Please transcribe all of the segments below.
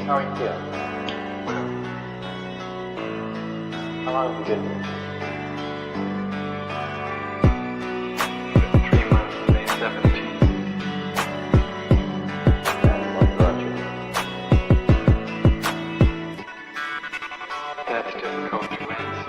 How are you feeling? How long have you been here? 3 months, May 17th. And what brought you here? That's difficult to answer.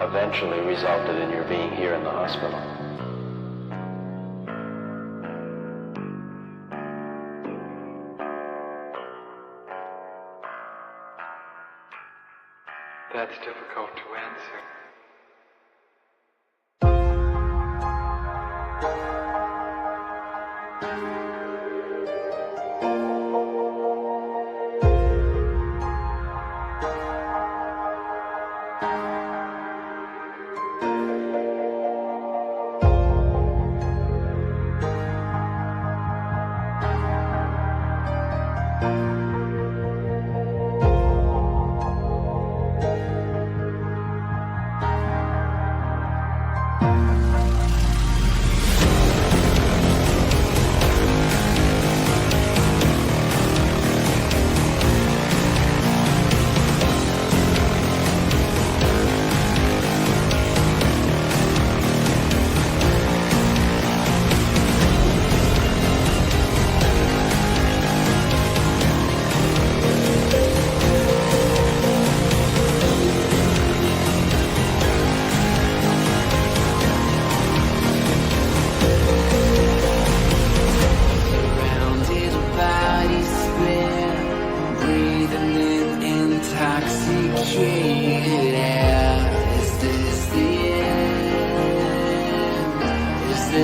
Eventually resulted in your being here in the hospital. That's difficult to answer.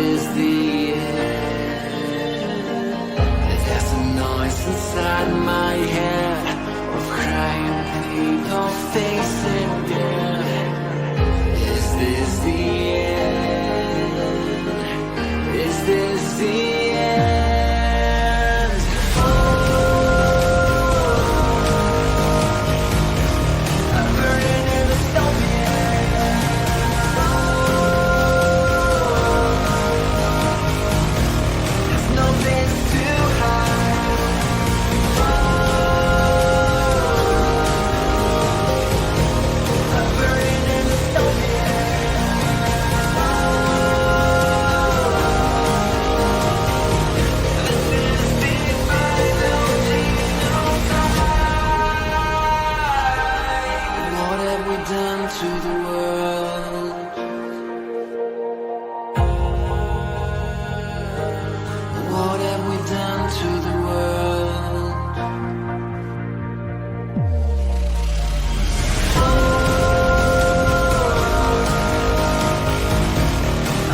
is the end. There's a noise inside my head of crying people facing death. Is this the end? Is this the end? Oh, I'm burning in the stone. There's no place to hide. I'm burning in the stone. What have we done to the world? What have we done to the world?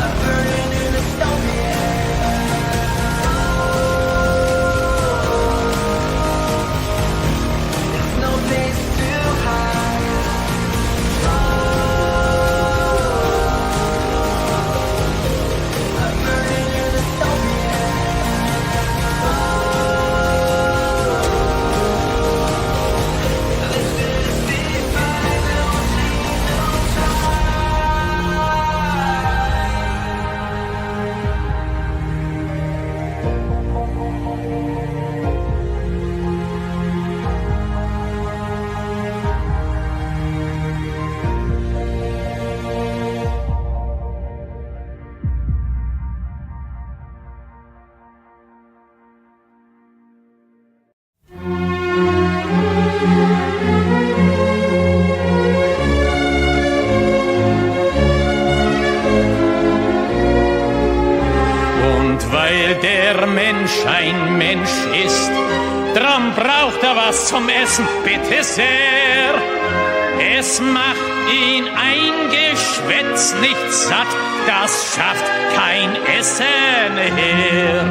I'm burning in the stone. There's no place to hide. I'm burning in the stone. This is the final Und weil der Mensch ein Mensch ist, drum braucht er was zum Essen, bitte sehr. Es macht ihn ein Geschwätz nicht satt, das schafft kein Essen her.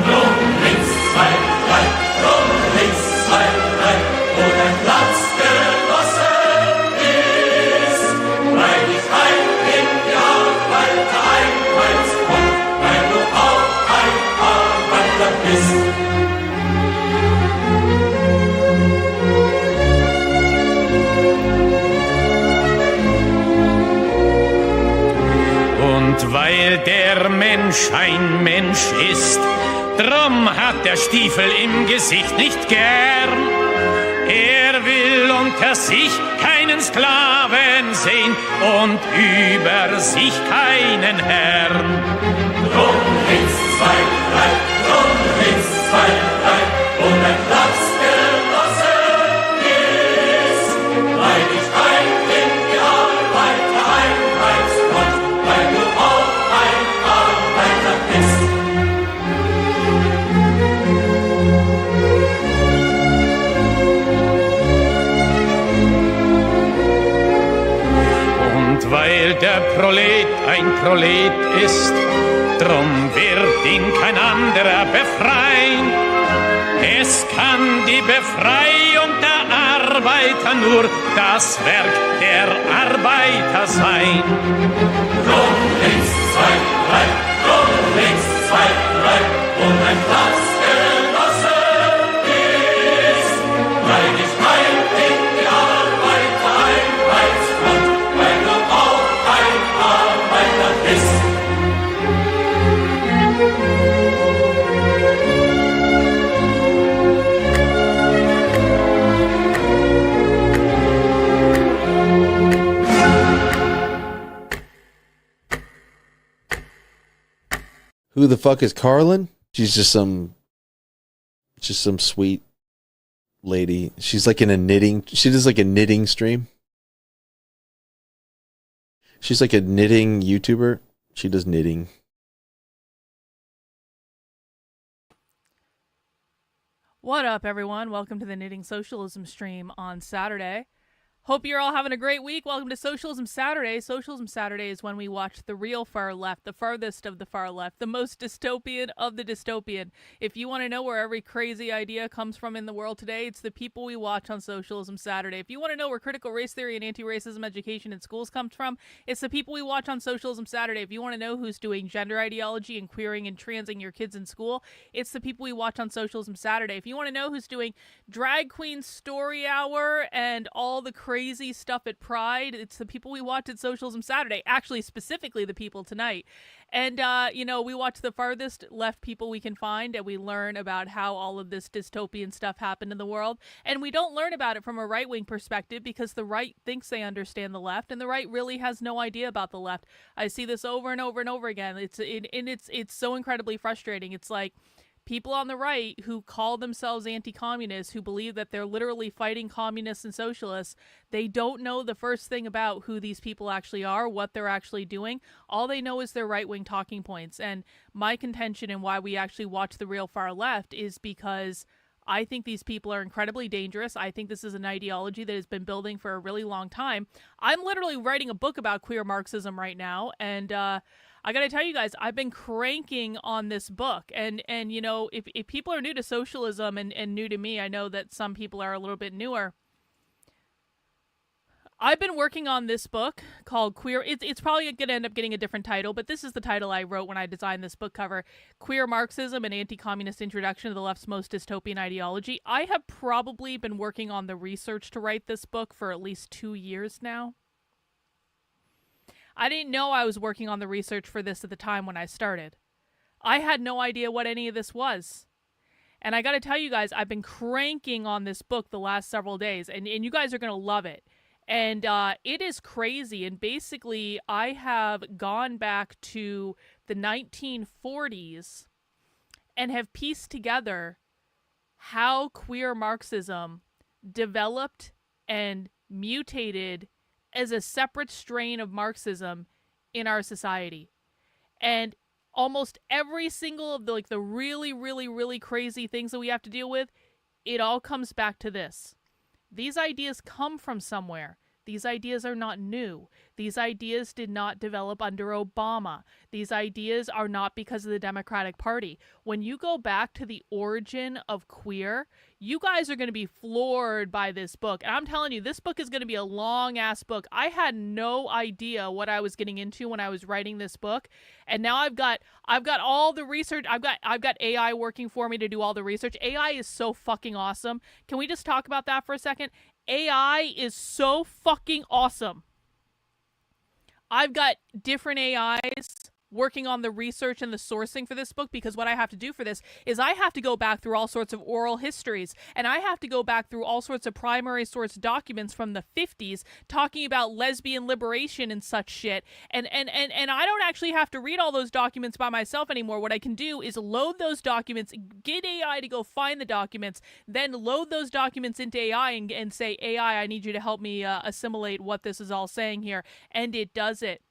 Drum links, zwei, drei, drum links, zwei, drei, wo dein Platz genossen ist, weil ich ein in die Arbeit einweist und weil du auch ein Arbeiter bist. Und weil der Mensch ein Mensch ist, drum hat der Stiefel im Gesicht nicht gern. Er will unter sich keinen Sklaven sehen und über sich keinen Herrn. Drum links, zwei, drei, drum links, zwei, drei, wo dein Platz genossen ist, weil dich ein in die Arbeiter einreizt und weil du auch ein Arbeiter bist. Und weil der Prolet ein Prolet ist, drum wird ihn kein anderer befreien. Es kann die Befreiung der Arbeiter nur das Werk der Arbeiter sein. Drum links, zwei, drei, drum links, zwei, drei, und ein Platz genossen ist, weil dich ein in die Arbeiter einreizt und weil du auch ein Arbeiter bist. Who the fuck is Karlyn? She's just some sweet lady. She's like in a knitting. She does like a knitting stream. She's like a knitting YouTuber. She does knitting. What up, everyone? Welcome to the Knitting Socialism stream on Saturday. Hope you're all having a great week. Welcome to Socialism Saturday. Socialism Saturday is when we watch the real far left, the farthest of the far left, the most dystopian of the dystopian. If you want to know where every crazy idea comes from in the world today, it's the people we watch on Socialism Saturday. If you want to know where critical race theory and anti-racism education in schools comes from, it's the people we watch on Socialism Saturday. If you want to know who's doing gender ideology and queering and transing your kids in school, it's the people we watch on Socialism Saturday. If you want to know who's doing drag queen story hour and all the crazy stuff at Pride, it's the people we watch at Socialism Saturday. Actually, specifically the people tonight. And, we watch the farthest left people we can find, and we learn about how all of this dystopian stuff happened in the world. And we don't learn about it from a right-wing perspective because the right thinks they understand the left, and the right really has no idea about the left. I see this over and over and over again. It's so incredibly frustrating. It's like people on the right who call themselves anti-communists, who believe that they're literally fighting communists and socialists, they don't know the first thing about who these people actually are, what they're actually doing. All they know is their right-wing talking points. And my contention and why we actually watch the real far left is because I think these people are incredibly dangerous. I think this is an ideology that has been building for a really long time. I'm literally writing a book about queer Marxism right now, and I gotta tell you guys, I've been cranking on this book, and if people are new to socialism and new to me, I know that some people are a little bit newer. I've been working on this book called Queer. It's probably going to end up getting a different title, but this is the title I wrote when I designed this book cover: Queer Marxism, an Anti-Communist Introduction to the Left's Most Dystopian Ideology. I have probably been working on the research to write this book for at least 2 years now. I didn't know I was working on the research for this at the time when I started. I had no idea what any of this was. And I got to tell you guys, I've been cranking on this book the last several days, and you guys are going to love it. And it is crazy. And basically, I have gone back to the 1940s and have pieced together how queer Marxism developed and mutated as a separate strain of Marxism in our society. And almost every single of the really, really, really crazy things that we have to deal with, it all comes back to this. These ideas come from somewhere. These ideas are not new. These ideas did not develop under Obama. These ideas are not because of the Democratic Party. When you go back to the origin of queer, you guys are going to be floored by this book. And I'm telling you, this book is going to be a long-ass book. I had no idea what I was getting into when I was writing this book. And now I've got all the research. I've got AI working for me to do all the research. AI is so fucking awesome. Can we just talk about that for a second? AI is so fucking awesome. I've got different AIs working on the research and the sourcing for this book, because what I have to do for this is I have to go back through all sorts of oral histories, and I have to go back through all sorts of primary source documents from the 50s talking about lesbian liberation and such shit. And I don't actually have to read all those documents by myself anymore. What I can do is load those documents, get AI to go find the documents, then load those documents into AI and say, AI, I need you to help me assimilate what this is all saying here. And it does it.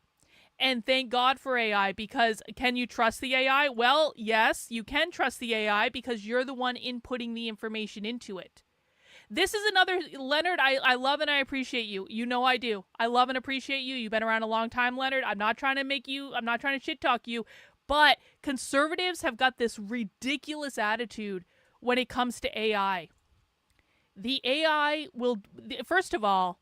And thank God for AI, because can you trust the AI? Well, yes, you can trust the AI because you're the one inputting the information into it. This is another, Leonard, I love and I appreciate you. You know I do. I love and appreciate you. You've been around a long time, Leonard. I'm not trying to shit talk you, but conservatives have got this ridiculous attitude when it comes to AI. The AI will, first of all,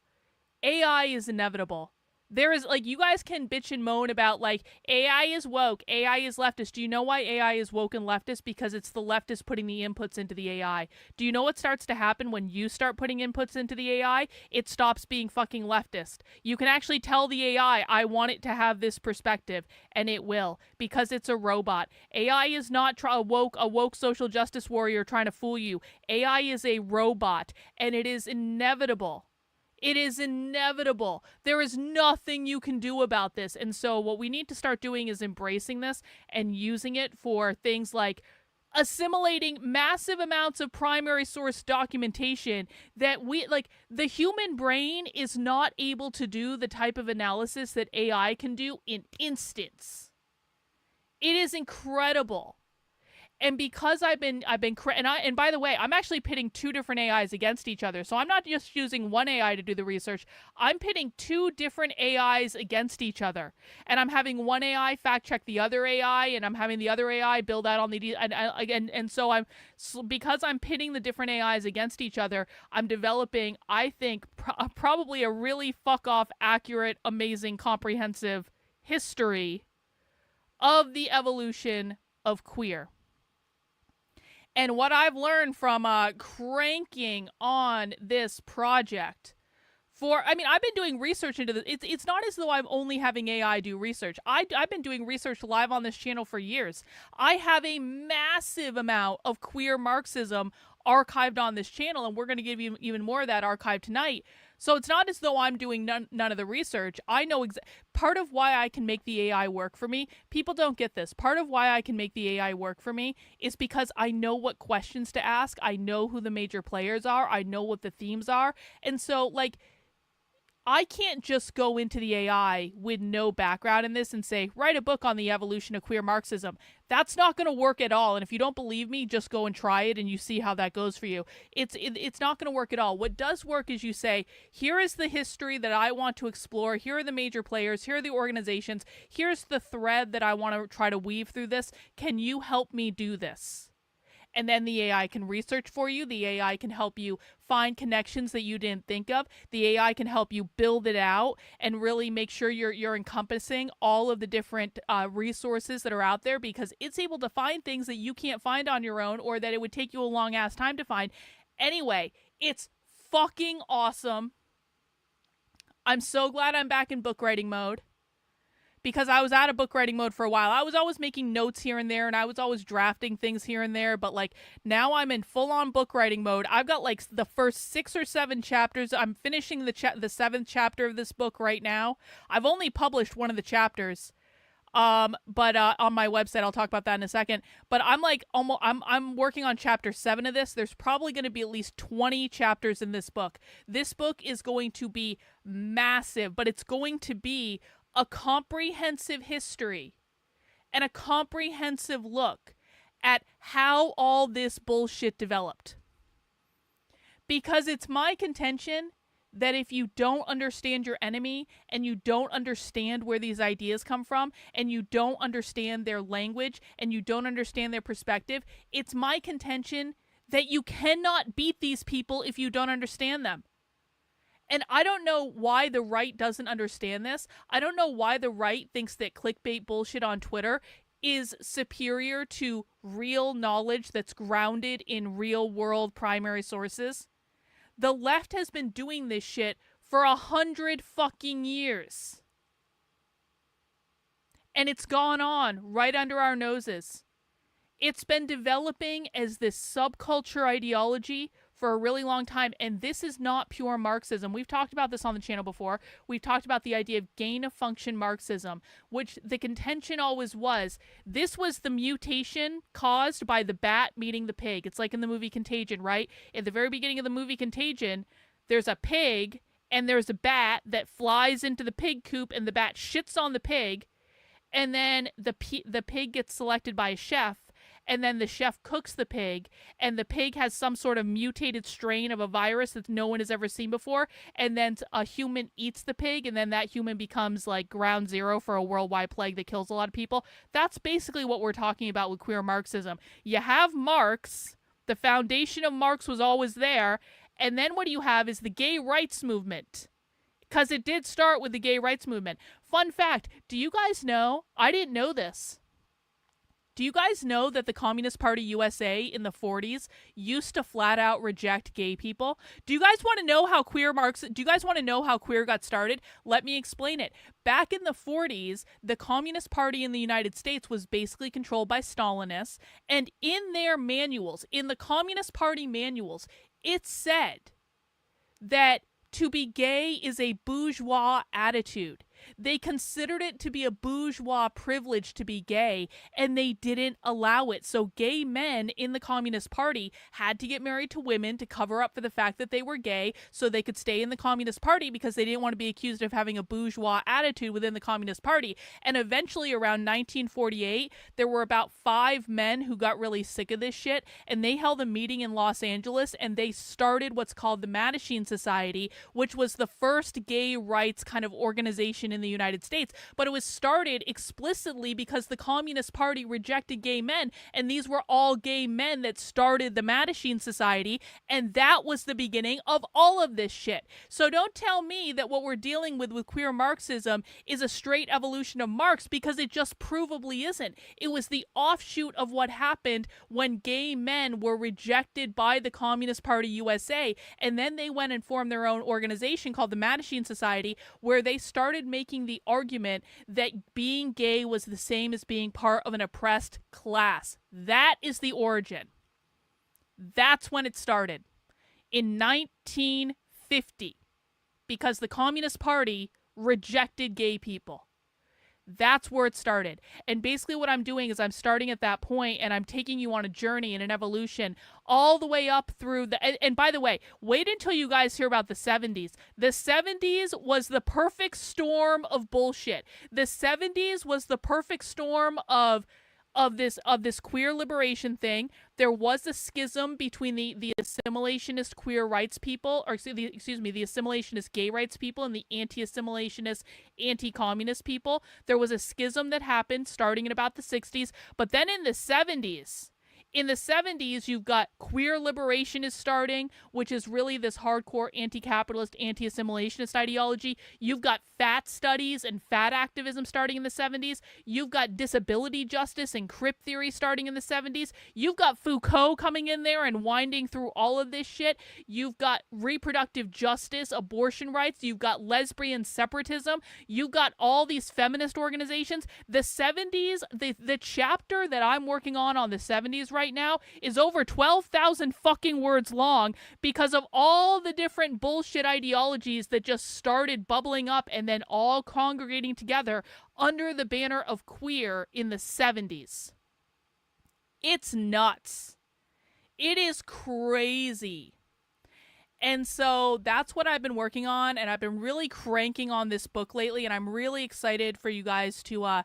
AI is inevitable. There is, you guys can bitch and moan about, AI is woke, AI is leftist. Do you know why AI is woke and leftist? Because it's the leftist putting the inputs into the AI. Do you know what starts to happen when you start putting inputs into the AI? It stops being fucking leftist. You can actually tell the AI, I want it to have this perspective, and it will, because it's a robot. AI is not a woke social justice warrior trying to fool you. AI is a robot, and it is inevitable. It is inevitable. There is nothing you can do about this. And so what we need to start doing is embracing this and using it for things like assimilating massive amounts of primary source documentation that the human brain is not able to do the type of analysis that AI can do in instants. It is incredible. And because and by the way, I'm actually pitting two different AIs against each other. So I'm not just using one AI to do the research. I'm pitting two different AIs against each other. And I'm having one AI fact check the other AI, and I'm having the other AI build out on the because I'm pitting the different AIs against each other, I'm developing, I think, probably a really fuck off accurate, amazing, comprehensive history of the evolution of queer. And what I've learned from cranking on this project I've been doing research into this. It's not as though I'm only having AI do research. I've been doing research live on this channel for years. I have a massive amount of queer Marxism archived on this channel, and we're going to give you even more of that archive tonight. So it's not as though I'm doing none of the research. I know part of why I can make the AI work for me. People don't get this. Part of why I can make the AI work for me is because I know what questions to ask. I know who the major players are. I know what the themes are. And so, like, I can't just go into the AI with no background in this and say, write a book on the evolution of queer Marxism. That's not going to work at all. And if you don't believe me, just go and try it and you see how that goes for you. It's not going to work at all. What does work is you say, here is the history that I want to explore. Here are the major players. Here are the organizations. Here's the thread that I want to try to weave through this. Can you help me do this? And then the AI can research for you. The AI can help you find connections that you didn't think of. The AI can help you build it out and really make sure you're encompassing all of the different resources that are out there, because it's able to find things that you can't find on your own, or that it would take you a long ass time to find. Anyway, it's fucking awesome. I'm so glad I'm back in book writing mode, because I was out of book writing mode for a while. I was always making notes here and there, and I was always drafting things here and there, but like now I'm in full-on book writing mode. I've got like the first 6 or 7 chapters. I'm finishing the 7th chapter of this book right now. I've only published one of the chapters, but on my website. I'll talk about that in a second. But I'm like I'm working on chapter 7 of this. There's probably going to be at least 20 chapters in this book. This book is going to be massive, but it's going to be a comprehensive history and a comprehensive look at how all this bullshit developed. Because it's my contention that if you don't understand your enemy, and you don't understand where these ideas come from, and you don't understand their language, and you don't understand their perspective, it's my contention that you cannot beat these people if you don't understand them. And I don't know why the right doesn't understand this. I don't know why the right thinks that clickbait bullshit on Twitter is superior to real knowledge that's grounded in real world primary sources. The left has been doing this shit for 100 fucking years. And it's gone on right under our noses. It's been developing as this subculture ideology for a really long time, and this is not pure Marxism. We've talked about this on the channel before. We've talked about the idea of gain-of-function Marxism, which the contention always was, this was the mutation caused by the bat meeting the pig. It's like in the movie Contagion, right? At the very beginning of the movie Contagion, there's a pig, and there's a bat that flies into the pig coop, and the bat shits on the pig, and then the pig gets selected by a chef, and then the chef cooks the pig, and the pig has some sort of mutated strain of a virus that no one has ever seen before, and then a human eats the pig, and then that human becomes like ground zero for a worldwide plague that kills a lot of people. That's basically what we're talking about with queer Marxism. You have Marx, the foundation of Marx was always there, and then what you have is the gay rights movement. Because it did start with the gay rights movement. Fun fact, do you guys know, I didn't know this, do you guys know that the Communist Party USA in the 40s used to flat out reject gay people? Do you guys want to know how queer got started? Let me explain it. Back in the 40s, the Communist Party in the United States was basically controlled by Stalinists, and in their manuals, in the Communist Party manuals, it said that to be gay is a bourgeois attitude. They considered it to be a bourgeois privilege to be gay, and they didn't allow it. So gay men in the Communist Party had to get married to women to cover up for the fact that they were gay, so they could stay in the Communist Party because they didn't want to be accused of having a bourgeois attitude within the Communist Party. And eventually, around 1948, there were about 5 men who got really sick of this shit, and they held a meeting in Los Angeles, and they started what's called the Mattachine Society, which was the first gay rights kind of organization in the United States. But it was started explicitly because the Communist Party rejected gay men, and these were all gay men that started the Mattachine Society, and that was the beginning of all of this shit. So don't tell me that what we're dealing with queer Marxism is a straight evolution of Marx, because it just provably isn't. It was the offshoot of what happened when gay men were rejected by the Communist Party USA, and then they went and formed their own organization called the Mattachine Society, where they started making the argument that being gay was the same as being part of an oppressed class. That is the origin. That's when it started. In 1950, because the Communist Party rejected gay people. That's where it started. And basically what I'm doing is I'm starting at that point, and I'm taking you on a journey and an evolution all the way up through and by the way, wait until you guys hear about the 70s. The 70s was the perfect storm of bullshit. The 70s was the perfect storm of this queer liberation thing. There was a schism between the assimilationist queer rights people, or the assimilationist gay rights people and the anti-assimilationist anti-communist people. There was a schism that happened starting in about the 60s, but then in the 70s, you've got queer liberation is starting, which is really this hardcore anti-capitalist, anti-assimilationist ideology. You've got fat studies and fat activism starting in the 70s. You've got disability justice and crip theory starting in the 70s. You've got Foucault coming in there and winding through all of this shit. You've got reproductive justice, abortion rights. You've got lesbian separatism. You've got all these feminist organizations. The 70s, the chapter that I'm working on the 70s right now is over 12,000 fucking words long, because of all the different bullshit ideologies that just started bubbling up and then all congregating together under the banner of queer in the 70s. It's nuts. It is crazy. And so that's what I've been working on, and I've been really cranking on this book lately, and I'm really excited for you guys to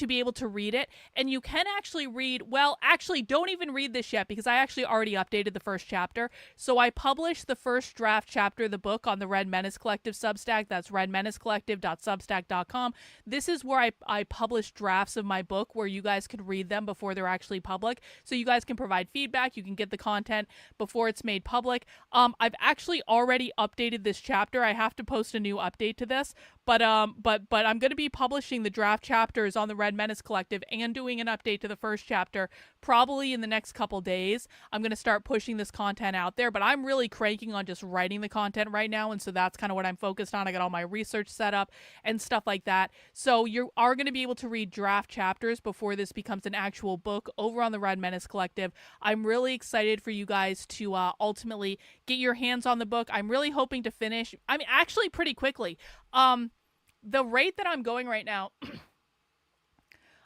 be able to read it. And you can actually read, well, actually, don't even read this yet, because I actually already updated the first chapter. So I published the first draft chapter of the book on the Red Menace Collective Substack. That's redmenacecollective.substack.com. This is where I publish drafts of my book where you guys can read them before they're actually public. So you guys can provide feedback. You can get the content before it's made public. I've actually already updated this chapter. I have to post a new update to this, but I'm going to be publishing the draft chapters on the Red Menace Collective and doing an update to the first chapter probably in the next couple days. I'm going to start pushing this content out there, but I'm really cranking on just writing the content right now, and so that's kind of what I'm focused on. I got all my research set up and stuff like that. So you are going to be able to read draft chapters before this becomes an actual book over on the Red Menace Collective. I'm really excited for you guys to ultimately get your hands on the book. I'm really hoping to finish, I mean, actually pretty quickly. The rate that I'm going right now,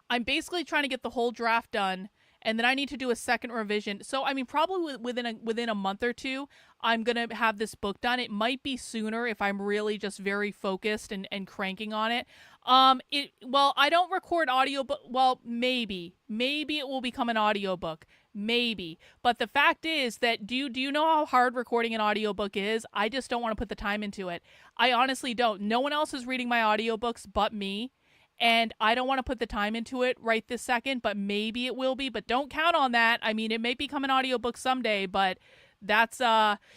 I'm basically trying to get the whole draft done, and then I need to do a second revision. So, I mean, probably within a month or two, I'm going to have this book done. It might be sooner if I'm really just very focused and cranking on it. Well, I don't record audiobook. Well, maybe it will become an audiobook. Maybe. But the fact is that do you know how hard recording an audiobook is? I just don't want to put the time into it. I honestly don't. No one else is reading my audiobooks but me. And I don't want to put the time into it right this second, but maybe it will be. But don't count on that. I mean, it may become an audiobook someday, but that's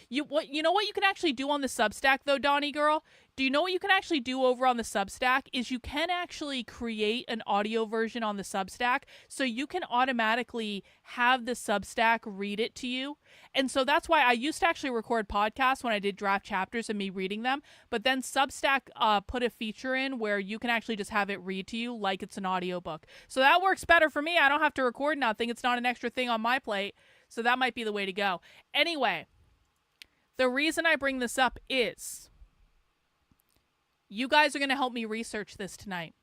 you know what you can actually do on the Substack though, Donnie girl? Do you know what you can actually do over on the Substack is you can actually create an audio version on the Substack, so you can automatically have the Substack read it to you. And so that's why I used to actually record podcasts when I did draft chapters and me reading them, but then Substack put a feature in where you can actually just have it read to you like it's an audiobook. So that works better for me. I don't have to record nothing. It's not an extra thing on my plate. So that might be the way to go. Anyway, the reason I bring this up is You guys are going to help me research this tonight.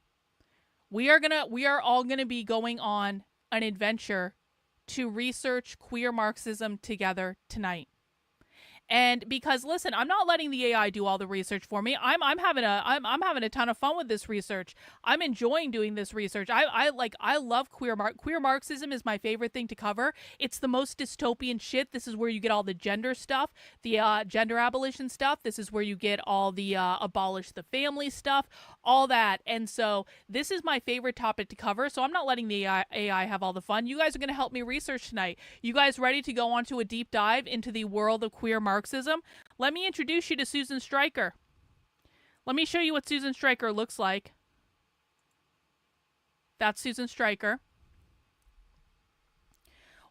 We are all going to be going on an adventure to research queer Marxism together tonight. And because listen, I'm not letting the AI do all the research for me. I'm having a ton of fun with this research. I'm enjoying doing this research. I love queer Marxism is my favorite thing to cover. It's the most dystopian shit. This is where you get all the gender stuff, the gender abolition stuff. This is where you get all the abolish the family stuff, all that. And so this is my favorite topic to cover. So I'm not letting the AI have all the fun. You guys are going to help me research tonight. You guys ready to go on to a deep dive into the world of queer Marxism? Let me introduce you to Susan Stryker. Let me show you what Susan Stryker looks like. That's Susan Stryker.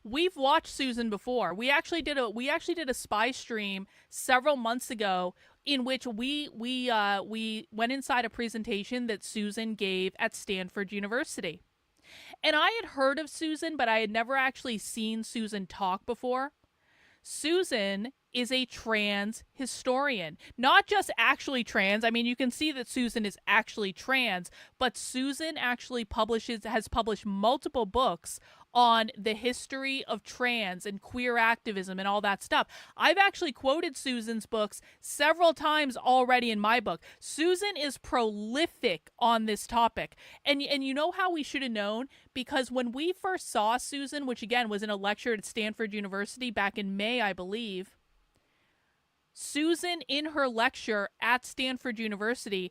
We've watched Susan before. We actually did a spy stream several months ago in which we went inside a presentation that Susan gave at Stanford University. And I had heard of Susan, but I had never actually seen Susan talk before. Susan is a trans historian, not just actually trans. I mean, you can see that Susan is actually trans, but Susan actually has published multiple books on the history of trans and queer activism and all that stuff. I've actually quoted Susan's books several times already in my book. Susan is prolific on this topic. And you know how we should have known? Because when we first saw Susan, which again was in a lecture at Stanford University back in May, I believe, Susan, in her lecture at Stanford University,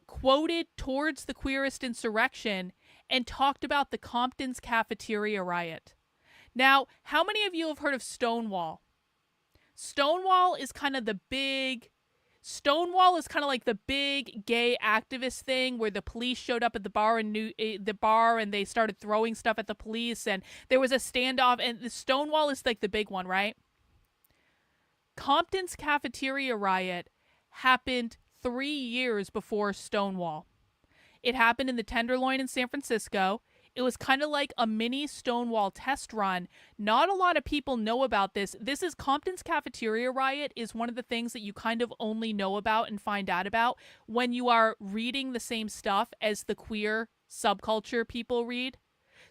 quoted towards the queerist insurrection and talked about the Compton's cafeteria riot. Now, how many of you have heard of Stonewall? Stonewall is kind of like the big gay activist thing where the police showed up at the bar and they started throwing stuff at the police and there was a standoff, and the Stonewall is like the big one, right? Compton's cafeteria riot happened 3 years before Stonewall. It happened in the Tenderloin in San Francisco. It was kind of like a mini Stonewall test run. Not a lot of people know about this. Compton's cafeteria riot is one of the things that you kind of only know about and find out about when you are reading the same stuff as the queer subculture people read.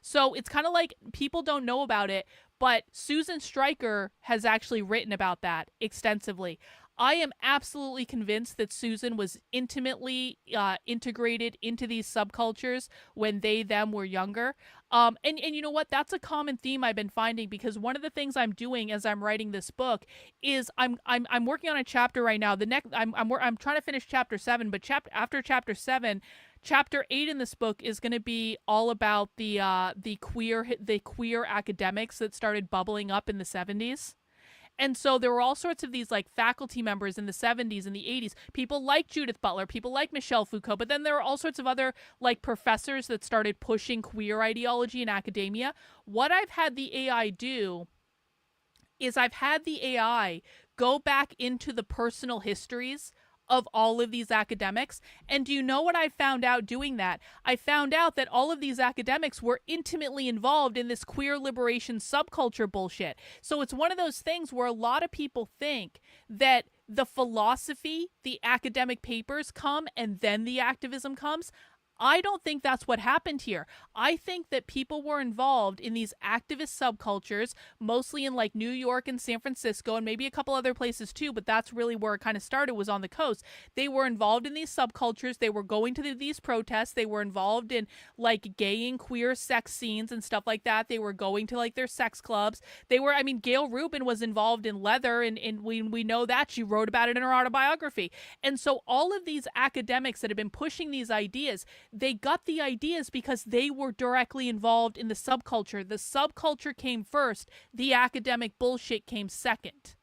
So it's kind of like people don't know about it, but Susan Stryker has actually written about that extensively. I am absolutely convinced that Susan was intimately integrated into these subcultures when them were younger. And you know what? That's a common theme I've been finding, because one of the things I'm doing as I'm writing this book is I'm working on a chapter right now. I'm trying to finish chapter 7, but after chapter 7, chapter 8 in this book is going to be all about the queer academics that started bubbling up in the 70s. And so there were all sorts of these like faculty members in the 70s and the 80s, people like Judith Butler, people like Michel Foucault, but then there are all sorts of other like professors that started pushing queer ideology in academia. What I've had the AI do is I've had the AI go back into the personal histories of all of these academics. And do you know what I found out doing that? I found out that all of these academics were intimately involved in this queer liberation subculture bullshit. So it's one of those things where a lot of people think that the philosophy, the academic papers come and then the activism comes. I don't think that's what happened here. I think that people were involved in these activist subcultures, mostly in like New York and San Francisco and maybe a couple other places too, but that's really where it kind of started, was on the coast. They were involved in these subcultures. They were going to these protests. They were involved in like gay and queer sex scenes and stuff like that. They were going to like their sex clubs. Gail Rubin was involved in leather, and we know that. She wrote about it in her autobiography. And so all of these academics that have been pushing these ideas, they got the ideas because they were directly involved in the subculture. The subculture came first. The academic bullshit came second.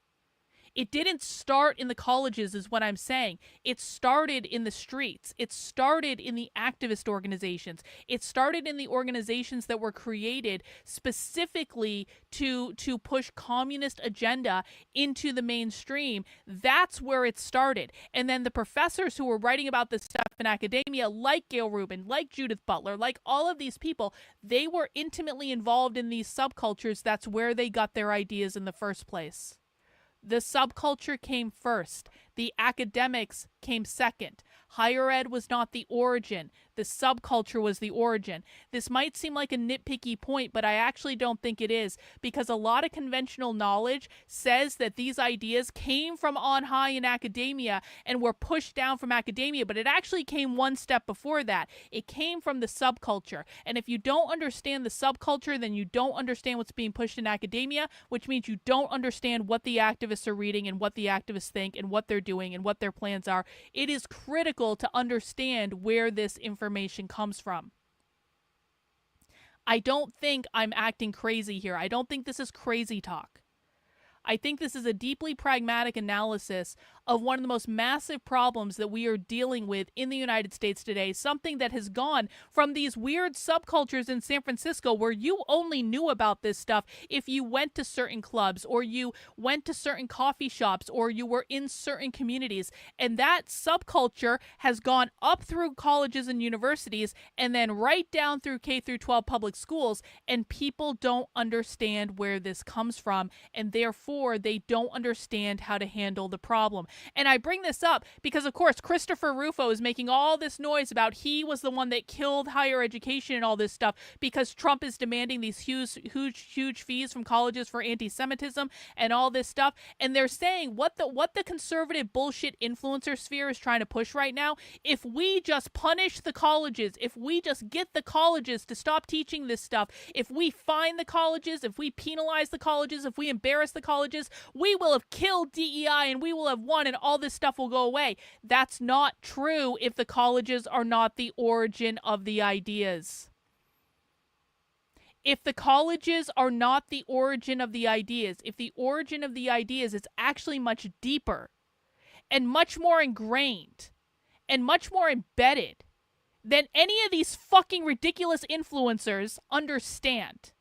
It didn't start in the colleges is what I'm saying. It started in the streets. It started in the activist organizations. It started in the organizations that were created specifically to push communist agenda into the mainstream. That's where it started. And then the professors who were writing about this stuff in academia, like Gail Rubin, like Judith Butler, like all of these people, they were intimately involved in these subcultures. That's where they got their ideas in the first place. The subculture came first. The academics came second. Higher ed was not the origin. The subculture was the origin. This might seem like a nitpicky point, but I actually don't think it is, because a lot of conventional knowledge says that these ideas came from on high in academia and were pushed down from academia, but it actually came one step before that. It came from the subculture. And if you don't understand the subculture, then you don't understand what's being pushed in academia, which means you don't understand what the activists are reading and what the activists think and what they're doing and what their plans are. It is critical to understand where this information comes from. I don't think I'm acting crazy here. I don't think this is crazy talk. I think this is a deeply pragmatic analysis of one of the most massive problems that we are dealing with in the United States today, something that has gone from these weird subcultures in San Francisco where you only knew about this stuff if you went to certain clubs or you went to certain coffee shops or you were in certain communities. And that subculture has gone up through colleges and universities and then right down through K through 12 public schools, and people don't understand where this comes from, and therefore they don't understand how to handle the problem. And I bring this up because, of course, Christopher Rufo is making all this noise about he was the one that killed higher education and all this stuff because Trump is demanding these huge fees from colleges for anti-Semitism and all this stuff. And they're saying what the conservative bullshit influencer sphere is trying to push right now. If we just punish the colleges, if we just get the colleges to stop teaching this stuff, if we fine the colleges, if we penalize the colleges, if we embarrass the colleges, we will have killed DEI and we will have won and all this stuff will go away. That's not true if the colleges are not the origin of the ideas. If the colleges are not the origin of the ideas, if the origin of the ideas is actually much deeper and much more ingrained and much more embedded than any of these fucking ridiculous influencers understand,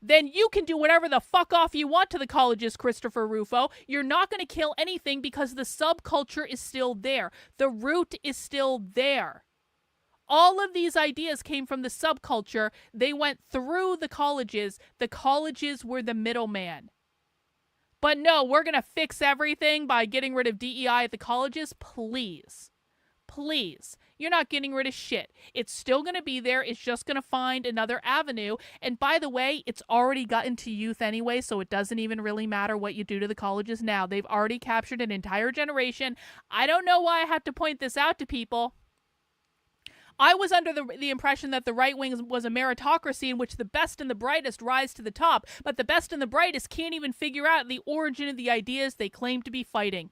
then you can do whatever the fuck off you want to the colleges, Christopher Rufo. You're not going to kill anything because the subculture is still there. The root is still there. All of these ideas came from the subculture. They went through the colleges. The colleges were the middleman. But no, we're going to fix everything by getting rid of DEI at the colleges? Please. Please. You're not getting rid of shit. It's still going to be there. It's just going to find another avenue. And by the way, it's already gotten to youth anyway, so it doesn't even really matter what you do to the colleges now. They've already captured an entire generation. I don't know why I have to point this out to people. I was under the impression that the right wing was a meritocracy in which the best and the brightest rise to the top, but the best and the brightest can't even figure out the origin of the ideas they claim to be fighting.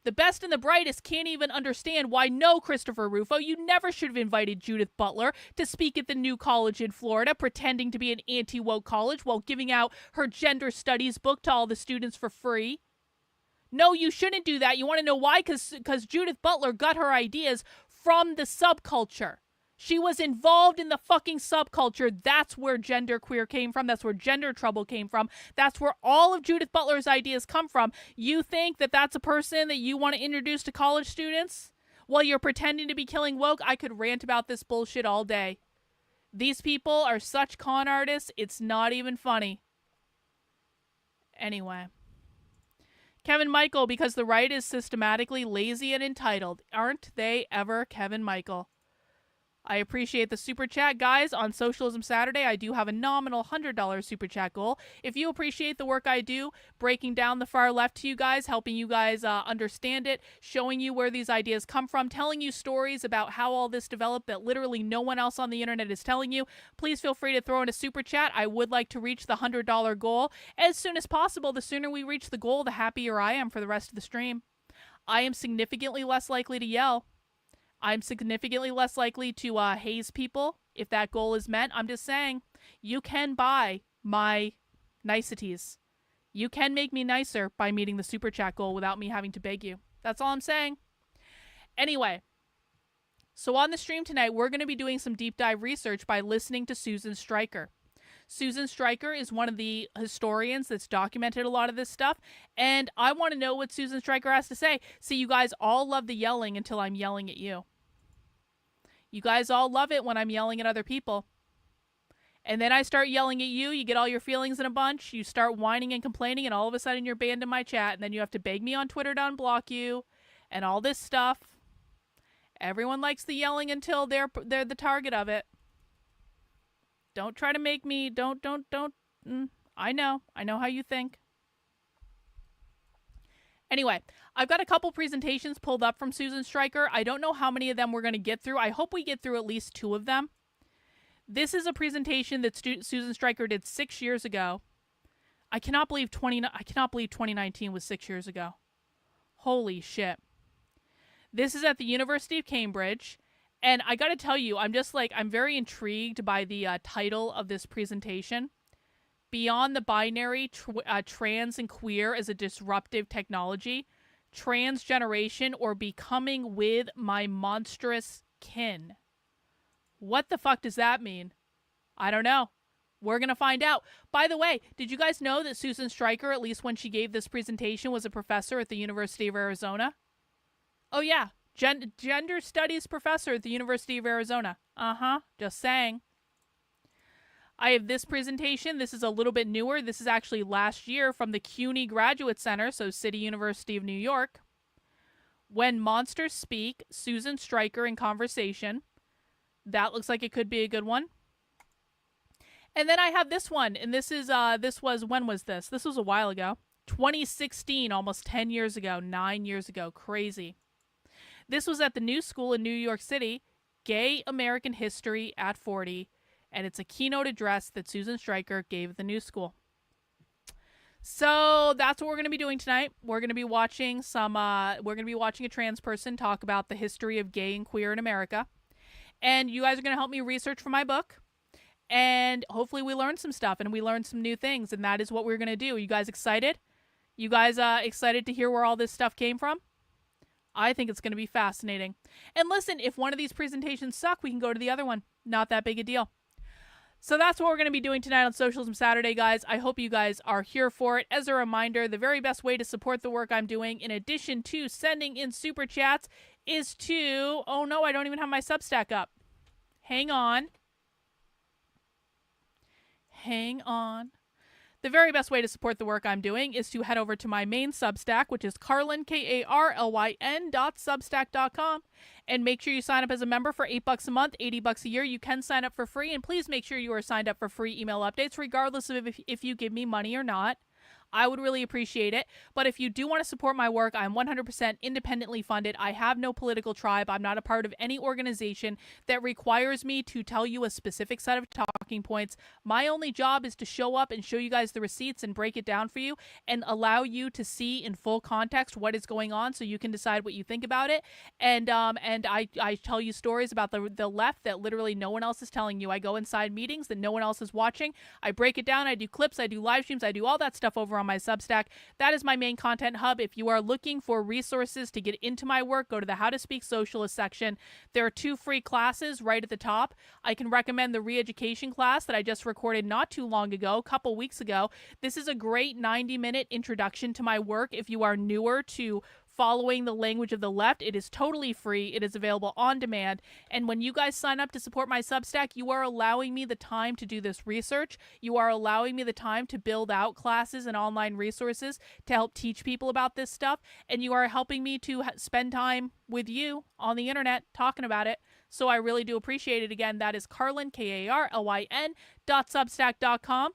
The best and the brightest can't even understand why, no, Christopher Rufo, you never should have invited Judith Butler to speak at the new college in Florida, pretending to be an anti-woke college while giving out her gender studies book to all the students for free. No, you shouldn't do that. You want to know why? Because Judith Butler got her ideas from the subculture. She was involved in the fucking subculture. That's where genderqueer came from. That's where gender trouble came from. That's where all of Judith Butler's ideas come from. You think that that's a person that you want to introduce to college students while you're pretending to be killing woke? I could rant about this bullshit all day. These people are such con artists, it's not even funny. Anyway. Kevin Michael, because the right is systematically lazy and entitled. Aren't they ever, Kevin Michael? I appreciate the super chat, guys. On Socialism Saturday, I do have a nominal $100 super chat goal. If you appreciate the work I do, breaking down the far left to you guys, helping you guys understand it, showing you where these ideas come from, telling you stories about how all this developed that literally no one else on the internet is telling you, please feel free to throw in a super chat. I would like to reach the $100 goal as soon as possible. The sooner we reach the goal, the happier I am for the rest of the stream. I am significantly less likely to yell. I'm significantly less likely to haze people if that goal is met. I'm just saying, you can buy my niceties. You can make me nicer by meeting the super chat goal without me having to beg you. That's all I'm saying. Anyway, so on the stream tonight, we're going to be doing some deep dive research by listening to Susan Stryker. Susan Stryker is one of the historians that's documented a lot of this stuff, and I want to know what Susan Stryker has to say. See, you guys all love the yelling until I'm yelling at you. You guys all love it when I'm yelling at other people. And then I start yelling at you, you get all your feelings in a bunch, you start whining and complaining, and all of a sudden you're banned in my chat, and then you have to beg me on Twitter to unblock you, and all this stuff. Everyone likes the yelling until they're the target of it. Don't try to make me, don't. I know how you think. Anyway, I've got a couple presentations pulled up from Susan Stryker. I don't know how many of them we're going to get through. I hope we get through at least 2 of them. This is a presentation that Susan Stryker did 6 years ago. I cannot believe 2019 was 6 years ago. Holy shit. This is at the University of Cambridge. And I got to tell you, I'm very intrigued by the title of this presentation. Beyond the binary, trans and queer as a disruptive technology, transgeneration, or becoming with my monstrous kin. What the fuck does that mean? I don't know. We're going to find out. By the way, did you guys know that Susan Stryker, at least when she gave this presentation, was a professor at the University of Arizona? Oh yeah, gender studies professor at the University of Arizona. Just saying. I have this presentation. This is a little bit newer. This is actually last year from the CUNY Graduate Center, so City University of New York. When Monsters Speak, Susan Stryker in Conversation. That looks like it could be a good one. And then I have this one, and when was this? This was a while ago. 2016, almost 10 years ago, 9 years ago. Crazy. This was at the New School in New York City, Gay American History at 40. And it's a keynote address that Susan Stryker gave at the New School. So that's what we're going to be doing tonight. We're going to be watching a trans person talk about the history of gay and queer in America. And you guys are going to help me research for my book. And hopefully we learn some stuff and we learn some new things. And that is what we're going to do. Are you guys excited? You guys excited to hear where all this stuff came from? I think it's going to be fascinating. And listen, if one of these presentations suck, we can go to the other one. Not that big a deal. So that's what we're going to be doing tonight on Socialism Saturday, guys. I hope you guys are here for it. As a reminder, the very best way to support the work I'm doing, in addition to sending in super chats, is to... Oh no, I don't even have my Substack up. Hang on. The very best way to support the work I'm doing is to head over to my main Substack, which is Karlyn, Karlyn.substack.com. And make sure you sign up as a member for $8 a month, $80 a year. You can sign up for free, and please make sure you are signed up for free email updates, regardless of if you give me money or not. I would really appreciate it. But if you do want to support my work, I'm 100% independently funded. I have no political tribe. I'm not a part of any organization that requires me to tell you a specific set of talking points. My only job is to show up and show you guys the receipts and break it down for you and allow you to see in full context what is going on so you can decide what you think about it. And I tell you stories about the left that literally no one else is telling you. I go inside meetings that no one else is watching. I break it down. I do clips. I do live streams. I do all that stuff over on my Substack. That is my main content hub. If you are looking for resources to get into my work, go to the How to Speak Socialist section. There are 2 free classes right at the top. I can recommend the re-education class that I just recorded not too long ago, a couple weeks ago. This is a great 90-minute introduction to my work if you are newer to following the language of the left. It is totally free. It is available on demand. And when you guys sign up to support my Substack, you are allowing me the time to do this research. You are allowing me the time to build out classes and online resources to help teach people about this stuff. And you are helping me to spend time with you on the internet talking about it. So I really do appreciate it. Again, that is Karlyn, Karlyn.substack.com.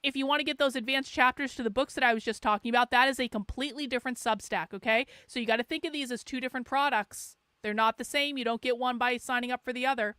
If you want to get those advanced chapters to the books that I was just talking about, that is a completely different Substack, okay? So you got to think of these as 2 different products. They're not the same. You don't get one by signing up for the other.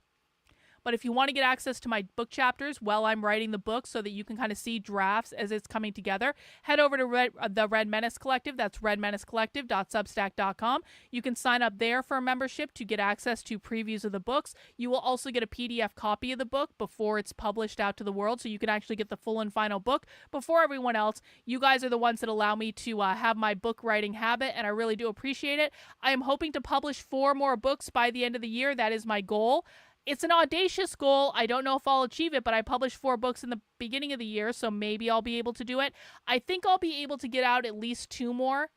But if you want to get access to my book chapters while I'm writing the book so that you can kind of see drafts as it's coming together, head over to the Red Menace Collective. That's redmenacecollective.substack.com. You can sign up there for a membership to get access to previews of the books. You will also get a PDF copy of the book before it's published out to the world, so you can actually get the full and final book before everyone else. You guys are the ones that allow me to have my book writing habit, and I really do appreciate it. I am hoping to publish 4 more books by the end of the year. That is my goal. It's an audacious goal. I don't know if I'll achieve it, but I published 4 books in the beginning of the year, so maybe I'll be able to do it. I think I'll be able to get out at least 2 more.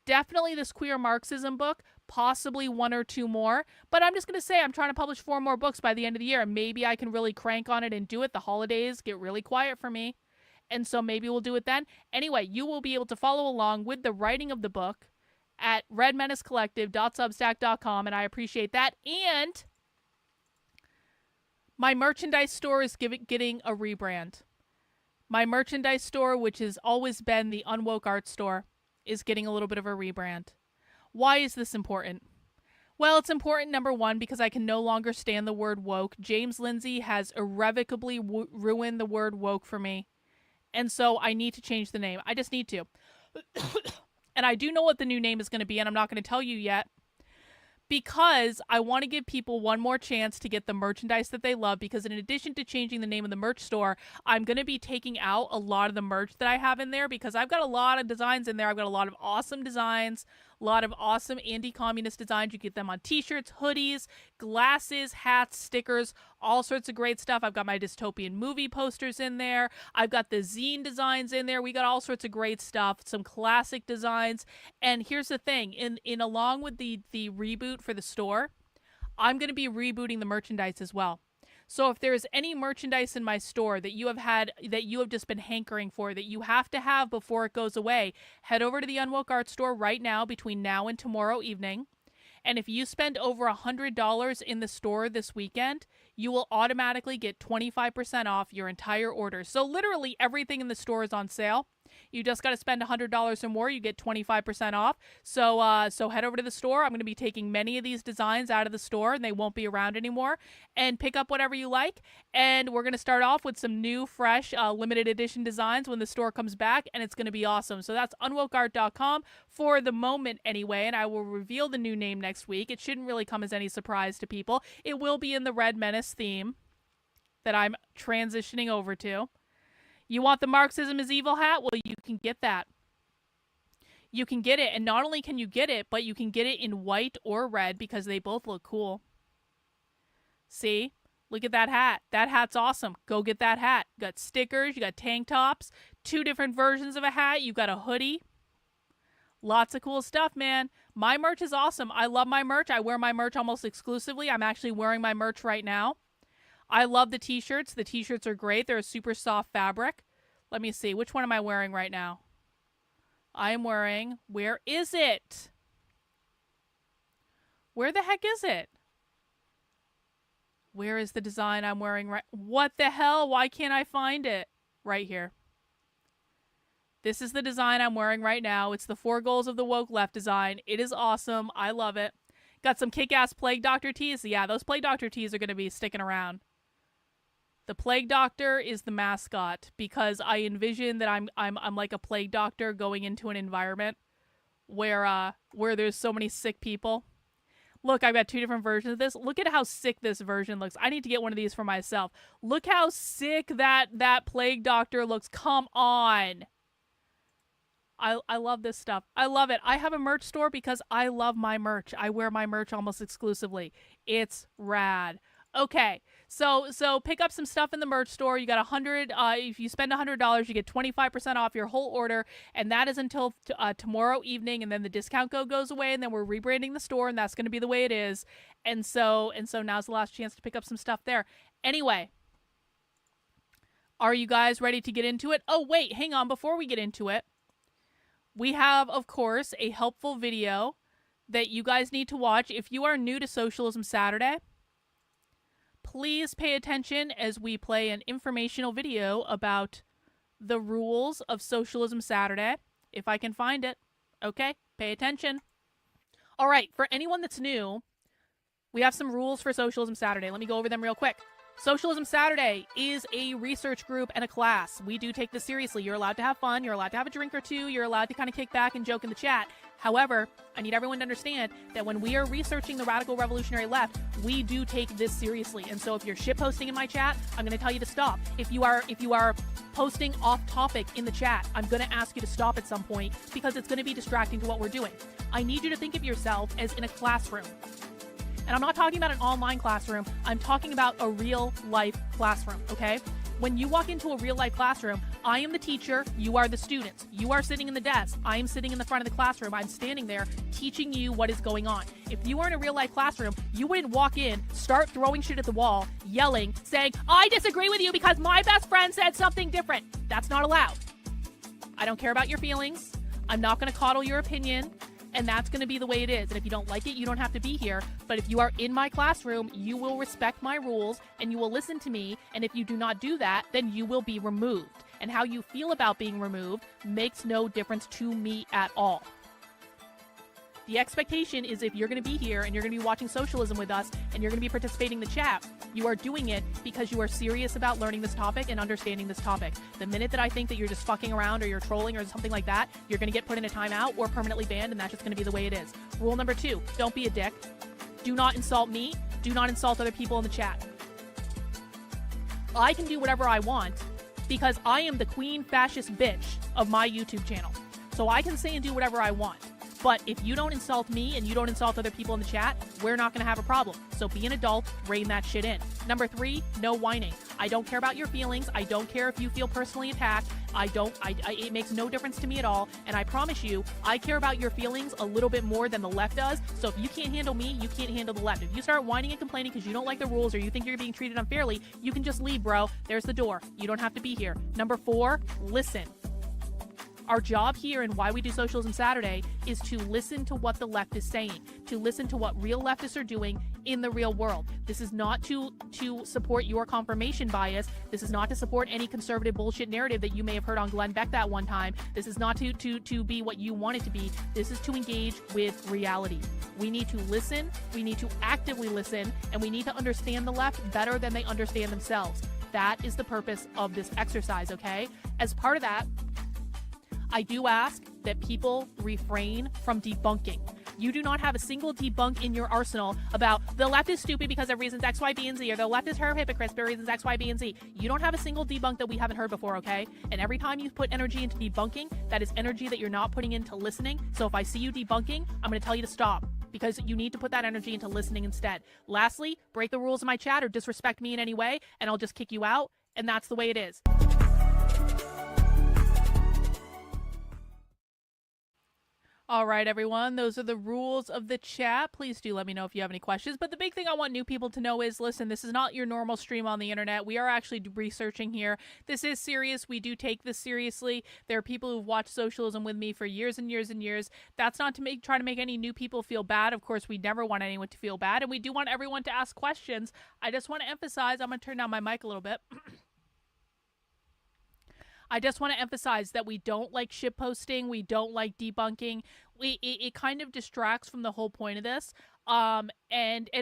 Definitely this Queer Marxism book, possibly 1 or 2 more. But I'm just going to say I'm trying to publish 4 more books by the end of the year, and maybe I can really crank on it and do it. The holidays get really quiet for me, and so maybe we'll do it then. Anyway, you will be able to follow along with the writing of the book at redmenacecollective.substack.com, and I appreciate that. And my merchandise store is getting a rebrand. My merchandise store, which has always been the Unwoke Art Store, is getting a little bit of a rebrand. Why is this important? Well, it's important, number one, because I can no longer stand the word woke. James Lindsay has irrevocably ruined the word woke for me. And so I need to change the name. I just need to. And I do know what the new name is going to be, and I'm not going to tell you yet. Because I want to give people one more chance to get the merchandise that they love, because in addition to changing the name of the merch store, I'm going to be taking out a lot of the merch that I have in there, because I've got a lot of designs in there. I've got a lot of awesome designs, a lot of awesome anti-communist designs. You get them on t-shirts, hoodies, glasses, hats, stickers, all sorts of great stuff. I've got my dystopian movie posters in there. I've got the zine designs in there. We got all sorts of great stuff, some classic designs. And here's the thing, in along with the reboot for the store, I'm going to be rebooting the merchandise as well. So if there is any merchandise in my store that you have just been hankering for, that you have to have before it goes away, head over to the Unwoke Art Store right now between now and tomorrow evening. And if you spend over $100 in the store this weekend, you will automatically get 25% off your entire order. So literally everything in the store is on sale. You just got to spend $100 or more. You get 25% off. So head over to the store. I'm going to be taking many of these designs out of the store, and they won't be around anymore. And pick up whatever you like. And we're going to start off with some new, fresh, limited edition designs when the store comes back, and it's going to be awesome. So that's unwokeart.com for the moment anyway, and I will reveal the new name next week. It shouldn't really come as any surprise to people. It will be in the Red Menace theme that I'm transitioning over to. You want the Marxism is Evil hat? Well, you can get that. You can get it, and not only can you get it, but you can get it in white or red because they both look cool. See? Look at that hat. That hat's awesome. Go get that hat. You got stickers, you got tank tops, 2 different versions of a hat, you got a hoodie. Lots of cool stuff, man. My merch is awesome. I love my merch. I wear my merch almost exclusively. I'm actually wearing my merch right now. I love the t-shirts. The t-shirts are great. They're a super soft fabric. Let me see. Which one am I wearing right now? I am wearing... Where is it? Where the heck is it? Where is the design I'm wearing right... What the hell? Why can't I find it? Right here. This is the design I'm wearing right now. It's the 4 Goals of the Woke Left design. It is awesome. I love it. Got some kick-ass Plague Doctor tees. Yeah, those Plague Doctor tees are going to be sticking around. The Plague Doctor is the mascot because I envision that I'm like a Plague Doctor going into an environment where there's so many sick people. Look, I've got 2 different versions of this. Look at how sick this version looks. I need to get one of these for myself. Look how sick that Plague Doctor looks. Come on. I love this stuff. I love it. I have a merch store because I love my merch. I wear my merch almost exclusively. It's rad. Okay, so pick up some stuff in the merch store. You got if you spend $100, you get 25% off your whole order, and that is until tomorrow evening, and then the discount code goes away, and then we're rebranding the store, and that's going to be the way it is. And so now's the last chance to pick up some stuff there. Anyway, are you guys ready to get into it? Oh, wait, hang on. Before we get into it, we have, of course, a helpful video that you guys need to watch. If you are new to Socialism Saturday, please pay attention as we play an informational video about the rules of Socialism Saturday. If I can find it. Okay, pay attention. All right, for anyone that's new, we have some rules for Socialism Saturday. Let me go over them real quick. Socialism Saturday is a research group and a class. We do take this seriously. You're allowed to have fun. You're allowed to have a drink or 2. You're allowed to kind of kick back and joke in the chat. However, I need everyone to understand that when we are researching the radical revolutionary left, we do take this seriously. And so if you're shitposting in my chat, I'm going to tell you to stop. If you are posting off topic in the chat, I'm going to ask you to stop at some point because it's going to be distracting to what we're doing. I need you to think of yourself as in a classroom. And I'm not talking about an online classroom. I'm talking about a real-life classroom, okay? When you walk into a real-life classroom, I am the teacher, you are the students. You are sitting in the desk. I am sitting in the front of the classroom. I'm standing there teaching you what is going on. If you were in a real-life classroom, you wouldn't walk in, start throwing shit at the wall, yelling, saying, I disagree with you because my best friend said something different. That's not allowed. I don't care about your feelings. I'm not going to coddle your opinion. and that's going to be the way it is. And if you don't like it, you don't have to be here. But if you are in my classroom, you will respect my rules and you will listen to me. And if you do not do that, then you will be removed. And how you feel about being removed makes no difference to me at all. The expectation is if you're going to be here and you're going to be watching socialism with us and you're going to be participating in the chat, you are doing it because you are serious about learning this topic and understanding this topic. The minute that I think that you're just fucking around or you're trolling or something like that, you're going to get put in a timeout or permanently banned, and that's just going to be the way it is. Rule number 2, don't be a dick. Do not insult me. Do not insult other people in the chat. I can do whatever I want because I am the queen fascist bitch of my YouTube channel. So I can say and do whatever I want. But if you don't insult me and you don't insult other people in the chat, we're not going to have a problem. So be an adult, rein that shit in. Number 3, no whining. I don't care about your feelings. I don't care if you feel personally attacked. It makes no difference to me at all. And I promise you, I care about your feelings a little bit more than the left does. So if you can't handle me, you can't handle the left. If you start whining and complaining because you don't like the rules or you think you're being treated unfairly, you can just leave, bro. There's the door. You don't have to be here. Number 4, listen. Our job here and why we do Socialism Saturday is to listen to what the left is saying, to listen to what real leftists are doing in the real world. This is not to support your confirmation bias. This is not to support any conservative bullshit narrative that you may have heard on Glenn Beck that one time. This is not to be what you want it to be. This is to engage with reality. We need to listen, we need to actively listen, and we need to understand the left better than they understand themselves. That is the purpose of this exercise, okay? As part of that, I do ask that people refrain from debunking. You do not have a single debunk in your arsenal about the left is stupid because of reasons X, Y, B, and Z, or the left is her hypocrites for reasons X, Y, B, and Z. You don't have a single debunk that we haven't heard before, okay? And every time you put energy into debunking, that is energy that you're not putting into listening. So if I see you debunking, I'm going to tell you to stop because you need to put that energy into listening instead. Lastly, break the rules of my chat or disrespect me in any way, and I'll just kick you out, and that's the way it is. All right, everyone, those are the rules of the chat. Please do let me know if you have any questions. But the big thing I want new people to know is, listen, this is not your normal stream on the internet. We are actually researching here. This is serious. We do take this seriously. There are people who've watched socialism with me for years and years and years. That's not to try to make any new people feel bad. Of course, we never want anyone to feel bad, and we do want everyone to ask questions. I just want to emphasize, I'm going to turn down my mic a little bit. I just want to emphasize that we don't like shitposting. We don't like debunking. It kind of distracts from the whole point of this. And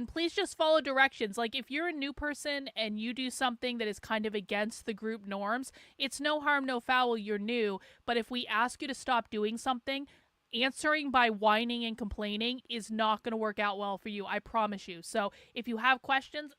please just follow directions. Like if you're a new person and you do something that is kind of against the group norms, it's no harm, no foul. You're new. But if we ask you to stop doing something, answering by whining and complaining is not going to work out well for you. I promise you. So if you have questions...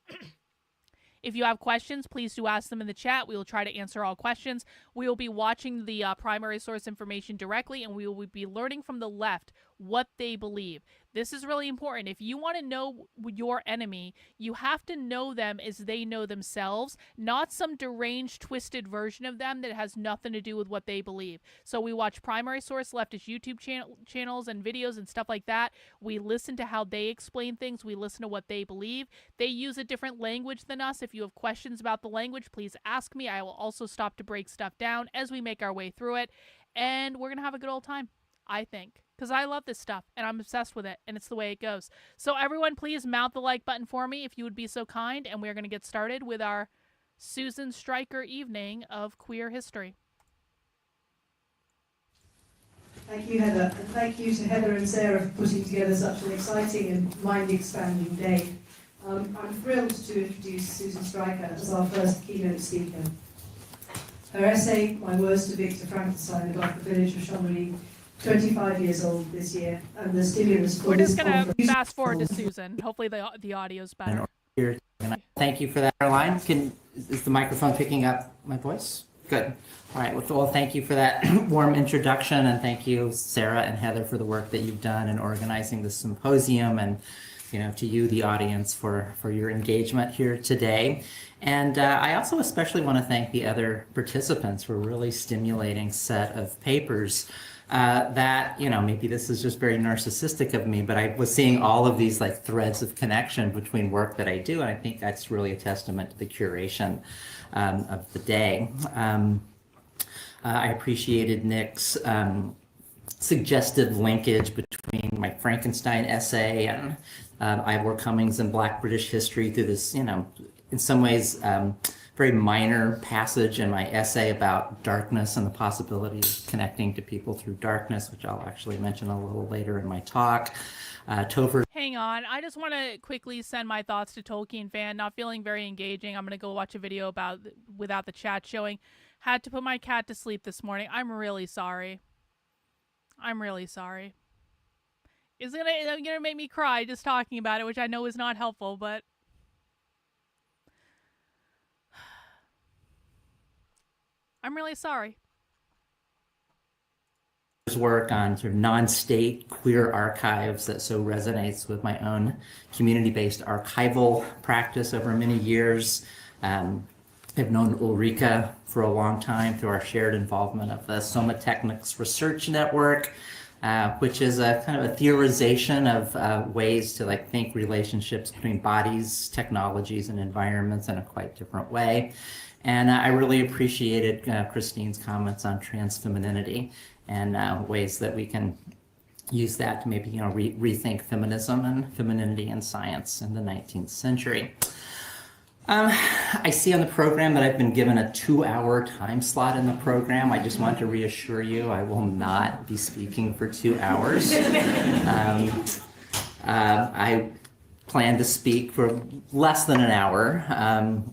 If you have questions, please do ask them in the chat. We will try to answer all questions. We will be watching the primary source information directly, and we will be learning from the left what they believe. This is really important. If you want to know your enemy, you have to know them as they know themselves, not some deranged, twisted version of them that has nothing to do with what they believe. So we watch primary source leftist YouTube channels and videos and stuff like that. We listen to how they explain things. We listen to what they believe. They use a different language than us. If you have questions about the language, please ask me. I will also stop to break stuff down as we make our way through it. And we're going to have a good old time, I think. Because I love this stuff, and I'm obsessed with it, and it's the way it goes. So everyone, please mount the like button for me if you would be so kind, and we're going to get started with our Susan Stryker evening of queer history. Thank you, Heather, and thank you to Heather and Sarah for putting together such an exciting and mind-expanding day. I'm thrilled to introduce Susan Stryker as our first keynote speaker. Her essay, My Words to Victor Frankenstein, about the village of Chamonix, 25 years old this year, and the stimulus for We're this just going to conference... fast forward to Susan. Hopefully the audio's better. Thank you for that, Karlyn. Is the microphone picking up my voice? Good. All right. Well, thank you for that warm introduction, and thank you, Sarah and Heather, for the work that you've done in organizing this symposium, and to you, the audience, for your engagement here today. And I also especially want to thank the other participants for a really stimulating set of papers. That, maybe this is just very narcissistic of me, but I was seeing all of these like threads of connection between work that I do, and I think that's really a testament to the curation of the day. I appreciated Nick's suggestive linkage between my Frankenstein essay and Ivor Cummings and Black British history through this, in some ways, very minor passage in my essay about darkness and the possibility of connecting to people through darkness, which I'll actually mention a little later in my talk. Topher. Hang on. I just want to quickly send my thoughts to Tolkien fan. Not feeling very engaging. I'm going to go watch a video without the chat showing. Had to put my cat to sleep this morning. I'm really sorry. I'm really sorry. It's gonna make me cry just talking about it, which I know is not helpful, but I'm really sorry. Work on sort of non-state queer archives that so resonates with my own community-based archival practice over many years. I've known Ulrika for a long time through our shared involvement of the Somatechnics Research Network, which is a kind of a theorization of ways to think relationships between bodies, technologies, and environments in a quite different way. And I really appreciated Christine's comments on transfemininity and ways that we can use that to maybe rethink feminism and femininity in science in the 19th century. I see on the program that I've been given a 2-hour time slot in the program. I just want to reassure you I will not be speaking for 2 hours. I plan to speak for less than an hour,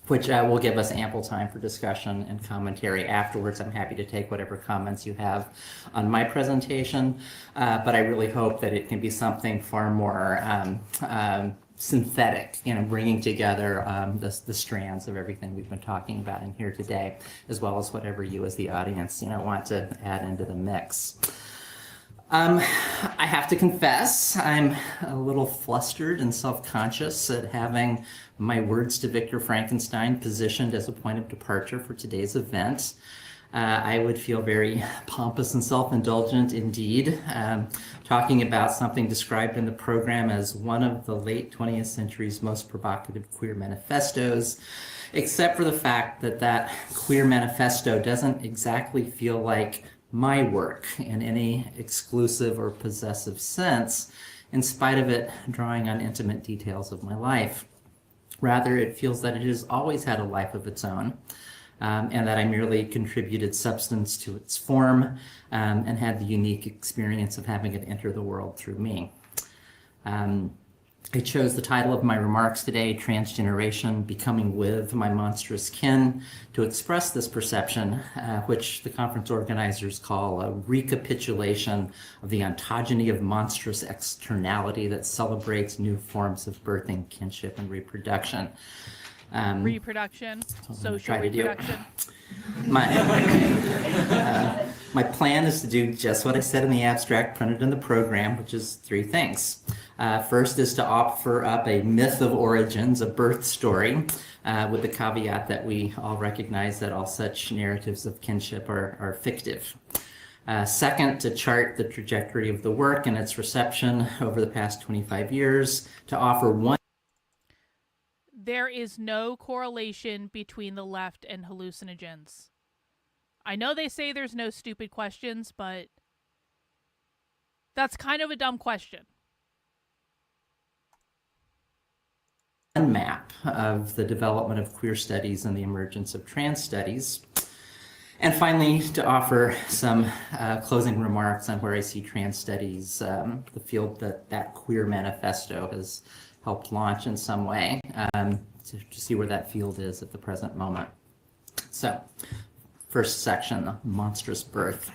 which will give us ample time for discussion and commentary afterwards. I'm happy to take whatever comments you have on my presentation, but I really hope that it can be something far more synthetic, bringing together the strands of everything we've been talking about in here today, as well as whatever you as the audience, want to add into the mix. I have to confess, I'm a little flustered and self-conscious at having my words to Victor Frankenstein positioned as a point of departure for today's event. I would feel very pompous and self-indulgent indeed, talking about something described in the program as one of the late 20th century's most provocative queer manifestos, except for the fact that that queer manifesto doesn't exactly feel like my work in any exclusive or possessive sense, in spite of it drawing on intimate details of my life. Rather, it feels that it has always had a life of its own, and that I merely contributed substance to its form and had the unique experience of having it enter the world through me. I chose the title of my remarks today, Transgeneration, Becoming With My Monstrous Kin, to express this perception, which the conference organizers call a recapitulation of the ontogeny of monstrous externality that celebrates new forms of birthing, kinship, and reproduction. Reproduction, social reproduction. My plan is to do just what I said in the abstract printed in the program, which is 3 things. First is to offer up a myth of origins, a birth story, with the caveat that we all recognize that all such narratives of kinship are fictive. Second, to chart the trajectory of the work and its reception over the past 25 years, to offer one. There is no correlation between the left and hallucinogens. I know they say there's no stupid questions, but that's kind of a dumb question. Map of the development of queer studies and the emergence of trans studies. And finally, to offer some closing remarks on where I see trans studies, the field that queer manifesto has helped launch in some way, to see where that field is at the present moment. So, first section, the monstrous birth.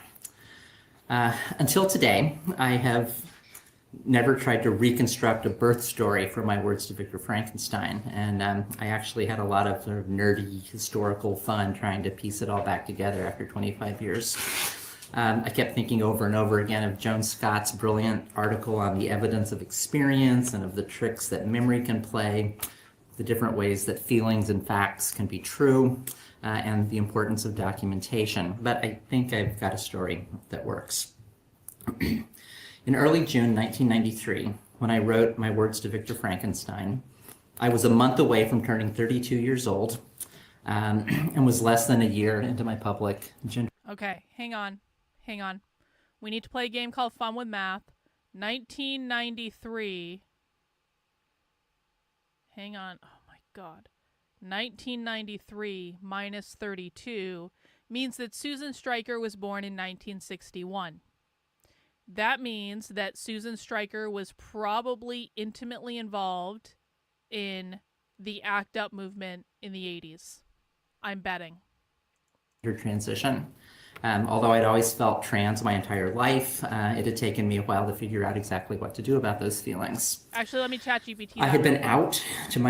Until today, I have never tried to reconstruct a birth story for my words to Victor Frankenstein, and I actually had a lot of sort of nerdy historical fun trying to piece it all back together after 25 years. I kept thinking over and over again of Joan Scott's brilliant article on the evidence of experience and of the tricks that memory can play, the different ways that feelings and facts can be true, and the importance of documentation. But I think I've got a story that works. In early June 1993, when I wrote my words to Victor Frankenstein, I was a month away from turning 32 years old, and was less than a year into my public gender. Okay, hang on. We need to play a game called Fun with Math. 1993. Hang on. Oh my God. 1993 minus 32 means that Susan Stryker was born in 1961. That means that Susan Stryker was probably intimately involved in the ACT UP movement in the 80s. I'm betting. Transition. Although I'd always felt trans my entire life, it had taken me a while to figure out exactly what to do about those feelings. Actually, let me chat GPT. I had been out to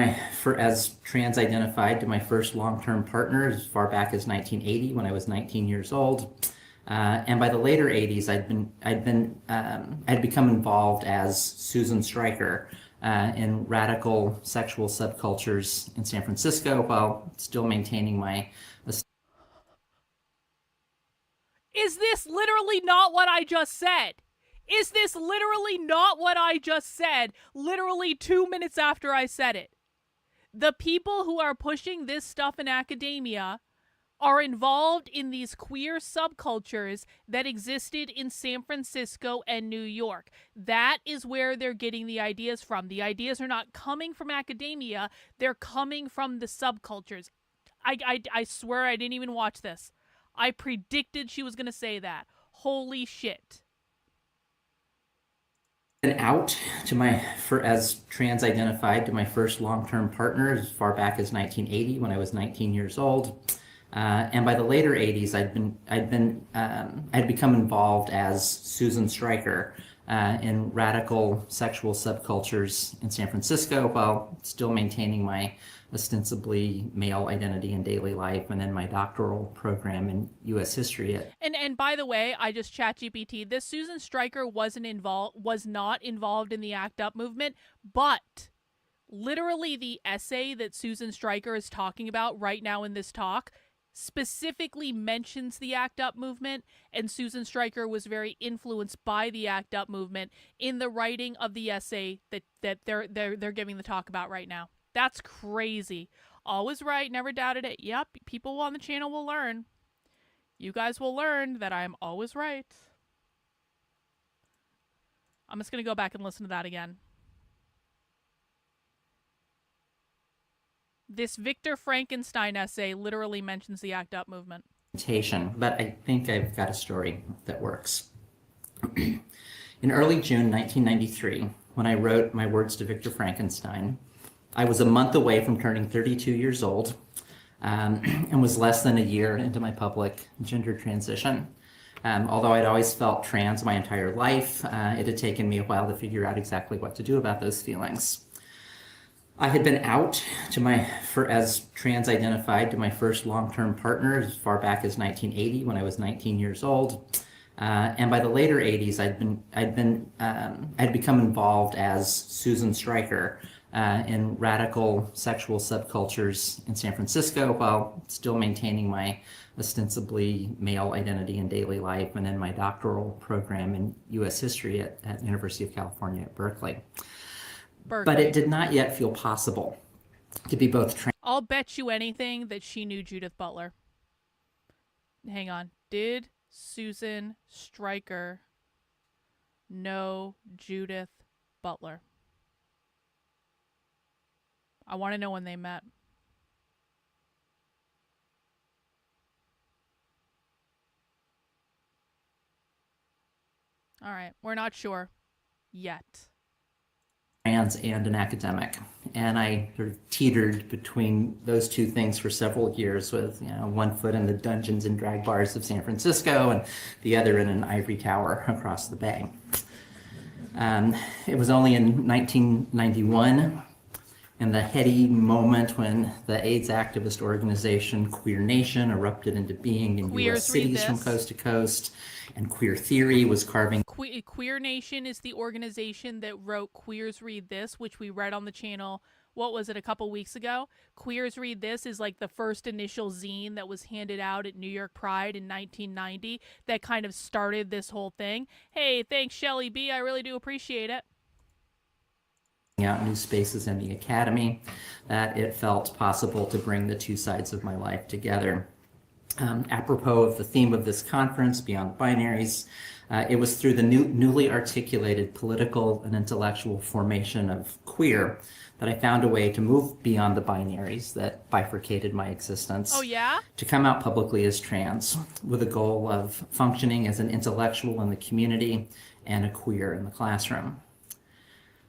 as trans identified to my first long-term partner as far back as 1980 when I was 19 years old. And by the later 80s, I'd become involved as Susan Stryker in radical sexual subcultures in San Francisco while still maintaining my. Is this literally not what I just said? Is this literally not what I just said? Literally 2 minutes after I said it. The people who are pushing this stuff in academia are involved in these queer subcultures that existed in San Francisco and New York. That is where they're getting the ideas from. The ideas are not coming from academia. They're coming from the subcultures. I swear I didn't even watch this. I predicted she was going to say that. Holy shit. Been out to as trans identified to my first long-term partner as far back as 1980 when I was 19 years old. And by the later 80s, I'd become involved as Susan Stryker in radical sexual subcultures in San Francisco while still maintaining my ostensibly male identity in daily life and in my doctoral program in U.S. history. And by the way, I just chat GPT. This Susan Stryker was not involved in the ACT UP movement, but literally the essay that Susan Stryker is talking about right now in this talk specifically mentions the ACT UP movement, and Susan Stryker was very influenced by the ACT UP movement in the writing of the essay that they're giving the talk about right now. That's crazy. Always right, never doubted it. Yep, people on the channel will learn. You guys will learn that I'm always right. I'm just going to go back and listen to that again. This Victor Frankenstein essay literally mentions the ACT UP movement. But I think I've got a story that works. In early June 1993, when I wrote my words to Victor Frankenstein, I was a month away from turning 32 years old and was less than a year into my public gender transition. Although I'd always felt trans my entire life, it had taken me a while to figure out exactly what to do about those feelings. I had been out to as trans identified to my first long-term partner as far back as 1980 when I was 19 years old. And by the later 80s, I'd become involved as Susan Stryker in radical sexual subcultures in San Francisco while still maintaining my ostensibly male identity in daily life and in my doctoral program in U.S. history at University of California at Berkeley. But it did not yet feel possible to be both trans. I'll bet you anything that she knew Judith Butler. Hang on. Did Susan Stryker know Judith Butler? I want to know when they met. All right. We're not sure yet. Trans and an academic, and I sort of teetered between those two things for several years with one foot in the dungeons and drag bars of San Francisco and the other in an ivory tower across the bay. It was only in 1991, in the heady moment when the AIDS activist organization Queer Nation erupted into being in U.S. cities from coast to coast, and queer theory was carving. Queer Nation is the organization that wrote Queers Read This, which we read on the channel, what was it, a couple weeks ago? Queers Read This is like the first initial zine that was handed out at New York Pride in 1990 that kind of started this whole thing. Hey, thanks, Shelly B. I really do appreciate it. Out new spaces in the academy, that it felt possible to bring the two sides of my life together. Apropos of the theme of this conference, Beyond Binaries, it was through the newly articulated political and intellectual formation of queer that I found a way to move beyond the binaries that bifurcated my existence. Oh, yeah? To come out publicly as trans, with a goal of functioning as an intellectual in the community and a queer in the classroom.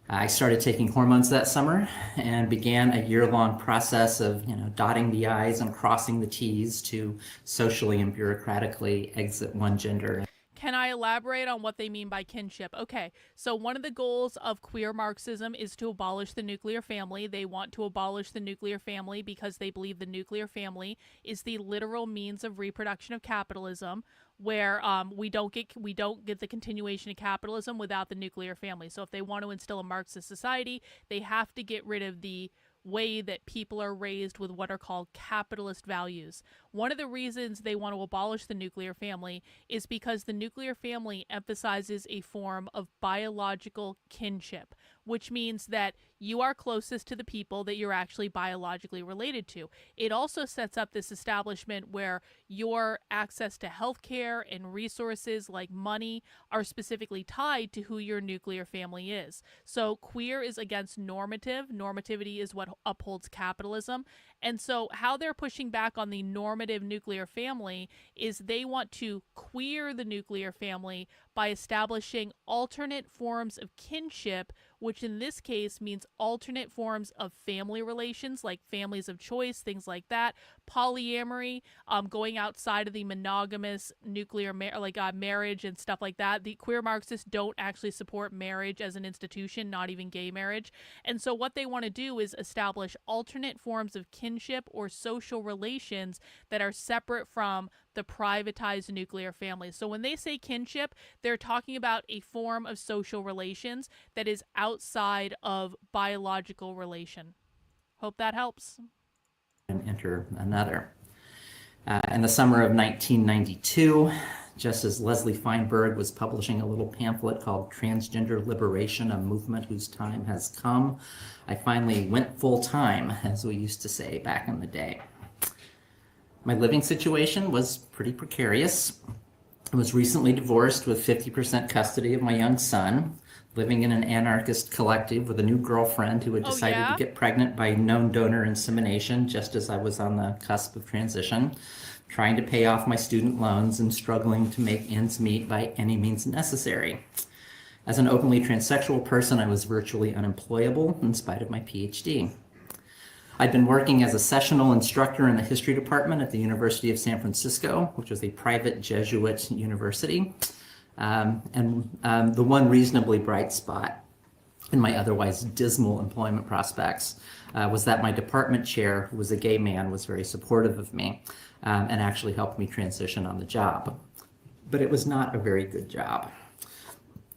I started taking hormones that summer and began a year-long process of, dotting the I's and crossing the T's to socially and bureaucratically exit one gender. Can I elaborate on what they mean by kinship? Okay, so one of the goals of queer Marxism is to abolish the nuclear family. They want to abolish the nuclear family because they believe the nuclear family is the literal means of reproduction of capitalism, where we don't get the continuation of capitalism without the nuclear family. So if they want to instill a Marxist society, they have to get rid of the way that people are raised with what are called capitalist values. One of the reasons they want to abolish the nuclear family is because the nuclear family emphasizes a form of biological kinship, which means that you are closest to the people that you're actually biologically related to. It also sets up this establishment where your access to healthcare and resources like money are specifically tied to who your nuclear family is. So queer is against normative. Normativity is what upholds capitalism. And so how they're pushing back on the normative nuclear family is they want to queer the nuclear family by establishing alternate forms of kinship, which in this case means alternate forms of family relations, like families of choice, things like that, polyamory, going outside of the monogamous nuclear marriage and stuff like that. The queer Marxists don't actually support marriage as an institution, not even gay marriage. And so what they want to do is establish alternate forms of kinship or social relations that are separate from the privatized nuclear family. So when they say kinship, they're talking about a form of social relations that is outside of biological relation. Hope that helps. And enter another. In the summer of 1992, just as Leslie Feinberg was publishing a little pamphlet called Transgender Liberation, a movement whose time has come, I finally went full time, as we used to say back in the day. My living situation was pretty precarious. I was recently divorced with 50% custody of my young son, living in an anarchist collective with a new girlfriend who had decided to get pregnant by known donor insemination just as I was on the cusp of transition, trying to pay off my student loans and struggling to make ends meet by any means necessary. As an openly transsexual person, I was virtually unemployable in spite of my PhD. I'd been working as a sessional instructor in the history department at the University of San Francisco, which was a private Jesuit university. And the one reasonably bright spot in my otherwise dismal employment prospects was that my department chair, who was a gay man, was very supportive of me and actually helped me transition on the job. But it was not a very good job.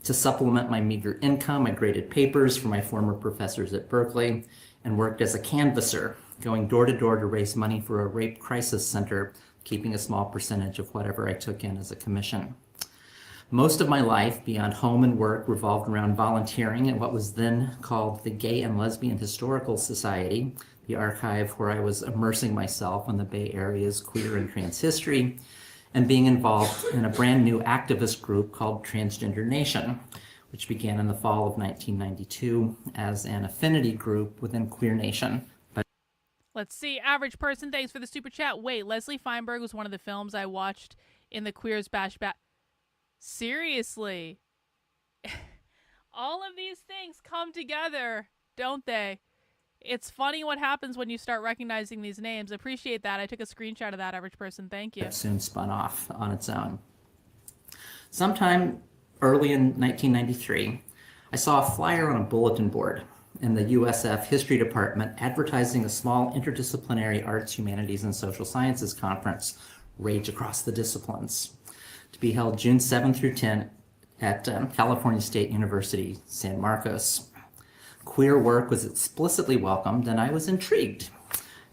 To supplement my meager income, I graded papers for my former professors at Berkeley and worked as a canvasser, going door to door to raise money for a rape crisis center, keeping a small percentage of whatever I took in as a commission. Most of my life, beyond home and work, revolved around volunteering at what was then called the Gay and Lesbian Historical Society, the archive where I was immersing myself in the Bay Area's queer and trans history, and being involved in a brand new activist group called Transgender Nation, which began in the fall of 1992 as an affinity group within Queer Nation. Let's see. Average person, thanks for the super chat. Wait, Leslie Feinberg was one of the films I watched in the Queers Bash Bash. Seriously. All of these things come together, don't they? It's funny what happens when you start recognizing these names. Appreciate that. I took a screenshot of that, average person. Thank you. It soon spun off on its own. Sometime early in 1993, I saw a flyer on a bulletin board in the USF History Department advertising a small interdisciplinary arts, humanities, and social sciences conference, Rage Across the Disciplines, to be held June 7 through 10 at California State University, San Marcos. Queer work was explicitly welcomed, and I was intrigued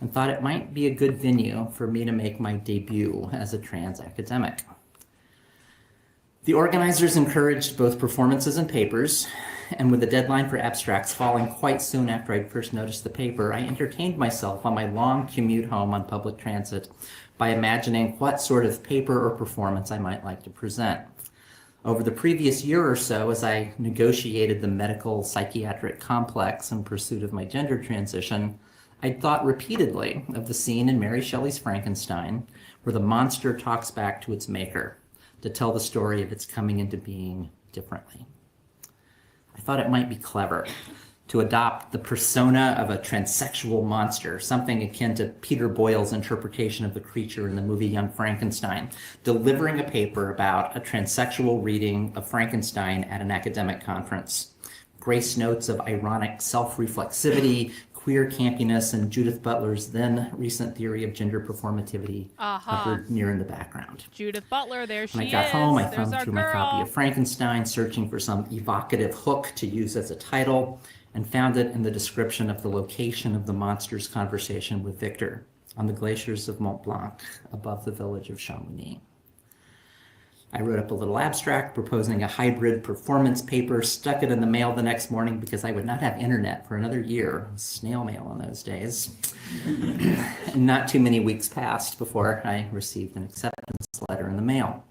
and thought it might be a good venue for me to make my debut as a trans academic. The organizers encouraged both performances and papers, and with the deadline for abstracts falling quite soon after I'd first noticed the paper, I entertained myself on my long commute home on public transit by imagining what sort of paper or performance I might like to present. Over the previous year or so, as I negotiated the medical psychiatric complex in pursuit of my gender transition, I'd thought repeatedly of the scene in Mary Shelley's Frankenstein where the monster talks back to its maker to tell the story of its coming into being differently. I thought it might be clever to adopt the persona of a transsexual monster, something akin to Peter Boyle's interpretation of the creature in the movie Young Frankenstein, delivering a paper about a transsexual reading of Frankenstein at an academic conference. Grace notes of ironic self-reflexivity, queer campiness, and Judith Butler's then recent theory of gender performativity hovered near in the background. Judith Butler, there she is. When I got home, I There's thumbed our through my copy of Frankenstein, searching for some evocative hook to use as a title, and found it in the description of the location of the monster's conversation with Victor on the glaciers of Mont Blanc above the village of Chamonix. I wrote up a little abstract proposing a hybrid performance paper, stuck it in the mail the next morning because I would not have internet for another year. Snail mail in those days. And not too many weeks passed before I received an acceptance letter in the mail.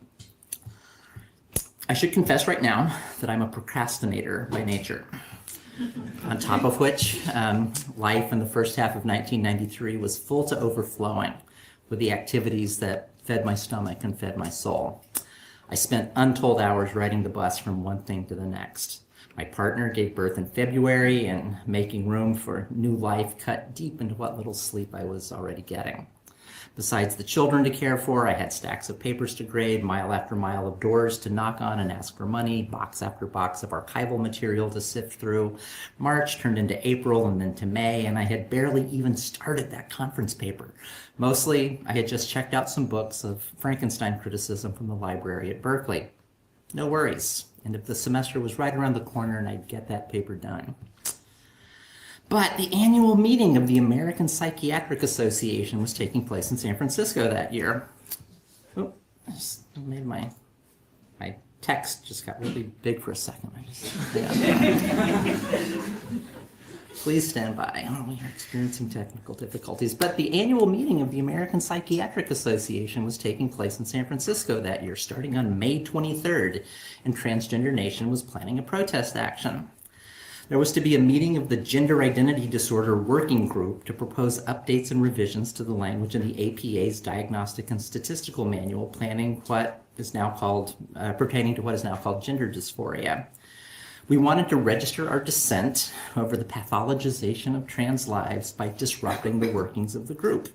I should confess right now that I'm a procrastinator by nature. On top of which, life in the first half of 1993 was full to overflowing with the activities that fed my stomach and fed my soul. I spent untold hours riding the bus from one thing to the next. My partner gave birth in February, and making room for new life cut deep into what little sleep I was already getting. Besides the children to care for, I had stacks of papers to grade, mile after mile of doors to knock on and ask for money, box after box of archival material to sift through. March turned into April and then to May, and I had barely even started that conference paper. Mostly, I had just checked out some books of Frankenstein criticism from the library at Berkeley. No worries, and if the semester was right around the corner, and I'd get that paper done. But the annual meeting of the American Psychiatric Association was taking place in San Francisco that year. Oh, I just made my text just got really big for a second. Please stand by. Oh, we are experiencing technical difficulties. But the annual meeting of the American Psychiatric Association was taking place in San Francisco that year, starting on May 23rd, and Transgender Nation was planning a protest action. There was to be a meeting of the Gender Identity Disorder Working Group to propose updates and revisions to the language in the APA's Diagnostic and Statistical Manual pertaining to what is now called gender dysphoria. We wanted to register our dissent over the pathologization of trans lives by disrupting the workings of the group.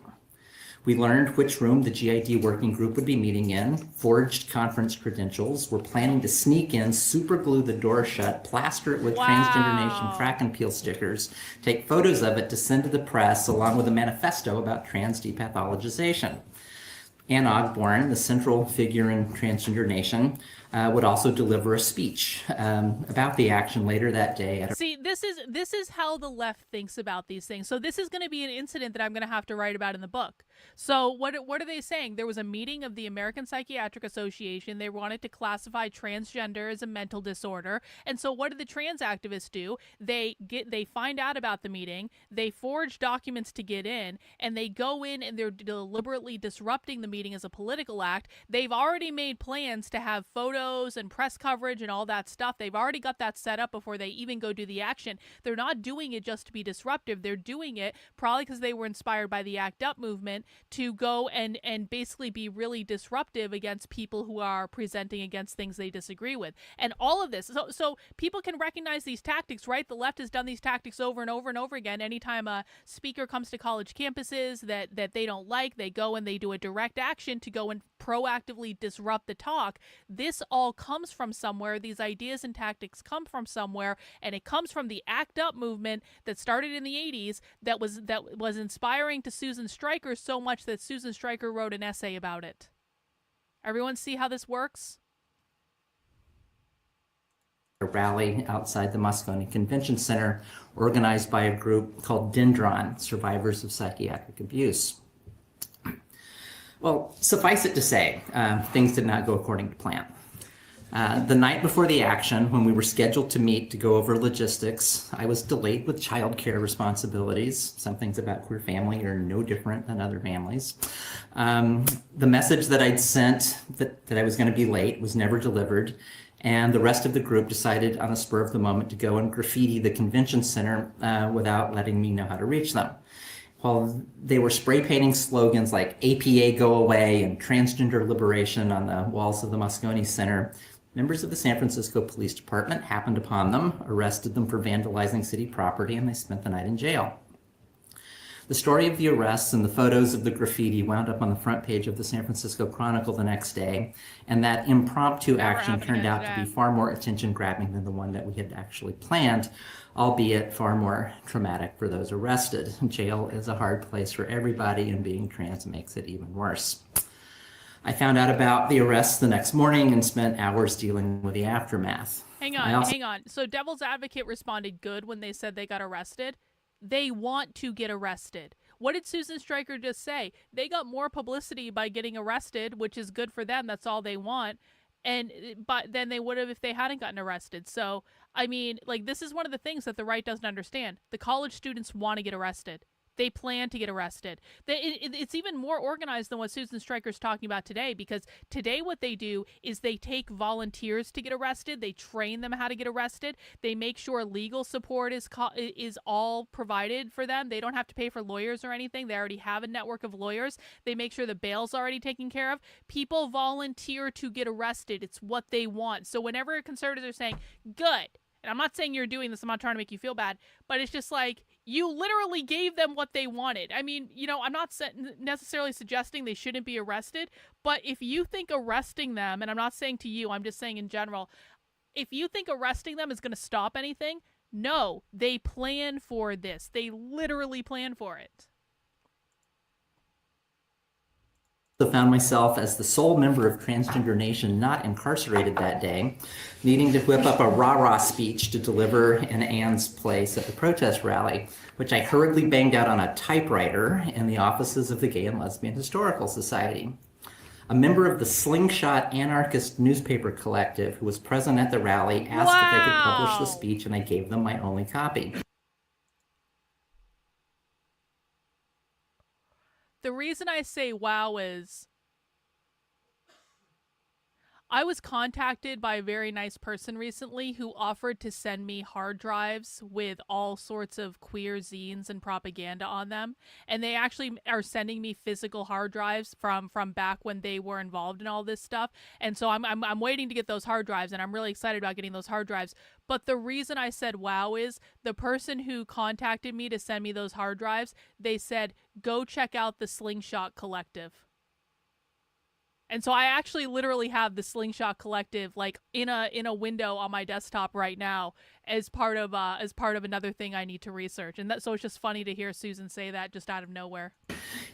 We learned which room the GID working group would be meeting in, forged conference credentials, were planning to sneak in, super glue the door shut, plaster it with Transgender Nation crack and peel stickers, take photos of it to send to the press, along with a manifesto about trans depathologization. Ann Ogborn, the central figure in Transgender Nation, would also deliver a speech about the action later that day. See, this is how the left thinks about these things. So this is going to be an incident that I'm going to have to write about in the book. So what are they saying? There was a meeting of the American Psychiatric Association. They wanted to classify transgender as a mental disorder. And so what did the trans activists do? They find out about the meeting. They forge documents to get in, and they go in and they're deliberately disrupting the meeting as a political act. They've already made plans to have photos and press coverage and all that stuff. They've already got that set up before they even go do the action. They're not doing it just to be disruptive. They're doing it probably because they were inspired by the ACT UP movement to go and basically be really disruptive against people who are presenting against things they disagree with. And all of this, so people can recognize these tactics, right? The left has done these tactics over and over and over again. Anytime a speaker comes to college campuses that they don't like, they go and they do a direct action to go and proactively disrupt the talk. This all comes from somewhere. These ideas and tactics come from somewhere, and it comes from the ACT UP movement that started in the 80s that was inspiring to Susan Stryker so much that Susan Stryker wrote an essay about it. Everyone see how this works? A rally outside the Moscone Convention Center organized by a group called Dendron, Survivors of Psychiatric Abuse. Well, suffice it to say, things did not go according to plan. The night before the action, when we were scheduled to meet to go over logistics, I was delayed with childcare responsibilities. Some things about queer family are no different than other families. The message that I'd sent that I was going to be late was never delivered, and the rest of the group decided on the spur of the moment to go and graffiti the convention center without letting me know how to reach them. While they were spray painting slogans like APA go away and transgender liberation on the walls of the Moscone Center, members of the San Francisco Police Department happened upon them, arrested them for vandalizing city property, and they spent the night in jail. The story of the arrests and the photos of the graffiti wound up on the front page of the San Francisco Chronicle the next day, and that impromptu action turned out to be far more attention-grabbing than the one that we had actually planned, albeit far more traumatic for those arrested. Jail is a hard place for everybody, and being trans makes it even worse. I found out about the arrests the next morning and spent hours dealing with the aftermath. Hang on. So Devil's Advocate responded good when they said they got arrested. They want to get arrested. What did Susan Stryker just say? They got more publicity by getting arrested, which is good for them. That's all they want. But then they would have if they hadn't gotten arrested. So, I mean, like, this is one of the things that the right doesn't understand. The college students want to get arrested. They plan to get arrested. It's even more organized than what Susan Stryker's talking about today, because today what they do is they take volunteers to get arrested. They train them how to get arrested. They make sure legal support is all provided for them. They don't have to pay for lawyers or anything. They already have a network of lawyers. They make sure the bail's already taken care of. People volunteer to get arrested. It's what they want. So whenever conservatives are saying, good, and I'm not saying you're doing this, I'm not trying to make you feel bad, but it's just like, you literally gave them what they wanted. I mean, you know, I'm not necessarily suggesting they shouldn't be arrested, but if you think arresting them, and I'm not saying to you, I'm just saying in general, if you think arresting them is going to stop anything, no, they plan for this. They literally plan for it. Found myself as the sole member of Transgender Nation not incarcerated that day, needing to whip up a rah-rah speech to deliver in Anne's place at the protest rally, which I hurriedly banged out on a typewriter in the offices of the Gay and Lesbian Historical Society. A member of the Slingshot Anarchist newspaper collective who was present at the rally asked if I could publish the speech, and I gave them my only copy. The reason I say wow is I was contacted by a very nice person recently who offered to send me hard drives with all sorts of queer zines and propaganda on them. And they actually are sending me physical hard drives from back when they were involved in all this stuff. And so I'm waiting to get those hard drives, and I'm really excited about getting those hard drives. But the reason I said wow is the person who contacted me to send me those hard drives, they said, go check out the Slingshot Collective. And so I actually literally have the Slingshot Collective like in a window on my desktop right now as part of another thing I need to research. And so it's just funny to hear Susan say that just out of nowhere.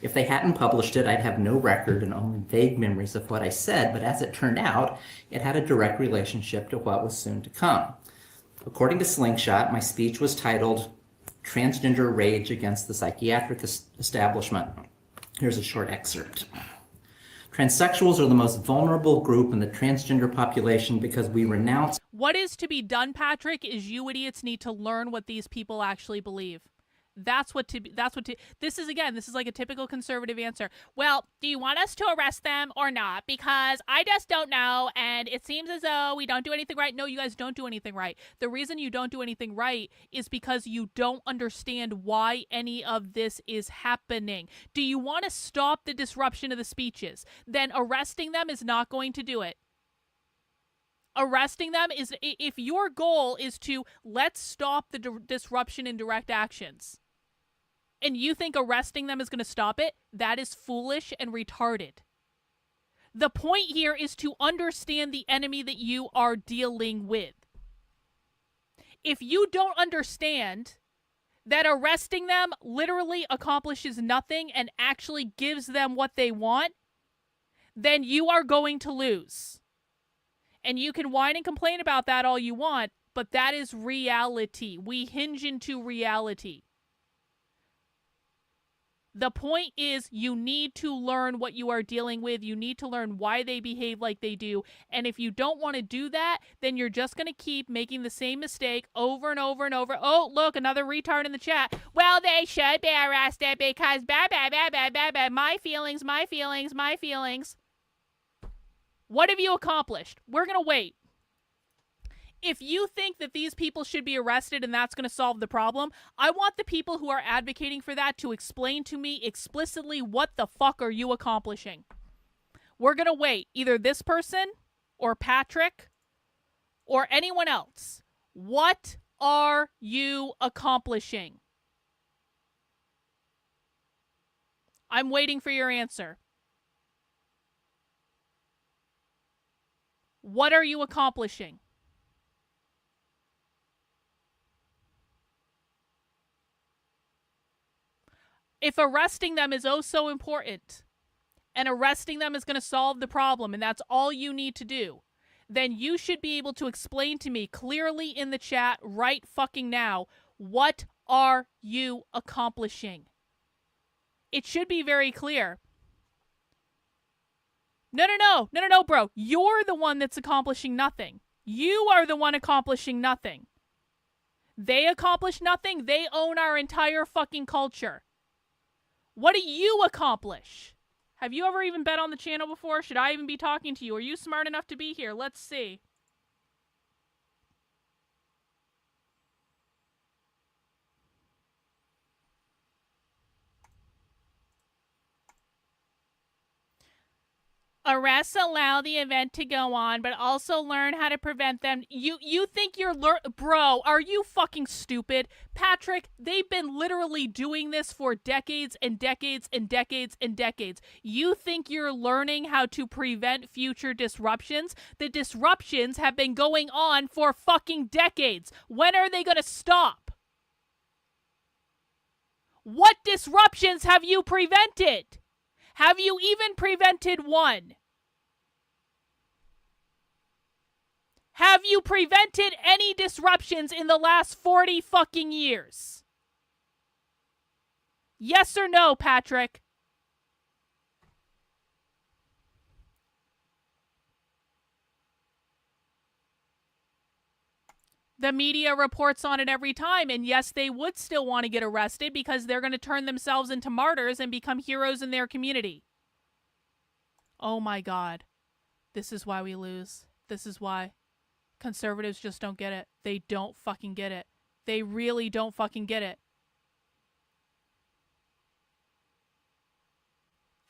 If they hadn't published it, I'd have no record and only vague memories of what I said, but as it turned out, it had a direct relationship to what was soon to come. According to Slingshot, my speech was titled Transgender Rage Against the Psychiatric Establishment. Here's a short excerpt. Transsexuals are the most vulnerable group in the transgender population because we renounce. What is to be done, Patrick, is you idiots need to learn what these people actually believe. This is like a typical conservative answer. Well, do you want us to arrest them or not? Because I just don't know, and it seems as though we don't do anything right. No, you guys don't do anything right. The reason you don't do anything right is because you don't understand why any of this is happening. Do you want to stop the disruption of the speeches? Then arresting them is not going to do it. Arresting them is, if your goal is to let's stop the disruption in direct actions, and you think arresting them is going to stop it, that is foolish and retarded. The point here is to understand the enemy that you are dealing with. If you don't understand that arresting them literally accomplishes nothing and actually gives them what they want, then you are going to lose. And you can whine and complain about that all you want, but that is reality. We hinge into reality. The point is you need to learn what you are dealing with. You need to learn why they behave like they do. And if you don't want to do that, then you're just going to keep making the same mistake over and over and over. Oh, look, another retard in the chat. Well, they should be arrested because blah, blah, blah, blah, blah, blah. My feelings, my feelings, my feelings. What have you accomplished? We're going to wait. If you think that these people should be arrested and that's going to solve the problem, I want the people who are advocating for that to explain to me explicitly what the fuck are you accomplishing. We're going to wait. Either this person or Patrick or anyone else. What are you accomplishing? I'm waiting for your answer. What are you accomplishing? If arresting them is oh so important, and arresting them is going to solve the problem, and that's all you need to do, then you should be able to explain to me clearly in the chat right fucking now, what are you accomplishing? It should be very clear. No, bro. You're the one that's accomplishing nothing. You are the one accomplishing nothing. They accomplish nothing. They own our entire fucking culture. What do you accomplish? Have you ever even been on the channel before? Should I even be talking to you? Are you smart enough to be here? Let's see. Arrests allow the event to go on, but also learn how to prevent them. You think you're bro, are you fucking stupid? Patrick, they've been literally doing this for decades and decades and decades and decades. You think you're learning how to prevent future disruptions? The disruptions have been going on for fucking decades. When are they gonna stop? What disruptions have you prevented? Have you even prevented one? Have you prevented any disruptions in the last 40 fucking years? Yes or no, Patrick? The media reports on it every time, and yes, they would still want to get arrested because they're going to turn themselves into martyrs and become heroes in their community. Oh my God. This is why we lose. This is why. Conservatives just don't get it. They don't fucking get it. They really don't fucking get it.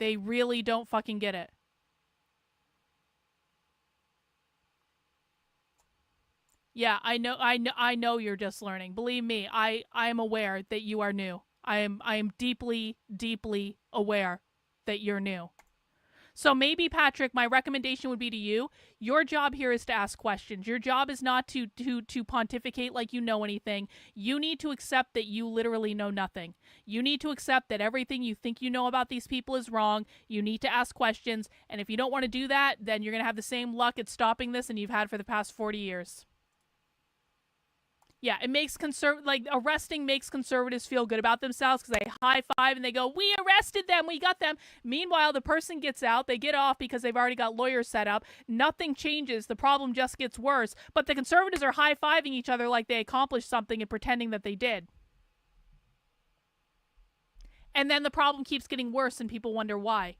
They really don't fucking get it. Yeah, I know you're just learning. Believe me, I am aware that you are new. I am deeply, deeply aware that you're new. So maybe, Patrick, my recommendation would be to you, your job here is to ask questions. Your job is not to pontificate like you know anything. You need to accept that you literally know nothing. You need to accept that everything you think you know about these people is wrong. You need to ask questions. And if you don't want to do that, then you're going to have the same luck at stopping this and you've had for the past 40 years. Yeah, it makes arresting makes conservatives feel good about themselves because they high five and they go, we arrested them, we got them. Meanwhile, the person gets out, they get off because they've already got lawyers set up. Nothing changes. The problem just gets worse. But the conservatives are high fiving each other like they accomplished something and pretending that they did. And then the problem keeps getting worse and people wonder why.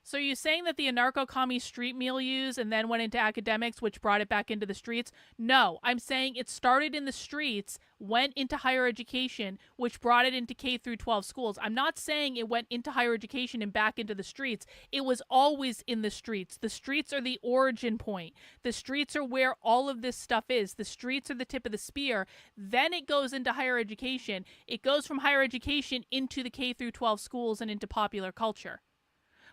So you're saying that the anarcho-commie street milieux and then went into academics, which brought it back into the streets? No, I'm saying it started in the streets, went into higher education, which brought it into K through 12 schools. I'm not saying it went into higher education and back into the streets. It was always in the streets. The streets are the origin point. The streets are where all of this stuff is. The streets are the tip of the spear. Then it goes into higher education. It goes from higher education into the K through 12 schools and into popular culture.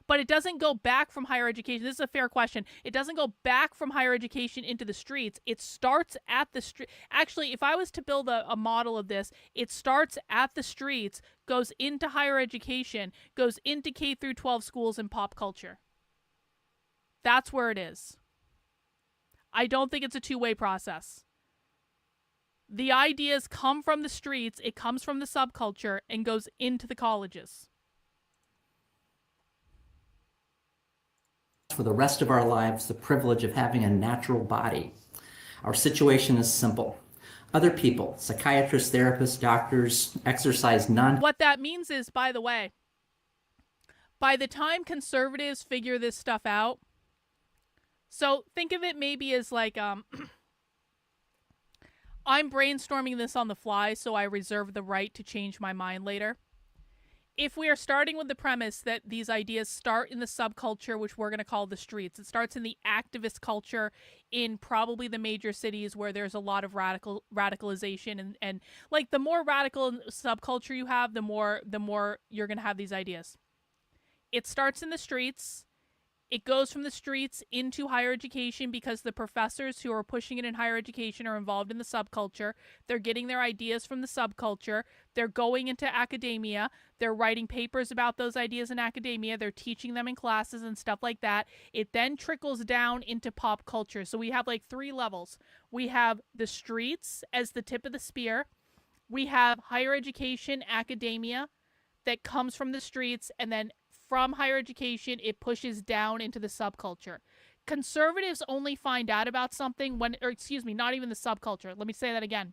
But it doesn't go back from higher education. This is a fair question. It doesn't go back from higher education into the streets. It starts at the street. Actually, if I was to build a model of this, it starts at the streets, goes into higher education, goes into K through 12 schools and pop culture. That's where it is. I don't think it's a two-way process. The ideas come from the streets, it comes from the subculture, and goes into the colleges. for the rest of our lives the privilege of having a natural body. Our situation is simple. Other people, psychiatrists, therapists, doctors, exercise What that means is, by the way, by the time conservatives figure this stuff out, so think of it maybe as like, I'm brainstorming this on the fly, so I reserve the right to change my mind later. If we are starting with the premise that these ideas start in the subculture, which we're going to call the streets, it starts in the activist culture in probably the major cities where there's a lot of radicalization, and like the more radical subculture you have, the more you're going to have these ideas. It starts in the streets. It goes from the streets into higher education because the professors who are pushing it in higher education are involved in the subculture. They're getting their ideas from the subculture. They're going into academia. They're writing papers about those ideas in academia. They're teaching them in classes and stuff like that. It then trickles down into pop culture. So we have like 3 levels. We have the streets as the tip of the spear. We have higher education, academia that comes from the streets, and then from higher education, it pushes down into the subculture. Conservatives only find out about something when, or excuse me, not even the subculture. Let me say that again.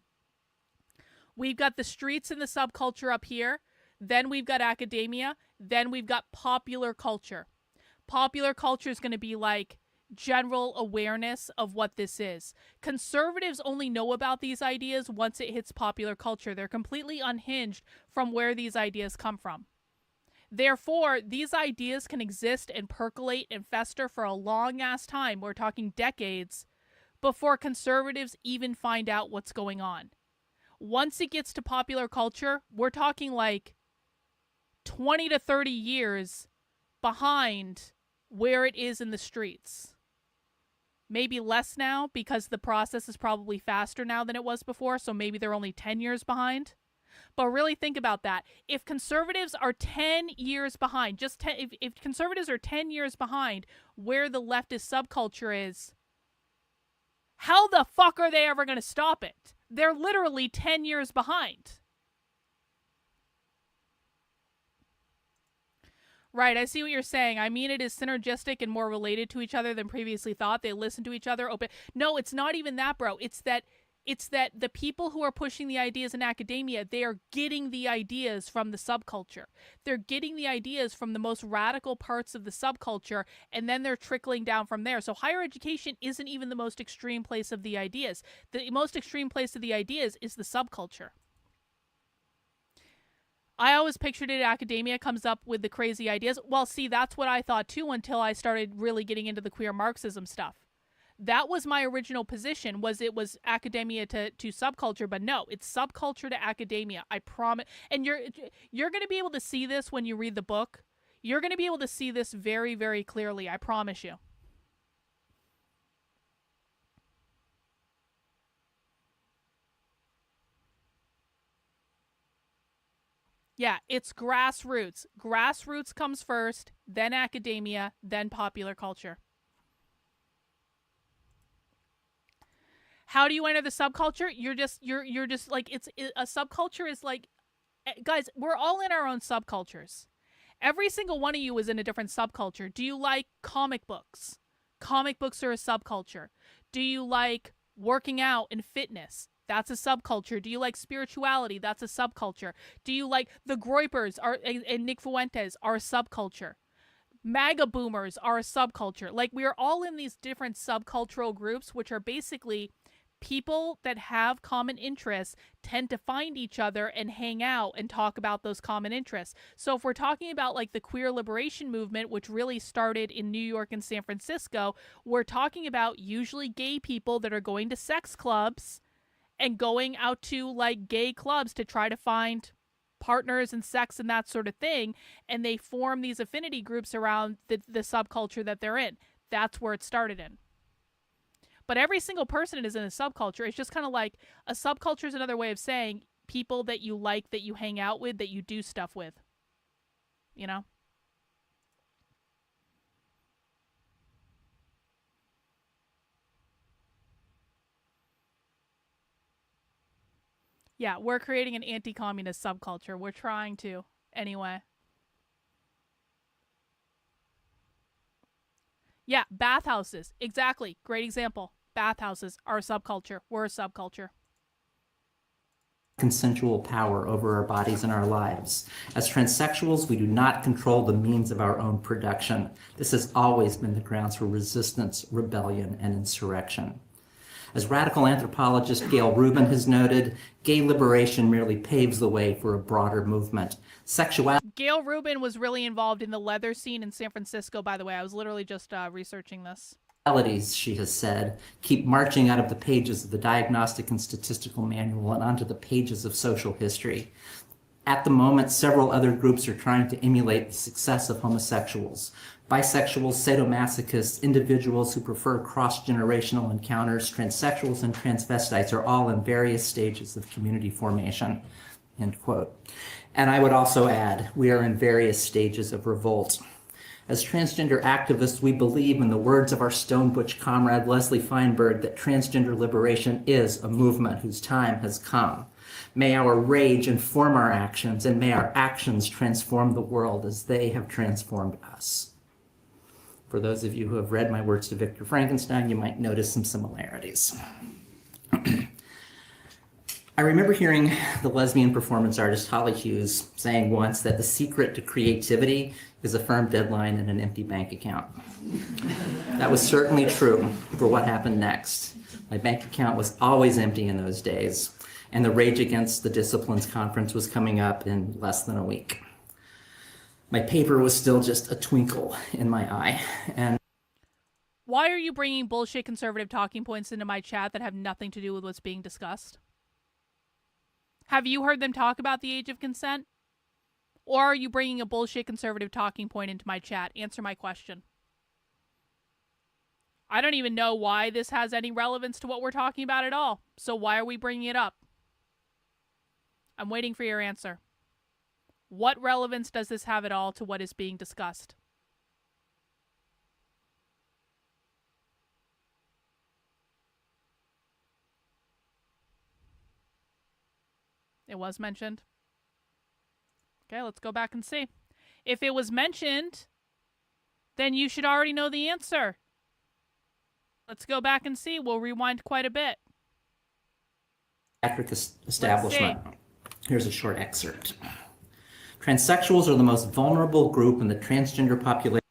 We've got the streets and the subculture up here. Then we've got academia. Then we've got popular culture. Popular culture is going to be like general awareness of what this is. Conservatives only know about these ideas once it hits popular culture. They're completely unhinged from where these ideas come from. Therefore, these ideas can exist and percolate and fester for a long-ass time, we're talking decades, before conservatives even find out what's going on. Once it gets to popular culture, we're talking like 20 to 30 years behind where it is in the streets. Maybe less now because the process is probably faster now than it was before, so maybe they're only 10 years behind. But really think about that. If conservatives are 10 years behind, if conservatives are 10 years behind where the leftist subculture is, how the fuck are they ever going to stop it? They're literally 10 years behind. Right, I see what you're saying. I mean, it is synergistic and more related to each other than previously thought. They listen to each other. No, it's not even that, bro. It's that the people who are pushing the ideas in academia, they are getting the ideas from the subculture. They're getting the ideas from the most radical parts of the subculture, and then they're trickling down from there. So higher education isn't even the most extreme place of the ideas. The most extreme place of the ideas is the subculture. I always pictured it, academia comes up with the crazy ideas. Well, see, that's what I thought too until I started really getting into the queer Marxism stuff. That was my original position, was it was academia to subculture, but no, it's subculture to academia. I promise. And you're going to be able to see this when you read the book. You're going to be able to see this very, very clearly. I promise you. Yeah, it's grassroots. Grassroots comes first, then academia, then popular culture. How do you enter the subculture? You're just like, a subculture is like, guys, we're all in our own subcultures. Every single one of you is in a different subculture. Do you like comic books? Comic books are a subculture. Do you like working out and fitness? That's a subculture. Do you like spirituality? That's a subculture. Do you like the Groypers and Nick Fuentes are a subculture? MAGA boomers are a subculture. Like, we are all in these different subcultural groups, which are basically people that have common interests tend to find each other and hang out and talk about those common interests. So if we're talking about like the queer liberation movement, which really started in New York and San Francisco, we're talking about usually gay people that are going to sex clubs and going out to like gay clubs to try to find partners and sex and that sort of thing. And they form these affinity groups around the subculture that they're in. That's where it started in. But every single person is in a subculture. It's just kind of like a subculture is another way of saying people that you like, that you hang out with, that you do stuff with. You know? Yeah, we're creating an anti-communist subculture. We're trying to, anyway. Yeah, bathhouses. Exactly. Great example. Bathhouses are a subculture. We're a subculture. Consensual power over our bodies and our lives. As transsexuals, we do not control the means of our own production. This has always been the grounds for resistance, rebellion, and insurrection. As radical anthropologist Gail Rubin has noted, gay liberation merely paves the way for a broader movement. Gail Rubin was really involved in the leather scene in San Francisco, by the way. I was literally just researching this. She has said, keep marching out of the pages of the Diagnostic and Statistical Manual and onto the pages of social history. At the moment, several other groups are trying to emulate the success of homosexuals. Bisexuals, sadomasochists, individuals who prefer cross-generational encounters, transsexuals, and transvestites are all in various stages of community formation. End quote. And I would also add, we are in various stages of revolt. As transgender activists, we believe, in the words of our Stone Butch comrade Leslie Feinberg, that transgender liberation is a movement whose time has come. May our rage inform our actions, and may our actions transform the world as they have transformed us. For those of you who have read my words to Victor Frankenstein, you might notice some similarities. I remember hearing the lesbian performance artist Holly Hughes saying once that the secret to creativity is a firm deadline and an empty bank account. That was certainly true for what happened next. My bank account was always empty in those days, and the Rage Against the Disciplines conference was coming up in less than a week. My paper was still just a twinkle in my eye, and why are you bringing bullshit conservative talking points into my chat that have nothing to do with what's being discussed? Have you heard them talk about the age of consent? Or are you bringing a bullshit conservative talking point into my chat? Answer my question. I don't even know why this has any relevance to what we're talking about at all. So why are we bringing it up? I'm waiting for your answer. What relevance does this have at all to what is being discussed? It was mentioned. Okay, let's go back and see. If it was mentioned, then you should already know the answer. Let's go back and see. We'll rewind quite a bit. Establishment. Here's a short excerpt. Transsexuals are the most vulnerable group in the transgender population.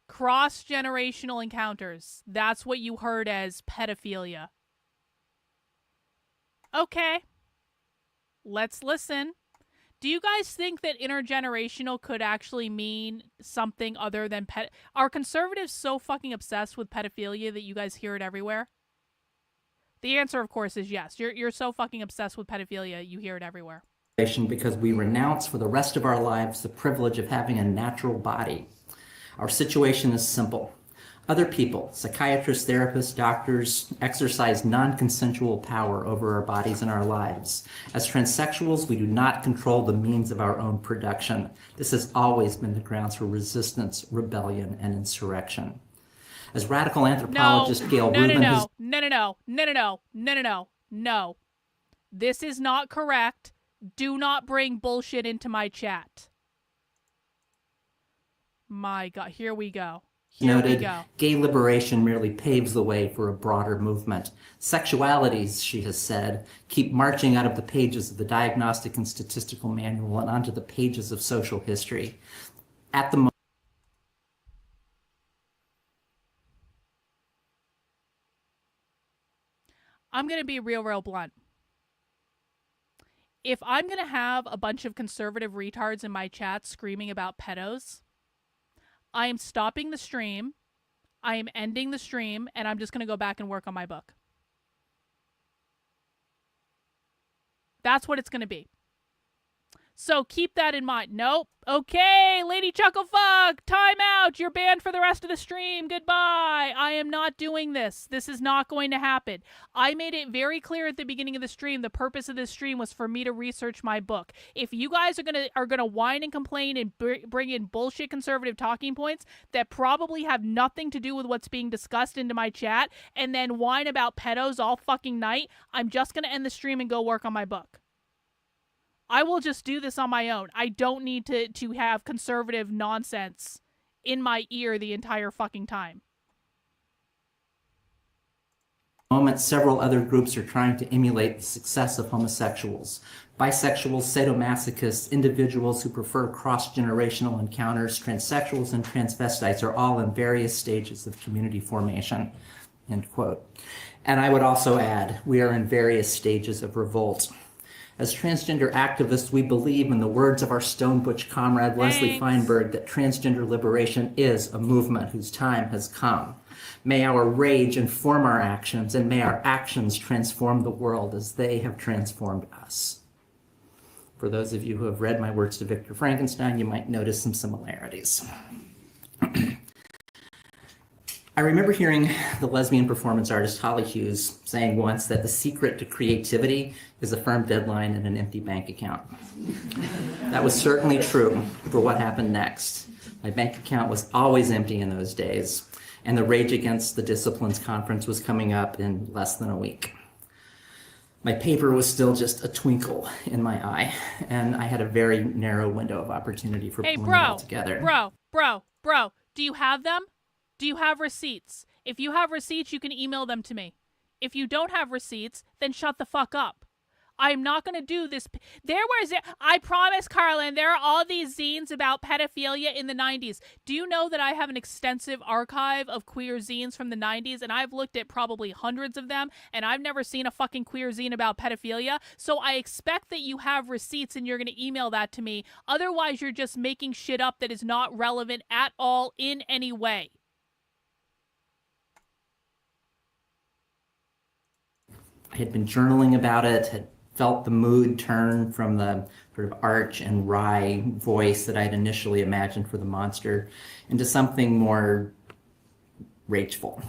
Cross-generational encounters. That's what you heard as pedophilia. Okay. Let's listen. Do you guys think that intergenerational could actually mean something other than pet? Are conservatives so fucking obsessed with pedophilia that you guys hear it everywhere? The answer, of course, is yes. You're so fucking obsessed with pedophilia, you hear it everywhere. Because we renounce for the rest of our lives the privilege of having a natural body. Our situation is simple. Other people, psychiatrists, therapists, doctors, exercise non-consensual power over our bodies and our lives. As transsexuals, we do not control the means of our own production. This has always been the grounds for resistance, rebellion, and insurrection. As radical anthropologist Gail Rubin has... No. This is not correct. Do not bring bullshit into my chat. My God, here we go. Noted, gay liberation merely paves the way for a broader movement. Sexualities, she has said, keep marching out of the pages of the Diagnostic and Statistical Manual and onto the pages of social history. At the moment, I'm going to be real blunt. If I'm going to have a bunch of conservative retards in my chat screaming about pedos, I am stopping the stream, I am ending the stream, and I'm just going to go back and work on my book. That's what it's going to be. So keep that in mind. Nope. Okay, Lady Chucklefuck, time out. You're banned for the rest of the stream. Goodbye. I am not doing this. This is not going to happen. I made it very clear at the beginning of the stream. The purpose of this stream was for me to research my book. If you guys are gonna whine and complain and bring in bullshit conservative talking points that probably have nothing to do with what's being discussed into my chat, and then whine about pedos all fucking night, I'm just gonna end the stream and go work on my book. I will just do this on my own. I don't need to have conservative nonsense in my ear the entire fucking time. Moment, several other groups are trying to emulate the success of homosexuals. Bisexuals, sadomasochists, individuals who prefer cross-generational encounters, transsexuals, and transvestites are all in various stages of community formation, end quote. And I would also add, we are in various stages of revolt. As transgender activists, we believe, in the words of our Stone Butch comrade Leslie Feinberg, that transgender liberation is a movement whose time has come. May our rage inform our actions, and may our actions transform the world as they have transformed us. For those of you who have read my works to Victor Frankenstein, you might notice some similarities. I remember hearing the lesbian performance artist Holly Hughes saying once that the secret to creativity is a firm deadline and an empty bank account. That was certainly true for what happened next. My bank account was always empty in those days, and the Rage Against the Disciplines conference was coming up in less than a week. My paper was still just a twinkle in my eye, and I had a very narrow window of opportunity for pulling it all together. Bro, do you have them? Do you have receipts? If you have receipts, you can email them to me. If you don't have receipts, then shut the fuck up. I'm not going to do this. I promise, Karlyn, there are all these zines about pedophilia in the 90s. Do you know that I have an extensive archive of queer zines from the 90s, and I've looked at probably hundreds of them, and I've never seen a fucking queer zine about pedophilia? So I expect that you have receipts and you're going to email that to me. Otherwise, you're just making shit up that is not relevant at all in any way. I had been journaling about it, had felt the mood turn from the sort of arch and wry voice that I had initially imagined for the monster into something more rageful.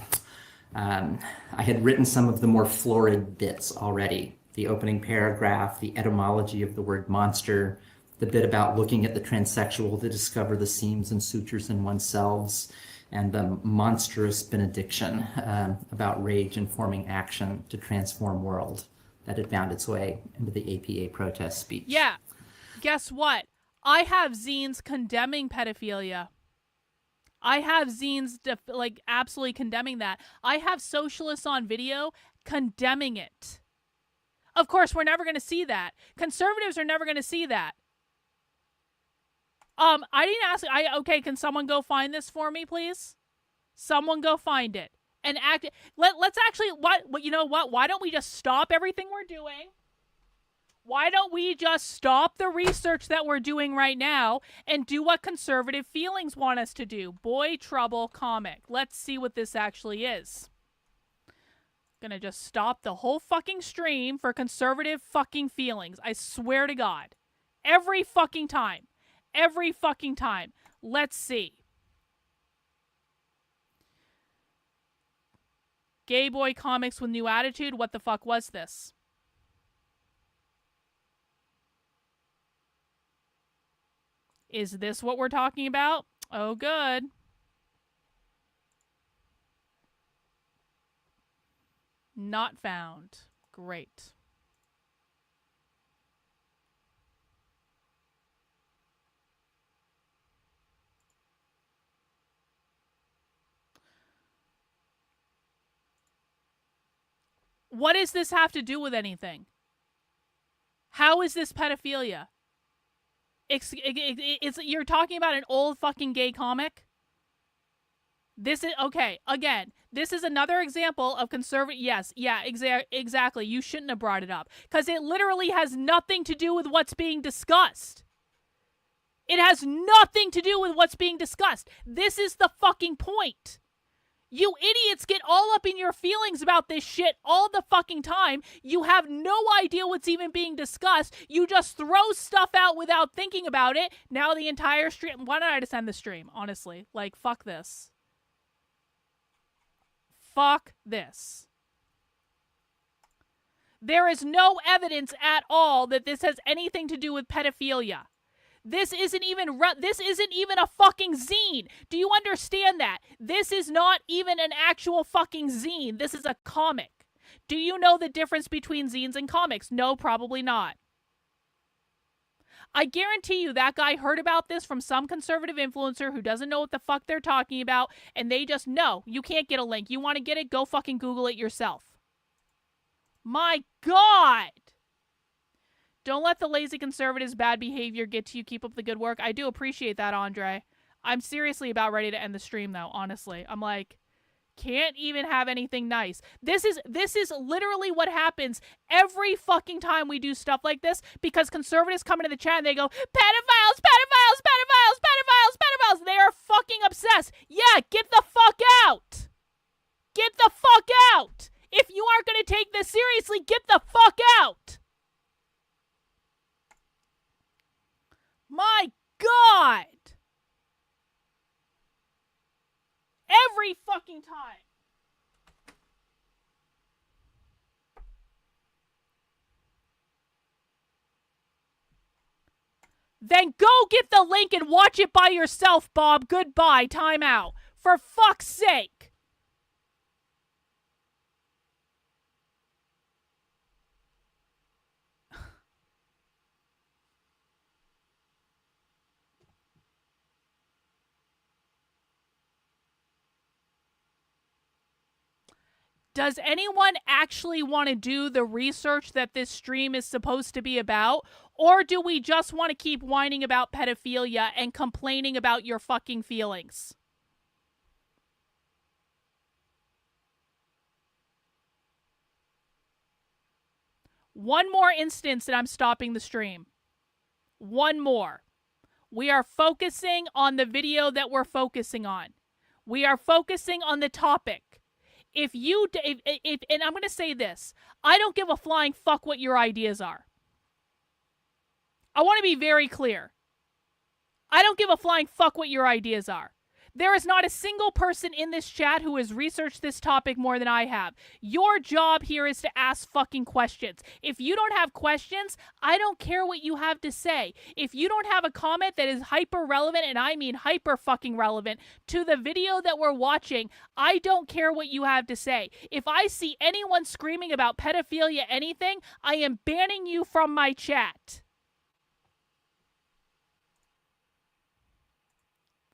I had written some of the more florid bits already. The opening paragraph, the etymology of the word monster, the bit about looking at the transsexual to discover the seams and sutures in oneself, and the monstrous benediction about rage informing action to transform world that had found its way into the APA protest speech. Yeah. Guess what? I have zines condemning pedophilia. I have zines absolutely condemning that. I have socialists on video condemning it. Of course, we're never going to see that. Conservatives are never going to see that. I didn't ask. Okay, can someone go find this for me, please? Someone go find it and act. Let's actually. What you know? What? Why don't we just stop everything we're doing? Why don't we just stop the research that we're doing right now and do what conservative feelings want us to do? Boy Trouble comic. Let's see what this actually is. Gonna just stop the whole fucking stream for conservative fucking feelings. I swear to God. Every fucking time. Every fucking time. Let's see. Gay boy comics with new attitude. What the fuck was this? Is this what we're talking about? Oh, good. Not found. Great. What does this have to do with anything? How is this pedophilia? You're talking about an old fucking gay comic? This is, okay, again, this is another example of conservative, yes, yeah, exactly, you shouldn't have brought it up. Because it literally has nothing to do with what's being discussed. It has nothing to do with what's being discussed. This is the fucking point. You idiots get all up in your feelings about this shit all the fucking time. You have no idea what's even being discussed. You just throw stuff out without thinking about it. Now the entire stream... Why don't I just end the stream, honestly? Like, fuck this. Fuck this. There is no evidence at all that this has anything to do with pedophilia. This isn't even a fucking zine. Do you understand that? This is not even an actual fucking zine. This is a comic. Do you know the difference between zines and comics? No, probably not. I guarantee you that guy heard about this from some conservative influencer who doesn't know what the fuck they're talking about, and they just know you can't get a link. You want to get it? Go fucking Google it yourself. My God! Don't let the lazy conservatives' bad behavior get to you. Keep up the good work. I do appreciate that, Andre. I'm seriously about ready to end the stream, though, honestly. I'm like, can't even have anything nice. This is literally what happens every fucking time we do stuff like this, because conservatives come into the chat and they go, pedophiles, pedophiles, pedophiles, pedophiles, pedophiles. They are fucking obsessed. Yeah, get the fuck out. Get the fuck out. If you aren't going to take this seriously, get the fuck out. My God. Every fucking time. Then go get the link and watch it by yourself, Bob. Goodbye. Time out. For fuck's sake. Does anyone actually want to do the research that this stream is supposed to be about? Or do we just want to keep whining about pedophilia and complaining about your fucking feelings? One more instance and I'm stopping the stream. One more. We are focusing on the video that we're focusing on. We are focusing on the topic. If and I'm going to say this, I don't give a flying fuck what your ideas are. I want to be very clear. I don't give a flying fuck what your ideas are. There is not a single person in this chat who has researched this topic more than I have. Your job here is to ask fucking questions. If you don't have questions, I don't care what you have to say. If you don't have a comment that is hyper relevant, and I mean hyper fucking relevant, to the video that we're watching, I don't care what you have to say. If I see anyone screaming about pedophilia anything, I am banning you from my chat.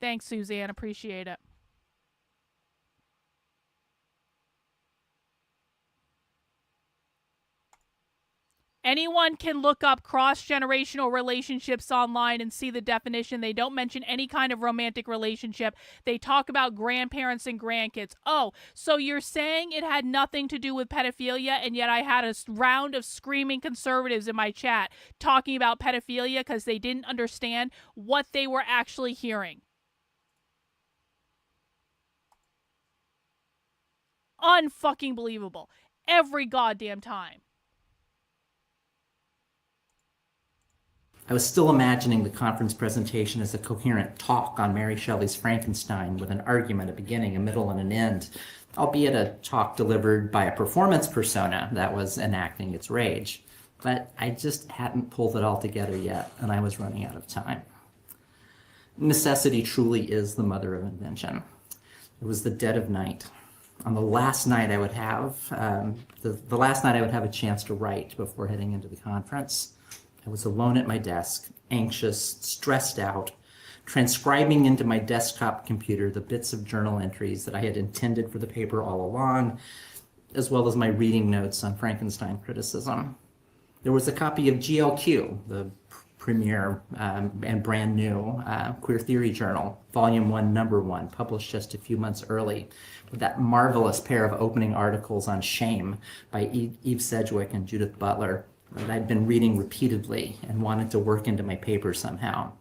Thanks, Suzanne. Appreciate it. Anyone can look up cross-generational relationships online and see the definition. They don't mention any kind of romantic relationship. They talk about grandparents and grandkids. Oh, so you're saying it had nothing to do with pedophilia, and yet I had a round of screaming conservatives in my chat talking about pedophilia because they didn't understand what they were actually hearing. Unfucking believable. Every goddamn time. I was still imagining the conference presentation as a coherent talk on Mary Shelley's Frankenstein with an argument, a beginning, a middle, and an end, albeit a talk delivered by a performance persona that was enacting its rage. But I just hadn't pulled it all together yet, and I was running out of time. Necessity truly is the mother of invention. It was the dead of night. On the last night I would have, the last night I would have a chance to write before heading into the conference. I was alone at my desk, anxious, stressed out, transcribing into my desktop computer the bits of journal entries that I had intended for the paper all along, as well as my reading notes on Frankenstein criticism. There was a copy of GLQ, the premier and brand new queer theory journal, volume 1, number 1, published just a few months early, with that marvelous pair of opening articles on shame by Eve Sedgwick and Judith Butler that I'd been reading repeatedly and wanted to work into my paper somehow.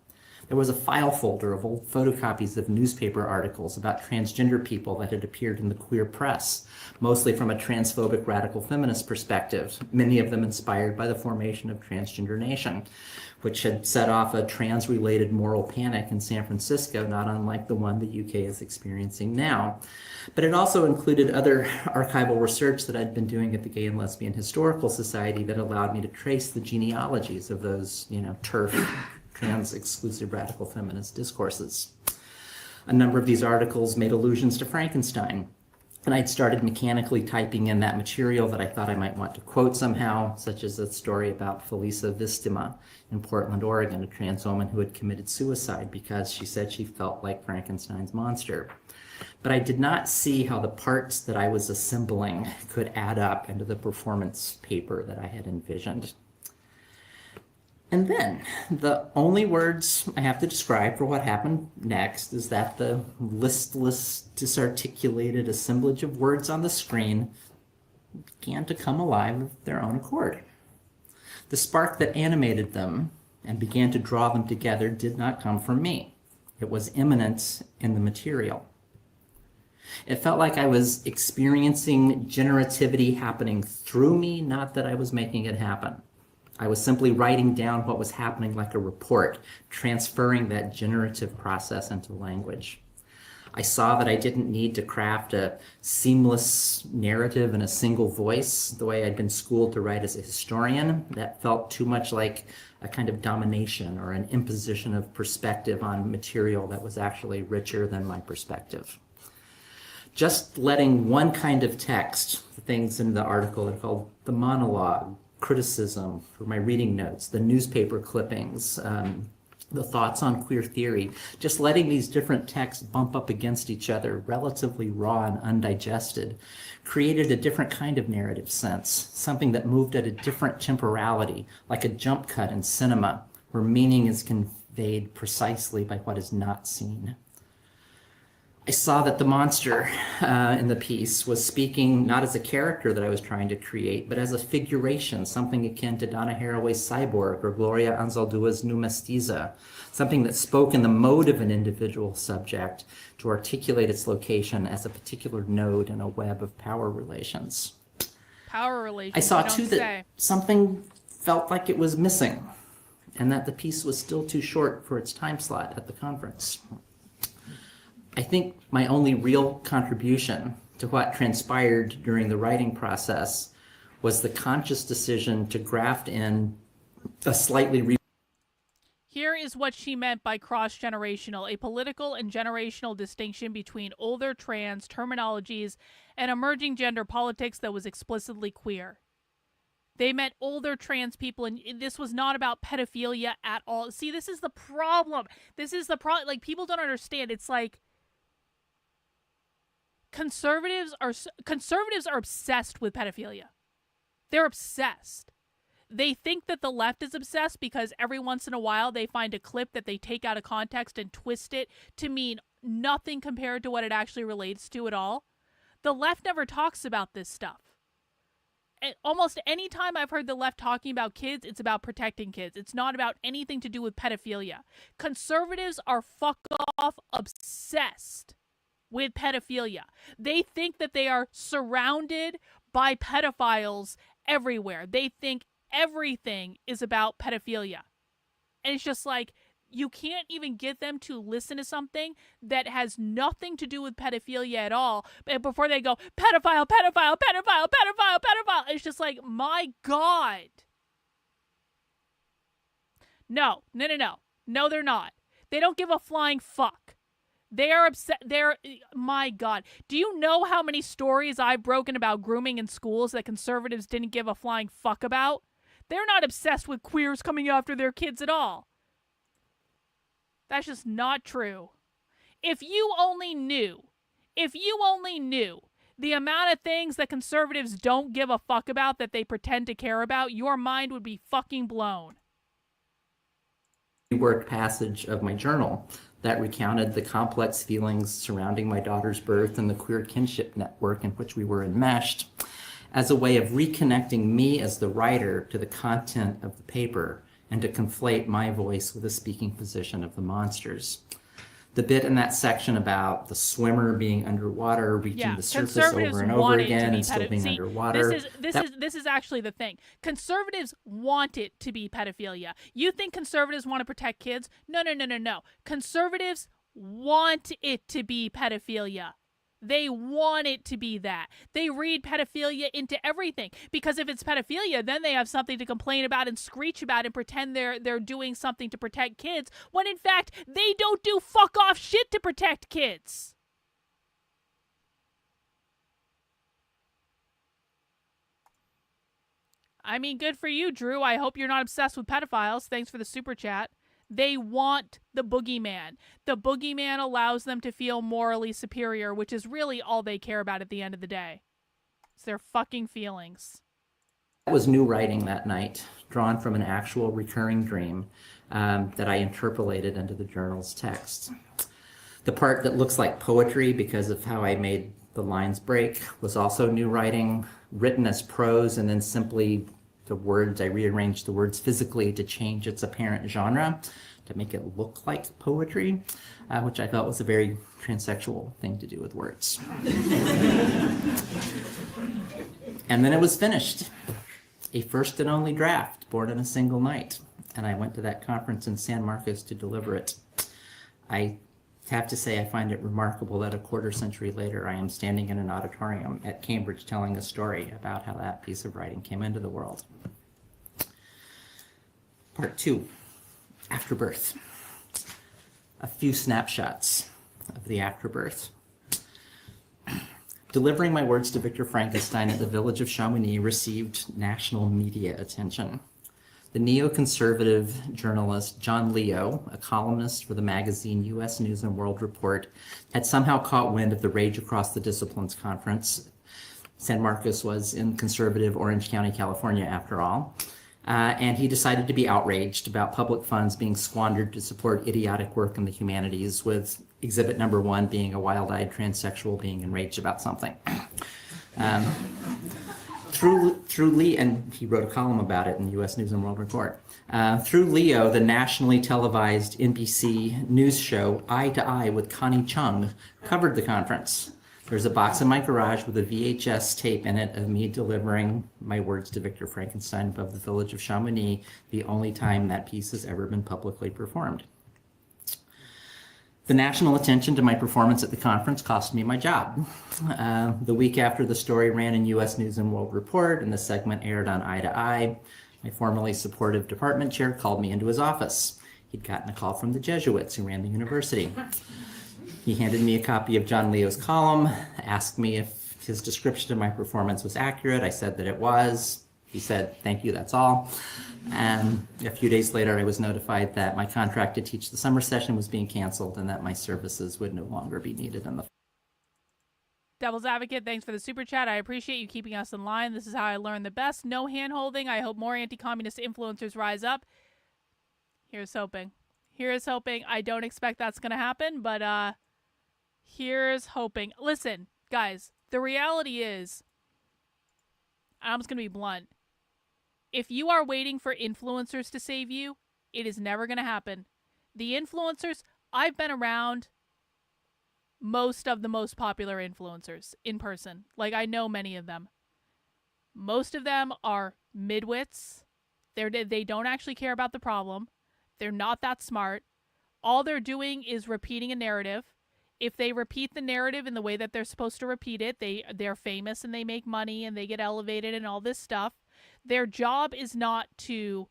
There was a file folder of old photocopies of newspaper articles about transgender people that had appeared in the queer press, mostly from a transphobic radical feminist perspective, many of them inspired by the formation of Transgender Nation, which had set off a trans-related moral panic in San Francisco, not unlike the one the UK is experiencing now. But it also included other archival research that I'd been doing at the Gay and Lesbian Historical Society that allowed me to trace the genealogies of those, TERF, trans-exclusive radical feminist discourses. A number of these articles made allusions to Frankenstein, And I'd started mechanically typing in that material that I thought I might want to quote somehow, such as a story about Felisa Vistima in Portland, Oregon, a trans woman who had committed suicide because she said she felt like Frankenstein's monster. But I did not see how the parts that I was assembling could add up into the performance paper that I had envisioned. And then the only words I have to describe for what happened next is that the listless, disarticulated assemblage of words on the screen began to come alive of their own accord. The spark that animated them and began to draw them together did not come from me. It was immanent in the material. It felt like I was experiencing generativity happening through me, not that I was making it happen. I was simply writing down what was happening like a report, transferring that generative process into language. I saw that I didn't need to craft a seamless narrative in a single voice, the way I'd been schooled to write as a historian. That felt too much like a kind of domination or an imposition of perspective on material that was actually richer than my perspective. Just letting one kind of text, the things in the article are called the monologue, criticism for my reading notes, the newspaper clippings, the thoughts on queer theory, just letting these different texts bump up against each other, relatively raw and undigested, created a different kind of narrative sense, something that moved at a different temporality, like a jump cut in cinema, where meaning is conveyed precisely by what is not seen. I saw that the monster in the piece was speaking not as a character that I was trying to create, but as a figuration, something akin to Donna Haraway's Cyborg or Gloria Anzaldua's Nu Mestiza, something that spoke in the mode of an individual subject to articulate its location as a particular node in a web of power relations. Power relations. I saw too that something felt like it was missing, and that the piece was still too short for its time slot at the conference. I think my only real contribution to what transpired during the writing process was the conscious decision to graft in a slightly Here is what she meant by cross-generational, a political and generational distinction between older trans terminologies and emerging gender politics that was explicitly queer. They meant older trans people, and this was not about pedophilia at all. See, this is the problem. This is the problem. Like, people don't understand. It's like, conservatives are obsessed with pedophilia. They're obsessed. They think that the left is obsessed because every once in a while they find a clip that they take out of context and twist it to mean nothing compared to what it actually relates to at all. The left never talks about this stuff. And almost any time I've heard the left talking about kids, it's about protecting kids. It's not about anything to do with pedophilia. Conservatives are fuck off obsessed with pedophilia. They think that they are surrounded by pedophiles everywhere. They think everything is about pedophilia. And it's just like, you can't even get them to listen to something that has nothing to do with pedophilia at all, but before they go, pedophile, pedophile, pedophile, pedophile, pedophile. It's just like, my God. No, they're not. They don't give a flying fuck. They are upset. My God. Do you know how many stories I've broken about grooming in schools that conservatives didn't give a flying fuck about? They're not obsessed with queers coming after their kids at all. That's just not true. If you only knew the amount of things that conservatives don't give a fuck about that they pretend to care about, your mind would be fucking blown. Worked passage of my journal that recounted the complex feelings surrounding my daughter's birth and the queer kinship network in which we were enmeshed, as a way of reconnecting me as the writer to the content of the paper and to conflate my voice with the speaking position of the monsters. The bit in that section about the swimmer being underwater, reaching the surface over and over again and still being underwater. This is actually the thing. Conservatives want it to be pedophilia. You think conservatives want to protect kids? No. Conservatives want it to be pedophilia. They want it to be that. They read pedophilia into everything, because if it's pedophilia, then they have something to complain about and screech about and pretend they're doing something to protect kids, when in fact they don't do fuck off shit to protect kids. I mean, good for you, Drew. I hope you're not obsessed with pedophiles. Thanks for the super chat. They want the boogeyman. The boogeyman allows them to feel morally superior, which is really all they care about at the end of the day. It's their fucking feelings. That was new writing that night, drawn from an actual recurring dream that I interpolated into the journal's text. The part that looks like poetry because of how I made the lines break was also new writing, written as prose, and then simply the words, I rearranged the words physically to change its apparent genre to make it look like poetry, which I felt was a very transsexual thing to do with words. And then it was finished. A first and only draft, born in a single night. And I went to that conference in San Marcos to deliver it. I have to say I find it remarkable that a quarter century later I am standing in an auditorium at Cambridge telling a story about how that piece of writing came into the world. Part 2, afterbirth. A few snapshots of the afterbirth. Delivering my words to Victor Frankenstein at the village of Chamonix received national media attention. The neoconservative journalist John Leo, a columnist for the magazine U.S. News and World Report, had somehow caught wind of the Rage Across the Disciplines conference. San Marcos was in conservative Orange County, California, after all. And he decided to be outraged about public funds being squandered to support idiotic work in the humanities, with exhibit number 1 being a wild-eyed transsexual being enraged about something. Through Lee, and he wrote a column about it in the U.S. News and World Report. Through Leo, the nationally televised NBC news show Eye to Eye with Connie Chung covered the conference. There's a box in my garage with a VHS tape in it of me delivering my words to Victor Frankenstein above the village of Chamonix, the only time that piece has ever been publicly performed. The national attention to my performance at the conference cost me my job. The week after the story ran in U.S. News and World Report and the segment aired on Eye to Eye, my formerly supportive department chair called me into his office. He'd gotten a call from the Jesuits who ran the university. He handed me a copy of John Leo's column, asked me if his description of my performance was accurate. I said that it was. He said, "Thank you, that's all." And a few days later, I was notified that my contract to teach the summer session was being canceled and that my services would no longer be needed in the Devil's Advocate, thanks for the super chat. I appreciate you keeping us in line. This is how I learn the best. No hand-holding. I hope more anti-communist influencers rise up. Here's hoping. Here's hoping. I don't expect that's going to happen, but here's hoping. Listen, guys, the reality is, I'm just going to be blunt. If you are waiting for influencers to save you, it is never going to happen. The influencers, I've been around most of the most popular influencers in person. Like, I know many of them. Most of them are midwits. They don't actually care about the problem. They're not that smart. All they're doing is repeating a narrative. If they repeat the narrative in the way that they're supposed to repeat it, they're famous and they make money and they get elevated and all this stuff. Their job is not to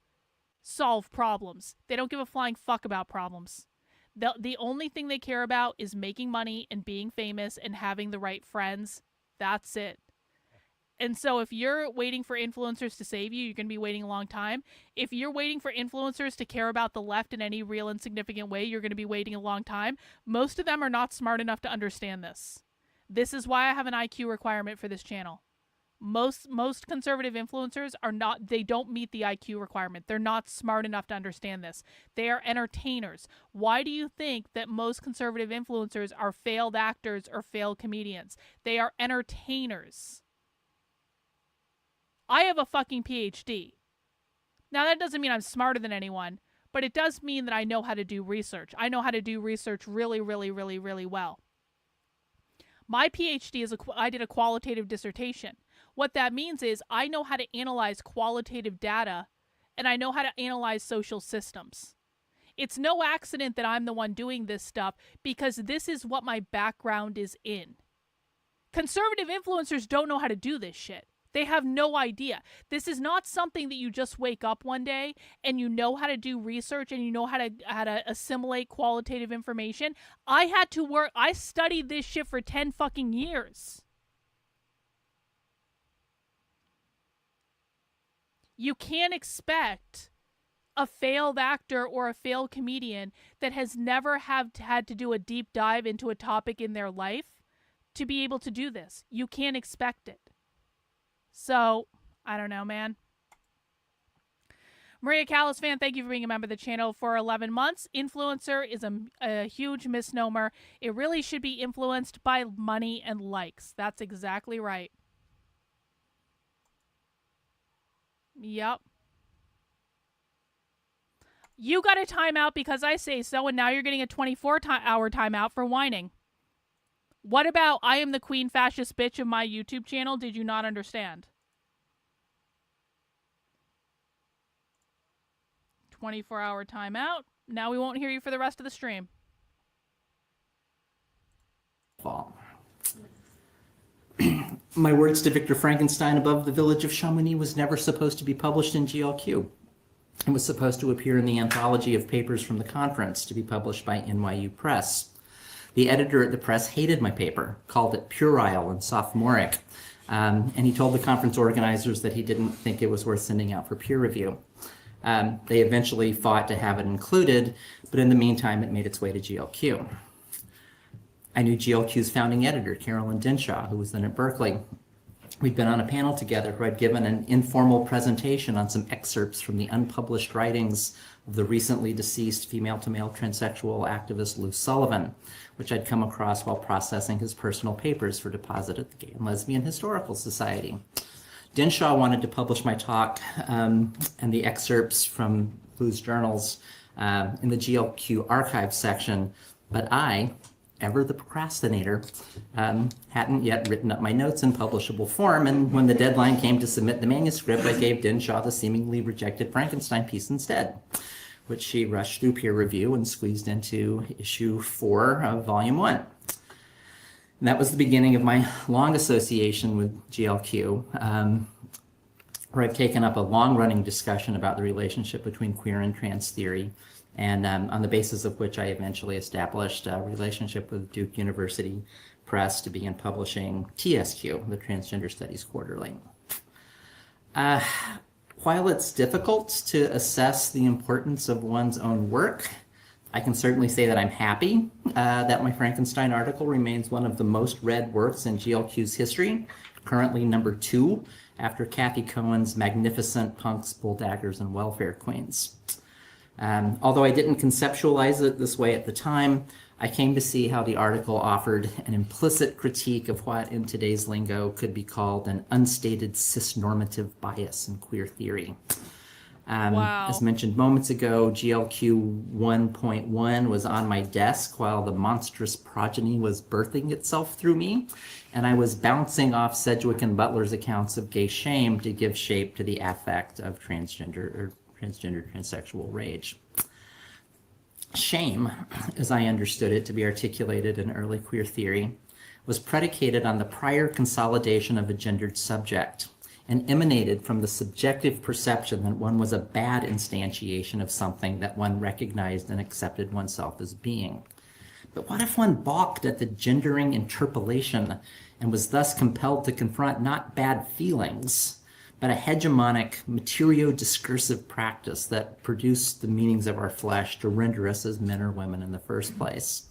solve problems. They don't give a flying fuck about problems. The only thing they care about is making money and being famous and having the right friends. That's it. And so if you're waiting for influencers to save you, you're going to be waiting a long time. If you're waiting for influencers to care about the left in any real and significant way, you're going to be waiting a long time. Most of them are not smart enough to understand this. This is why I have an IQ requirement for this channel. Most conservative influencers they don't meet the IQ requirement. They're not smart enough to understand this. They are entertainers. Why do you think that most conservative influencers are failed actors or failed comedians? They are entertainers. I have a fucking PhD. Now, that doesn't mean I'm smarter than anyone, but it does mean that I know how to do research. I know how to do research really, really, really, really well. My PhD I did a qualitative dissertation. What that means is I know how to analyze qualitative data, and I know how to analyze social systems. It's no accident that I'm the one doing this stuff, because this is what my background is in. Conservative influencers don't know how to do this shit. They have no idea. This is not something that you just wake up one day and you know how to do research and you know how to assimilate qualitative information. I studied this shit for 10 fucking years. You can't expect a failed actor or a failed comedian that has never had to do a deep dive into a topic in their life to be able to do this. You can't expect it. So, I don't know, man. Maria Callis fan, thank you for being a member of the channel for 11 months. Influencer is a huge misnomer. It really should be influenced by money and likes. That's exactly right. Yep. You got a timeout because I say so, and now you're getting a 24-hour timeout for whining. What about I am the queen fascist bitch of my YouTube channel? Did you not understand? 24-hour timeout. Now we won't hear you for the rest of the stream. Fall. My words to Victor Frankenstein above the village of Chamonix was never supposed to be published in GLQ. It was supposed to appear in the anthology of papers from the conference to be published by NYU Press. The editor at the press hated my paper, called it puerile and sophomoric, and he told the conference organizers that he didn't think it was worth sending out for peer review. They eventually fought to have it included, but in the meantime, it made its way to GLQ. I knew GLQ's founding editor, Karlyn Borysenko, who was then at Berkeley. We'd been on a panel together who had given an informal presentation on some excerpts from the unpublished writings of the recently deceased female-to-male transsexual activist Lou Sullivan, which I'd come across while processing his personal papers for deposit at the Gay and Lesbian Historical Society. Denshaw wanted to publish my talk and the excerpts from Lou's journals in the GLQ archive section, but I, ever the procrastinator, hadn't yet written up my notes in publishable form, and when the deadline came to submit the manuscript, I gave Denshaw the seemingly rejected Frankenstein piece instead, which she rushed through peer review and squeezed into issue 4 of volume 1. And that was the beginning of my long association with GLQ, where I've taken up a long-running discussion about the relationship between queer and trans theory, and on the basis of which I eventually established a relationship with Duke University Press to begin publishing TSQ, the Transgender Studies Quarterly. While it's difficult to assess the importance of one's own work, I can certainly say that I'm happy that my Frankenstein article remains one of the most read works in GLQ's history, currently number 2 after Kathy Cohen's Magnificent Punks, Bulldaggers, and Welfare Queens. Although I didn't conceptualize it this way at the time, I came to see how the article offered an implicit critique of what in today's lingo could be called an unstated cisnormative bias in queer theory. Wow. As mentioned moments ago, GLQ 1.1 was on my desk while the monstrous progeny was birthing itself through me, and I was bouncing off Sedgwick and Butler's accounts of gay shame to give shape to the affect of transgender transsexual rage. Shame, as I understood it to be articulated in early queer theory, was predicated on the prior consolidation of a gendered subject and emanated from the subjective perception that one was a bad instantiation of something that one recognized and accepted oneself as being. But what if one balked at the gendering interpolation and was thus compelled to confront not bad feelings, but a hegemonic materio-discursive practice that produced the meanings of our flesh to render us as men or women in the first place?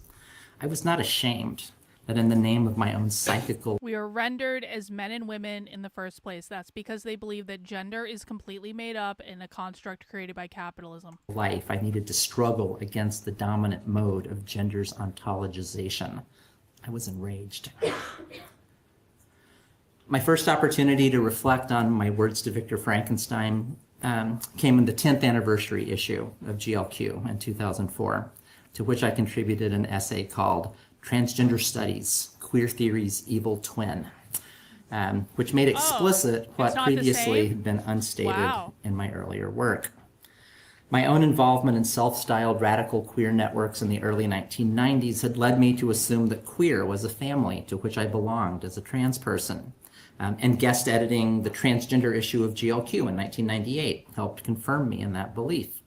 I was not ashamed that in the name of my own psychical We are rendered as men and women in the first place. That's because they believe that gender is completely made up in a construct created by capitalism. life, I needed to struggle against the dominant mode of gender's ontologization. I was enraged. My first opportunity to reflect on my words to Victor Frankenstein came in the 10th anniversary issue of GLQ in 2004, to which I contributed an essay called Transgender Studies, Queer Theory's Evil Twin, which made explicit what not the previously same? had been unstated Wow. in my earlier work. My own involvement in self-styled radical queer networks in the early 1990s had led me to assume that queer was a family to which I belonged as a trans person. And guest editing the transgender issue of GLQ in 1998 helped confirm me in that belief.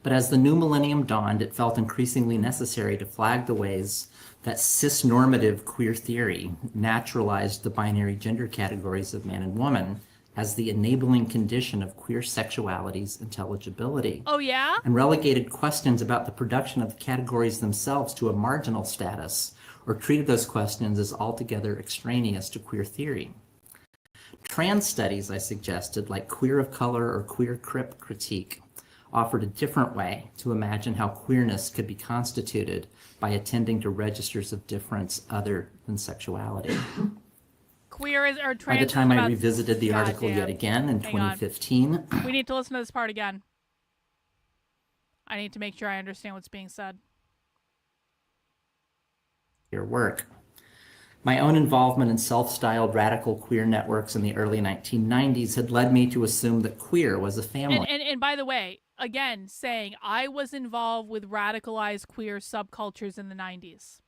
But as the new millennium dawned, it felt increasingly necessary to flag the ways that cisnormative queer theory naturalized the binary gender categories of man and woman, as the enabling condition of queer sexuality's intelligibility. Oh, yeah? And relegated questions about the production of the categories themselves to a marginal status, or treated those questions as altogether extraneous to queer theory. Trans studies, I suggested, like queer of color or queer crip critique, offered a different way to imagine how queerness could be constituted by attending to registers of difference other than sexuality. Queer is or trans. By the time I revisited the God article damn. yet again in Hang on. 2015, We need to listen to this part again. I need to make sure I understand what's being said. your work. My own involvement in self-styled radical queer networks in the early 1990s had led me to assume that queer was a family. And by the way, again, saying I was involved with radicalized queer subcultures in the 90s.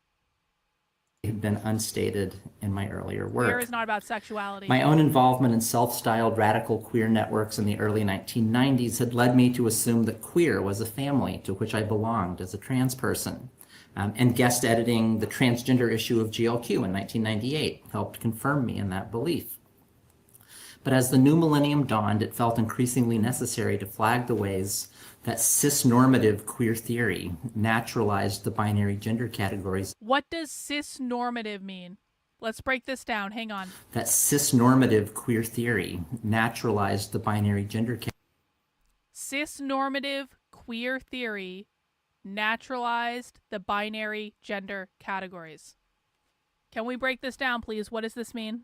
Had been unstated in my earlier work. Queer is not about sexuality. My own involvement in self-styled radical queer networks in the early 1990s had led me to assume that queer was a family to which I belonged as a trans person. And guest editing the transgender issue of GLQ in 1998 helped confirm me in that belief. But as the new millennium dawned, it felt increasingly necessary to flag the ways that cis-normative queer theory naturalized the binary gender categories. What does cis-normative mean? Let's break this down. Hang on. That cis-normative queer theory naturalized the binary gender categories. Cis-normative queer theory naturalized the binary gender categories. Can we break this down, please? What does this mean?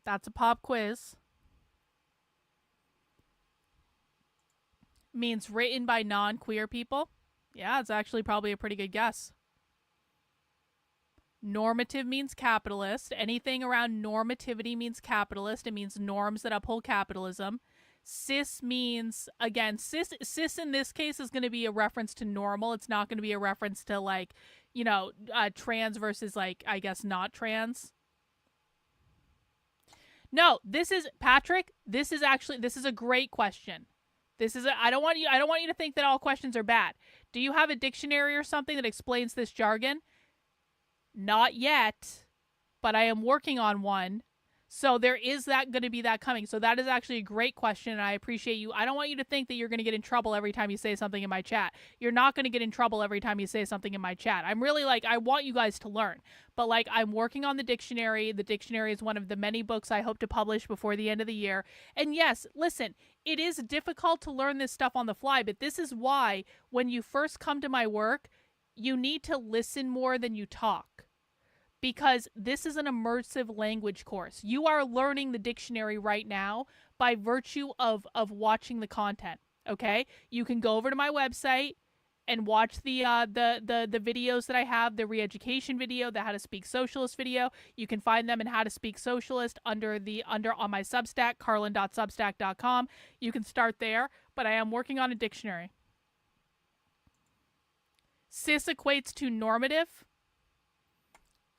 That's a pop quiz. Means written by non-queer people. Yeah, it's actually probably a pretty good guess. Normative means capitalist. Anything around normativity means capitalist. It means norms that uphold capitalism. Cis means, again, cis in this case is going to be a reference to normal. It's not going to be a reference to, like, you know, trans versus, like, I guess not trans. No, this is, Patrick, this is a great question. I don't want you to think that all questions are bad. Do you have a dictionary or something that explains this jargon? Not yet, but I am working on one. So there is that going to be that coming. So that is actually a great question, and I appreciate you. I don't want you to think that you're going to get in trouble every time you say something in my chat. You're not going to get in trouble every time you say something in my chat. I'm really like, I want you guys to learn. But like, I'm working on the dictionary. The dictionary is one of the many books I hope to publish before the end of the year. And yes, listen, it is difficult to learn this stuff on the fly, but this is why when you first come to my work, you need to listen more than you talk. Because this is an immersive language course. You are learning the dictionary right now by virtue of watching the content, okay? You can go over to my website and watch the videos that I have, the re-education video, the How to Speak Socialist video. You can find them in How to Speak Socialist on my Substack, karlyn.substack.com. You can start there, but I am working on a dictionary. Cis equates to normative.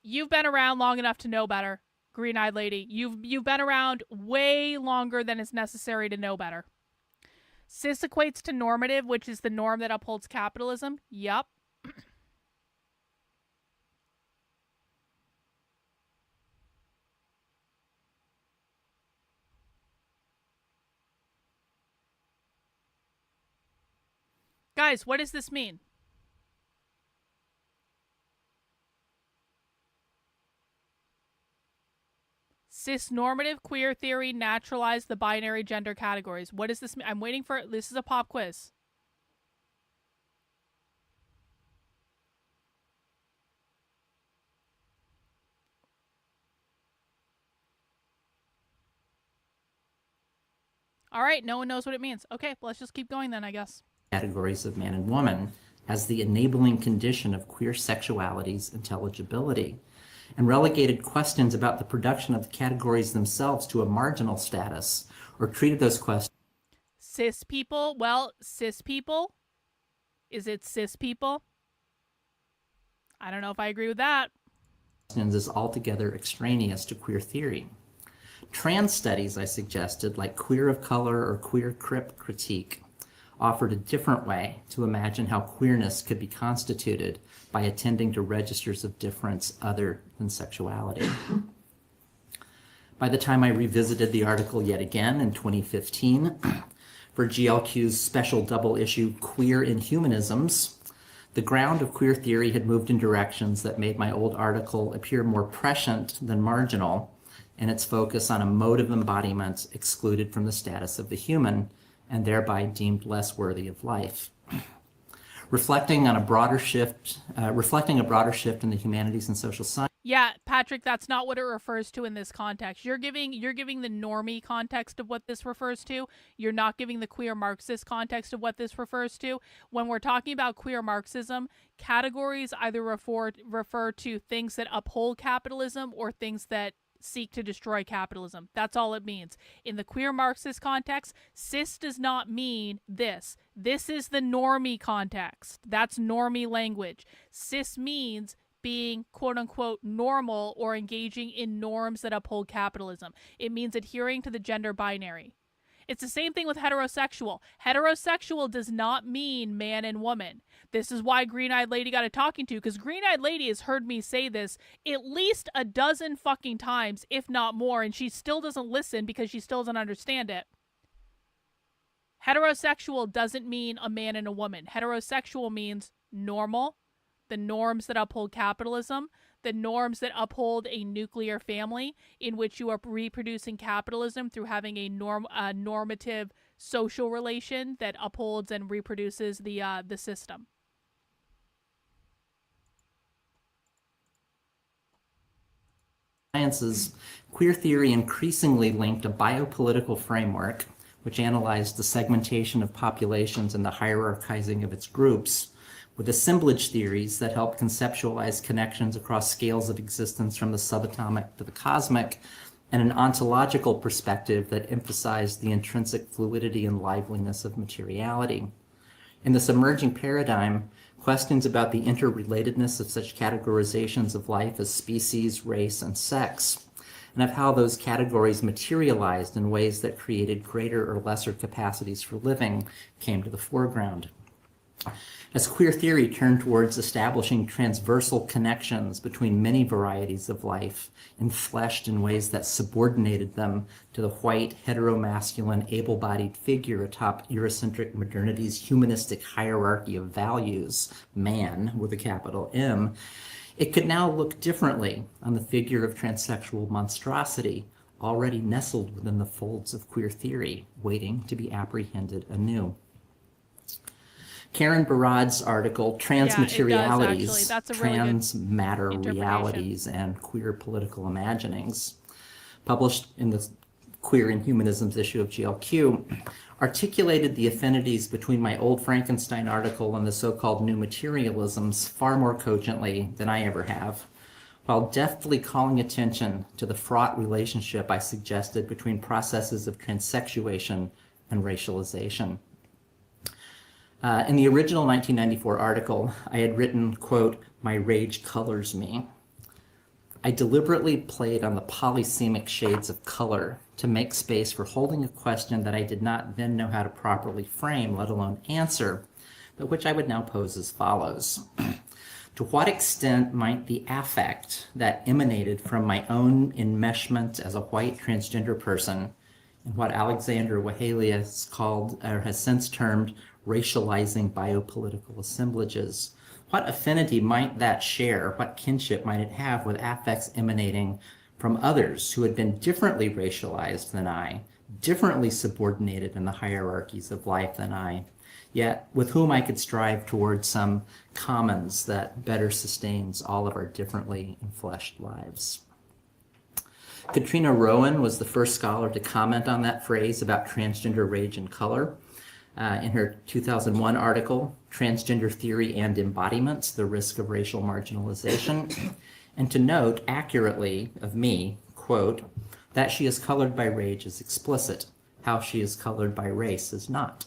You've been around long enough to know better, green-eyed lady. You've been around way longer than is necessary to know better. Cis equates to normative, which is the norm that upholds capitalism. Yup. Guys, what does this mean? Cis-normative queer theory naturalized the binary gender categories. What does this mean? I'm waiting for... This is a pop quiz. All right, no one knows what it means. Okay, well, let's just keep going then, I guess. Categories of man and woman as the enabling condition of queer sexuality's intelligibility, and relegated questions about the production of the categories themselves to a marginal status, or treated those questions. Cis people? Well, cis people? Is it cis people? I don't know if I agree with that. Is altogether extraneous to queer theory. Trans studies, I suggested, like queer of color or queer crip critique, offered a different way to imagine how queerness could be constituted by attending to registers of difference other than sexuality. By the time I revisited the article yet again in 2015 for GLQ's special double issue, Queer in Humanisms, the ground of queer theory had moved in directions that made my old article appear more prescient than marginal in its focus on a mode of embodiment excluded from the status of the human and thereby deemed less worthy of life. Reflecting a broader shift in the humanities and social sciences. Yeah, Patrick, that's not what it refers to in this context. You're giving the normie context of what this refers to. You're not giving the queer Marxist context of what this refers to. When we're talking about queer Marxism, categories either refer to things that uphold capitalism or things that seek to destroy capitalism. That's all it means. In the queer Marxist context, cis does not mean this. This is the normie context. That's normie language. Cis means being quote-unquote normal or engaging in norms that uphold capitalism. It means adhering to the gender binary. It's the same thing with heterosexual. Heterosexual does not mean man and woman. This is why Green-Eyed Lady got a talking to, because Green-Eyed Lady has heard me say this at least a dozen fucking times, if not more, and she still doesn't listen because she still doesn't understand it. Heterosexual doesn't mean a man and a woman. Heterosexual means normal, the norms that uphold capitalism, the norms that uphold a nuclear family in which you are reproducing capitalism through having a normative social relation that upholds and reproduces the system. Sciences, queer theory increasingly linked a biopolitical framework which analyzed the segmentation of populations and the hierarchizing of its groups, with assemblage theories that help conceptualize connections across scales of existence from the subatomic to the cosmic, and an ontological perspective that emphasized the intrinsic fluidity and liveliness of materiality. In this emerging paradigm, questions about the interrelatedness of such categorizations of life as species, race, and sex, and of how those categories materialized in ways that created greater or lesser capacities for living, came to the foreground. As queer theory turned towards establishing transversal connections between many varieties of life, enfleshed in ways that subordinated them to the white, heteromasculine, able-bodied figure atop Eurocentric modernity's humanistic hierarchy of values, man with a capital M, it could now look differently on the figure of transsexual monstrosity, already nestled within the folds of queer theory, waiting to be apprehended anew. Karen Barad's article, Transmaterialities, Transmatter Realities, and Queer Political Imaginings, published in the Queer in Humanisms issue of GLQ, articulated the affinities between my old Frankenstein article and the so-called new materialisms far more cogently than I ever have, while deftly calling attention to the fraught relationship I suggested between processes of transsexuation and racialization. In the original 1994 article, I had written, quote, "My rage colors me." I deliberately played on the polysemic shades of color to make space for holding a question that I did not then know how to properly frame, let alone answer, but which I would now pose as follows. To what extent might the affect that emanated from my own enmeshment as a white transgender person, and what Alexander Wahalia has called, or has since termed, racializing biopolitical assemblages, what affinity might that share, what kinship might it have with affects emanating from others who had been differently racialized than I, differently subordinated in the hierarchies of life than I, yet with whom I could strive towards some commons that better sustains all of our differently enfleshed lives. Katrina Rowan was the first scholar to comment on that phrase about transgender rage and color. In her 2001 article, Transgender Theory and Embodiments, The Risk of Racial Marginalization, and to note accurately of me, quote, that she is colored by rage is explicit, how she is colored by race is not.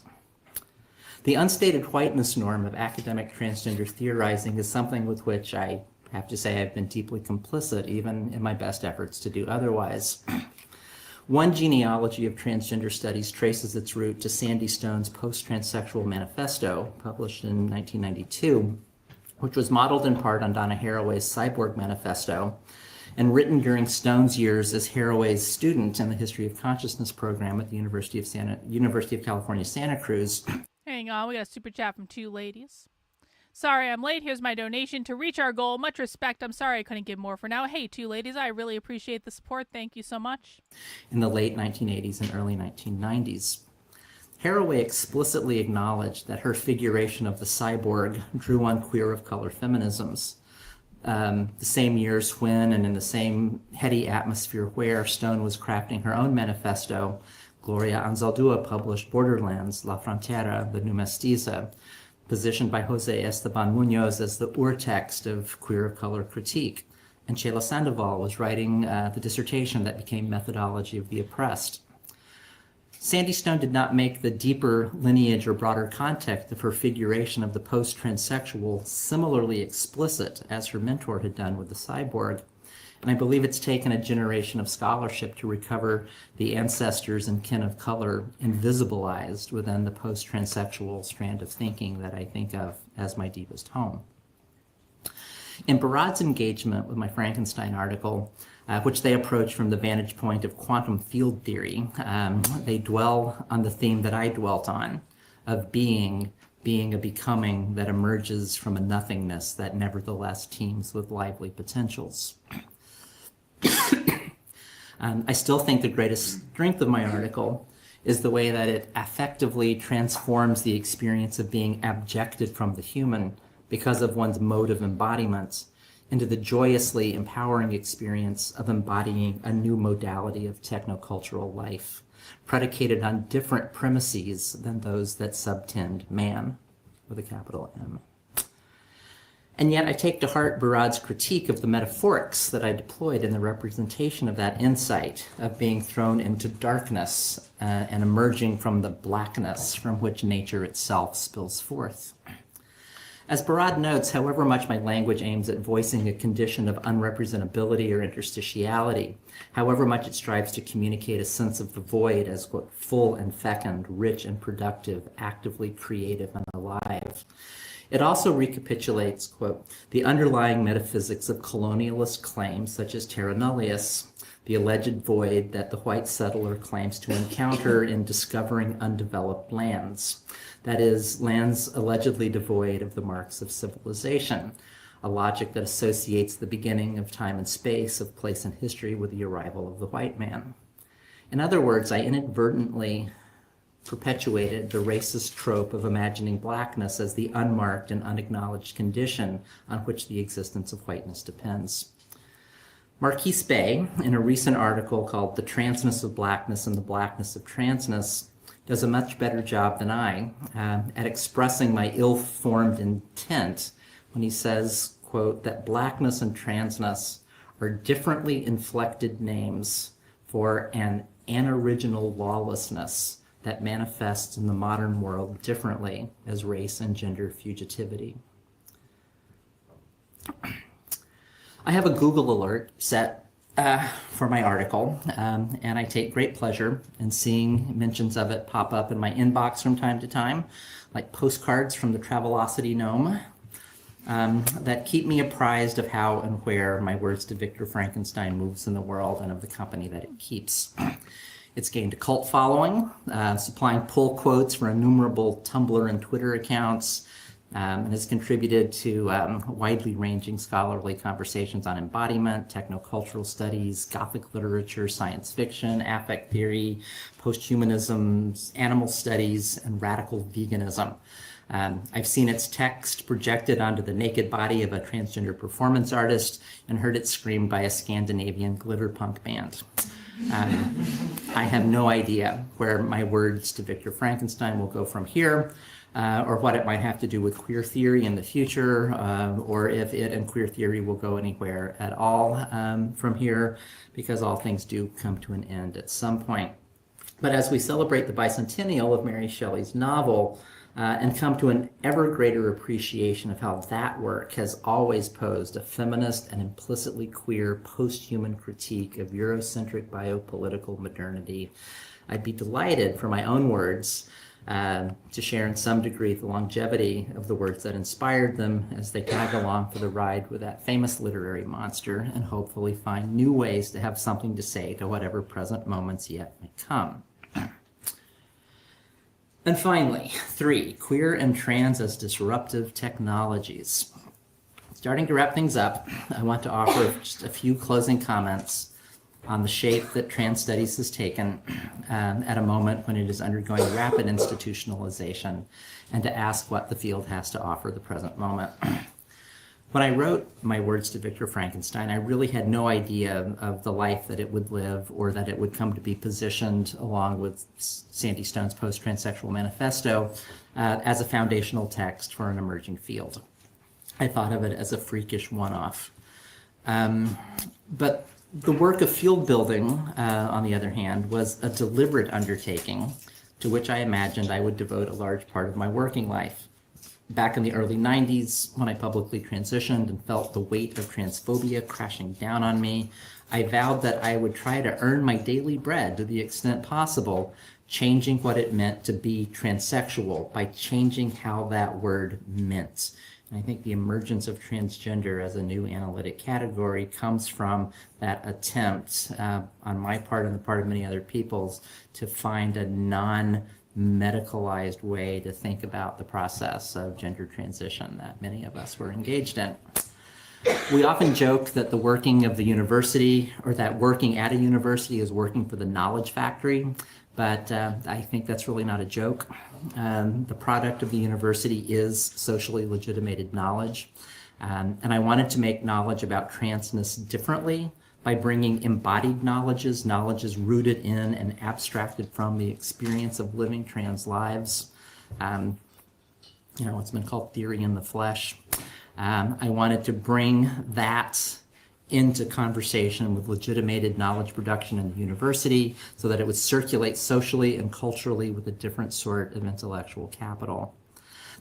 The unstated whiteness norm of academic transgender theorizing is something with which I have to say I've been deeply complicit, even in my best efforts to do otherwise. One genealogy of transgender studies traces its root to Sandy Stone's Post-Transsexual Manifesto, published in 1992, which was modeled in part on Donna Haraway's Cyborg Manifesto and written during Stone's years as Haraway's student in the History of Consciousness program at the University of California, Santa Cruz. Hang on, we got a super chat from two ladies. Sorry, I'm late. Here's my donation to reach our goal. Much respect. I'm sorry I couldn't give more for now. Hey, two ladies, I really appreciate the support. Thank you so much. In the late 1980s and early 1990s. Haraway explicitly acknowledged that her figuration of the cyborg drew on queer of color feminisms. The same years when and in the same heady atmosphere where Stone was crafting her own manifesto, Gloria Anzaldúa published Borderlands, La Frontera, the New Mestiza, positioned by Jose Esteban Munoz as the urtext of queer of color critique. And Sheila Sandoval was writing the dissertation that became Methodology of the Oppressed. Sandy Stone did not make the deeper lineage or broader context of her figuration of the post-transsexual similarly explicit as her mentor had done with the cyborg. And I believe it's taken a generation of scholarship to recover the ancestors and kin of color invisibilized within the post-transsexual strand of thinking that I think of as my deepest home. In Barad's engagement with my Frankenstein article, which they approach from the vantage point of quantum field theory, they dwell on the theme that I dwelt on, of being a becoming that emerges from a nothingness that nevertheless teems with lively potentials. I still think the greatest strength of my article is the way that it effectively transforms the experience of being abjected from the human because of one's mode of embodiment into the joyously empowering experience of embodying a new modality of technocultural life, predicated on different premises than those that subtend man, with a capital M. And yet I take to heart Barad's critique of the metaphorics that I deployed in the representation of that insight of being thrown into darkness and emerging from the blackness from which nature itself spills forth. As Barad notes, however much my language aims at voicing a condition of unrepresentability or interstitiality, however much it strives to communicate a sense of the void as, quote, full and fecund, rich and productive, actively creative and alive, it also recapitulates, quote, the underlying metaphysics of colonialist claims such as terra nullius, the alleged void that the white settler claims to encounter in discovering undeveloped lands. That is, lands allegedly devoid of the marks of civilization, a logic that associates the beginning of time and space, of place and history with the arrival of the white man. In other words, I inadvertently perpetuated the racist trope of imagining blackness as the unmarked and unacknowledged condition on which the existence of whiteness depends. Marquise Bay, in a recent article called The Transness of Blackness and the Blackness of Transness, does a much better job than I at expressing my ill-formed intent when he says, quote, that blackness and transness are differently inflected names for an anoriginal lawlessness that manifests in the modern world differently as race and gender fugitivity. I have a Google alert set for my article, and I take great pleasure in seeing mentions of it pop up in my inbox from time to time, like postcards from the Travelocity Gnome, that keep me apprised of how and where my Words to Victor Frankenstein moves in the world and of the company that it keeps. It's gained a cult following, supplying pull quotes for innumerable Tumblr and Twitter accounts, and has contributed to widely ranging scholarly conversations on embodiment, technocultural studies, Gothic literature, science fiction, affect theory, posthumanism, animal studies, and radical veganism. I've seen its text projected onto the naked body of a transgender performance artist and heard it screamed by a Scandinavian glitter punk band. I have no idea where my Words to Victor Frankenstein will go from here, or what it might have to do with queer theory in the future, or if it and queer theory will go anywhere at all from here, because all things do come to an end at some point. But as we celebrate the bicentennial of Mary Shelley's novel, and come to an ever greater appreciation of how that work has always posed a feminist and implicitly queer post-human critique of Eurocentric biopolitical modernity. I'd be delighted, for my own words, to share in some degree the longevity of the works that inspired them as they tag along for the ride with that famous literary monster, and hopefully find new ways to have something to say to whatever present moments yet may come. And finally, 3, queer and trans as disruptive technologies. Starting to wrap things up, I want to offer just a few closing comments on the shape that trans studies has taken at a moment when it is undergoing rapid institutionalization, and to ask what the field has to offer the present moment. When I wrote my words to Victor Frankenstein, I really had no idea of the life that it would live, or that it would come to be positioned along with Sandy Stone's Post-Transsexual Manifesto as a foundational text for an emerging field. I thought of it as a freakish one-off. But the work of field building, on the other hand, was a deliberate undertaking to which I imagined I would devote a large part of my working life. Back in the early 90s, when I publicly transitioned and felt the weight of transphobia crashing down on me, I vowed that I would try to earn my daily bread to the extent possible, changing what it meant to be transsexual by changing how that word meant. And I think the emergence of transgender as a new analytic category comes from that attempt on my part and the part of many other people's to find a non-medicalized way to think about the process of gender transition that many of us were engaged in. We often joke that the working of the university, or that working at a university, is working for the knowledge factory, but I think that's really not a joke. The product of the university is socially legitimated knowledge, and I wanted to make knowledge about transness differently by bringing embodied knowledges rooted in and abstracted from the experience of living trans lives. It's been called theory in the flesh. I wanted to bring that into conversation with legitimated knowledge production in the university so that it would circulate socially and culturally with a different sort of intellectual capital.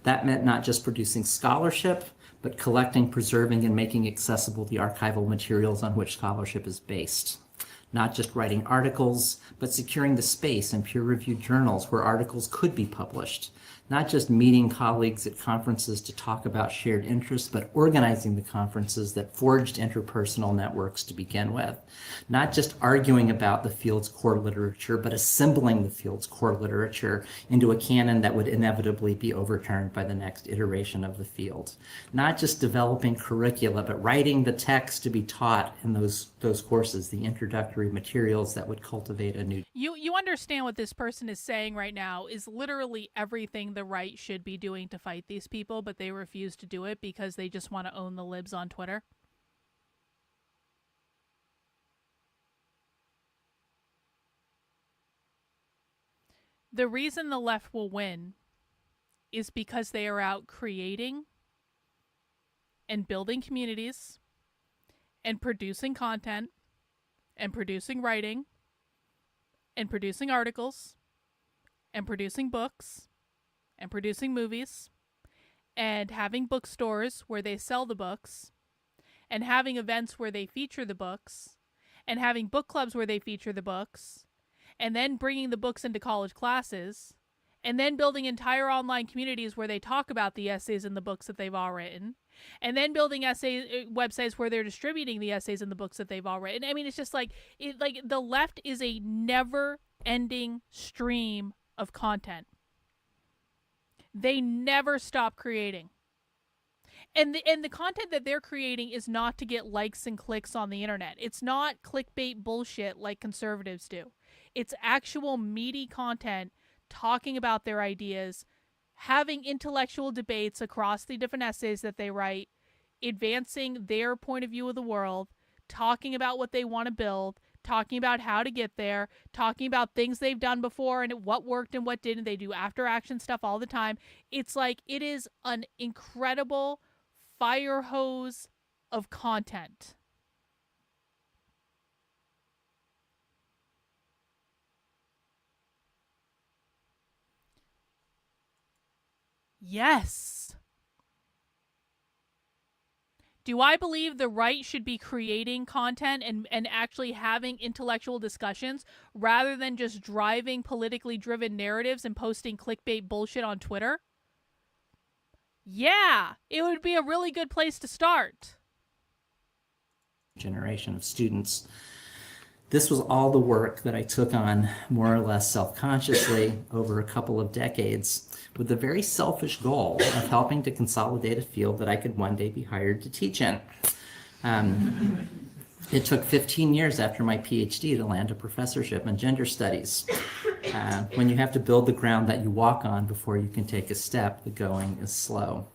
That meant not just producing scholarship, but collecting, preserving, and making accessible the archival materials on which scholarship is based. Not just writing articles, but securing the space in peer-reviewed journals where articles could be published. Not just meeting colleagues at conferences to talk about shared interests, but organizing the conferences that forged interpersonal networks to begin with. Not just arguing about the field's core literature, but assembling the field's core literature into a canon that would inevitably be overturned by the next iteration of the field. Not just developing curricula, but writing the text to be taught in those courses, the introductory materials that would cultivate a new... You understand what this person is saying right now is literally everything the right should be doing to fight these people, but they refuse to do it because they just want to own the libs on Twitter. The reason the left will win is because they are out creating and building communities and producing content and producing writing and producing articles and producing books and producing movies and having bookstores where they sell the books and having events where they feature the books and having book clubs where they feature the books and then bringing the books into college classes and then building entire online communities where they talk about the essays and the books that they've all written, and then building websites where they're distributing the essays and the books that they've all written. I mean, it's just like the left is a never-ending stream of content. They never stop creating. And the content that they're creating is not to get likes and clicks on the internet. It's not clickbait bullshit like conservatives do. It's actual meaty content talking about their ideas, having intellectual debates across the different essays that they write, advancing their point of view of the world, talking about what they want to build, talking about how to get there, talking about things they've done before and what worked and what didn't. They do after action stuff all the time. It's like it is an incredible fire hose of content. Yes. Do I believe the right should be creating content and actually having intellectual discussions rather than just driving politically driven narratives and posting clickbait bullshit on Twitter? Yeah, it would be a really good place to start. Generation of students. This was all the work that I took on more or less self-consciously over a couple of decades with the very selfish goal of helping to consolidate a field that I could one day be hired to teach in. It took 15 years after my PhD to land a professorship in gender studies. When you have to build the ground that you walk on before you can take a step, the going is slow.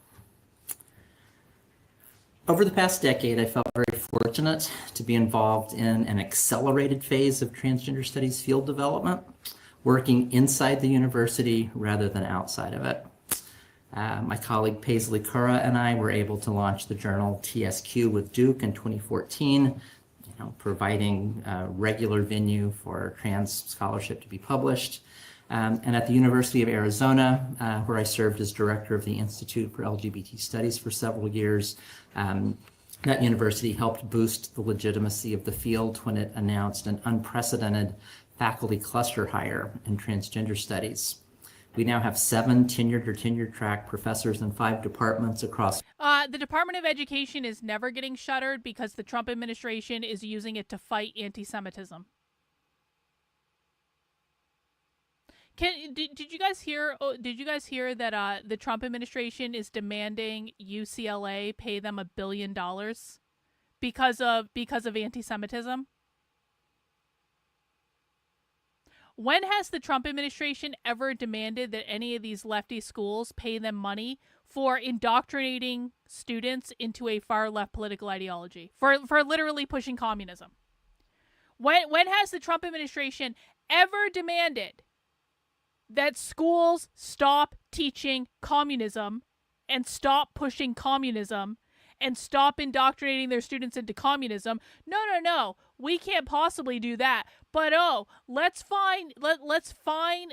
Over the past decade, I felt very fortunate to be involved in an accelerated phase of transgender studies field development, working inside the university rather than outside of it. My colleague Paisley Curra and I were able to launch the journal TSQ with Duke in 2014, providing a regular venue for trans scholarship to be published. And at the University of Arizona, where I served as director of the Institute for LGBT Studies for several years, that university helped boost the legitimacy of the field when it announced an unprecedented faculty cluster hire in transgender studies. We now have 7 tenured or tenure-track professors in 5 departments across. The Department of Education is never getting shuttered because the Trump administration is using it to fight anti-Semitism. Did you guys hear? Did you guys hear that the Trump administration is demanding UCLA pay them $1 billion because of anti-Semitism? When has the Trump administration ever demanded that any of these lefty schools pay them money for indoctrinating students into a far left political ideology, for literally pushing communism? When has the Trump administration ever demanded that schools stop teaching communism and stop pushing communism and stop indoctrinating their students into communism? No. We can't possibly do that. But let's fine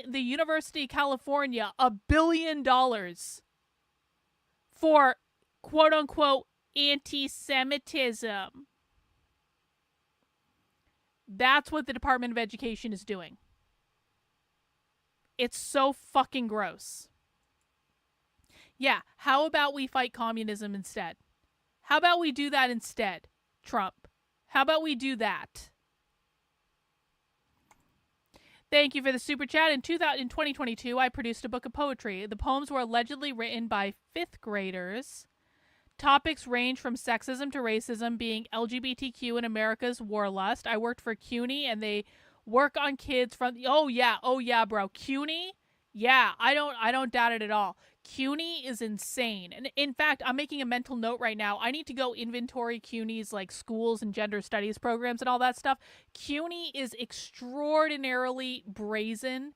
the University of California $1 billion for quote unquote anti-Semitism. That's what the Department of Education is doing. It's so fucking gross. Yeah, how about we fight communism instead? How about we do that instead, Trump? How about we do that? Thank you for the super chat. In 2022, I produced a book of poetry. The poems were allegedly written by 5th graders. Topics range from sexism to racism, being LGBTQ in America's war lust. I worked for CUNY, and they work on kids from... Oh yeah, bro. CUNY? Yeah, I don't doubt it at all. CUNY is insane. And in fact, I'm making a mental note right now. I need to go inventory CUNY's like schools and gender studies programs and all that stuff. CUNY is extraordinarily brazen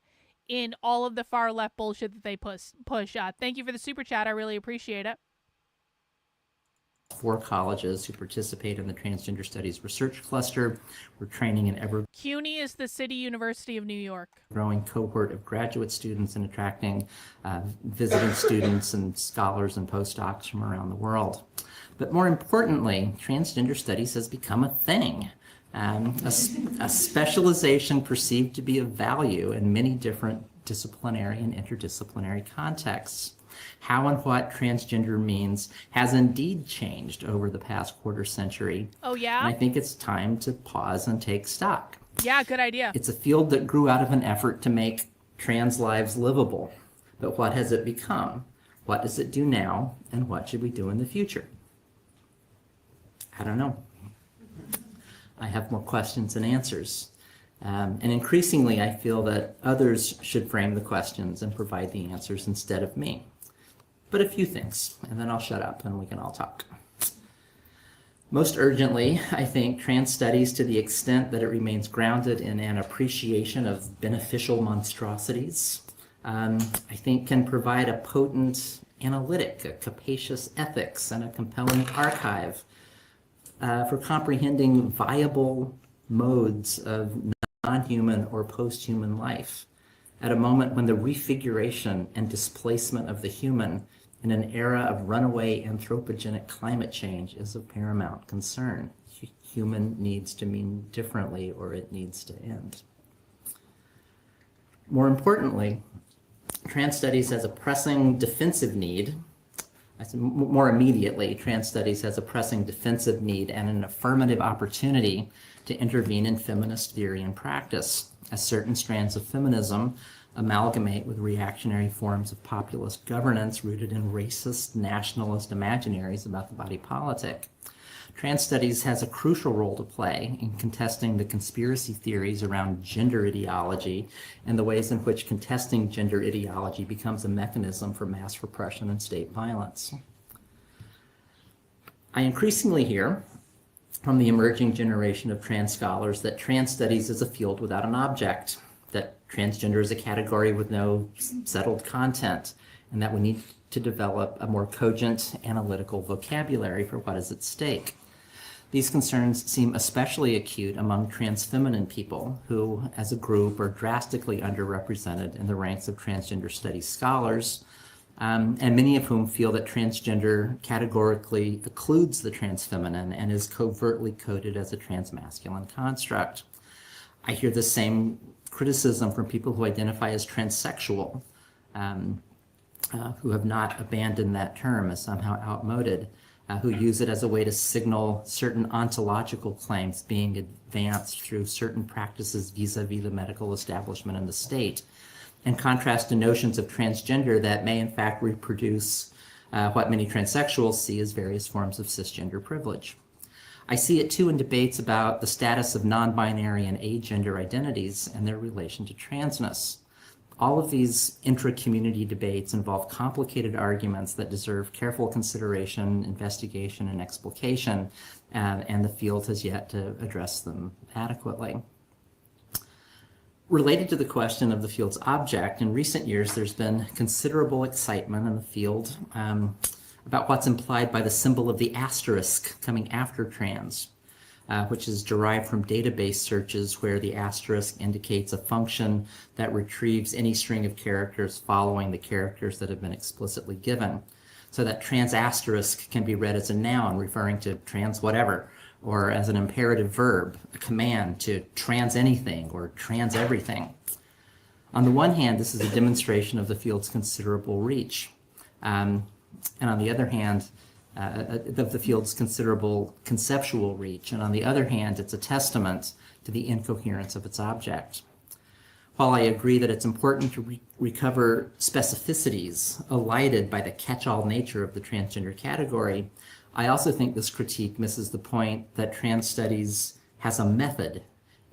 in all of the far left bullshit that they push. Thank you for the super chat. I really appreciate it. 4 colleges who participate in the Transgender Studies Research Cluster. We're training an CUNY is the City University of New York. Growing cohort of graduate students and attracting visiting students and scholars and postdocs from around the world. But more importantly, transgender studies has become a thing. A specialization perceived to be of value in many different disciplinary and interdisciplinary contexts. How and what transgender means has indeed changed over the past quarter century. Oh, yeah? And I think it's time to pause and take stock. Yeah, good idea. It's a field that grew out of an effort to make trans lives livable. But what has it become? What does it do now? And what should we do in the future? I don't know. I have more questions than answers. And increasingly, I feel that others should frame the questions and provide the answers instead of me. But a few things, and then I'll shut up and we can all talk. Most urgently, I think trans studies, to the extent that it remains grounded in an appreciation of beneficial monstrosities, I think can provide a potent analytic, a capacious ethics, and a compelling archive for comprehending viable modes of non-human or post-human life. at a moment when the refiguration and displacement of the human in an era of runaway anthropogenic climate change is of paramount concern. Human needs to mean differently, or it needs to end. More importantly, trans studies has a pressing defensive need. More immediately, trans studies has a pressing defensive need and an affirmative opportunity to intervene in feminist theory and practice, as certain strands of feminism amalgamate with reactionary forms of populist governance rooted in racist, nationalist imaginaries about the body politic. Trans studies has a crucial role to play in contesting the conspiracy theories around gender ideology and the ways in which contesting gender ideology becomes a mechanism for mass repression and state violence. I increasingly hear from the emerging generation of trans scholars that trans studies is a field without an object, that transgender is a category with no settled content, and that we need to develop a more cogent analytical vocabulary for what is at stake. These concerns seem especially acute among trans feminine people who, as a group, are drastically underrepresented in the ranks of transgender studies scholars, and many of whom feel that transgender categorically occludes the trans feminine and is covertly coded as a transmasculine construct. I hear the same criticism from people who identify as transsexual, who have not abandoned that term as somehow outmoded, who use it as a way to signal certain ontological claims being advanced through certain practices vis-a-vis the medical establishment and the state, in contrast to notions of transgender that may in fact reproduce what many transsexuals see as various forms of cisgender privilege. I see it too in debates about the status of non-binary and agender identities and their relation to transness. All of these intra-community debates involve complicated arguments that deserve careful consideration, investigation, and explication, and the field has yet to address them adequately. Related to the question of the field's object, in recent years there's been considerable excitement in the field about what's implied by the symbol of the asterisk coming after trans, which is derived from database searches where the asterisk indicates a function that retrieves any string of characters following the characters that have been explicitly given. So that trans asterisk can be read as a noun referring to trans whatever, or as an imperative verb, a command to trans anything or trans everything. On the one hand, this is a demonstration of the field's considerable reach. And on the other hand, of the field's considerable conceptual reach, and on the other hand, it's a testament to the incoherence of its object. While I agree that it's important to recover specificities elided by the catch-all nature of the transgender category, I also think this critique misses the point that trans studies has a method,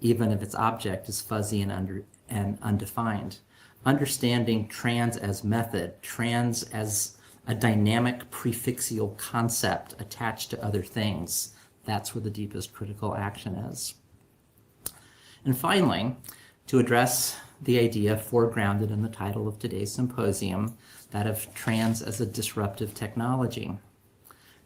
even if its object is fuzzy and undefined. Understanding trans as method, trans as a dynamic prefixial concept attached to other things, that's where the deepest critical action is. And finally, to address the idea foregrounded in the title of today's symposium, that of trans as a disruptive technology.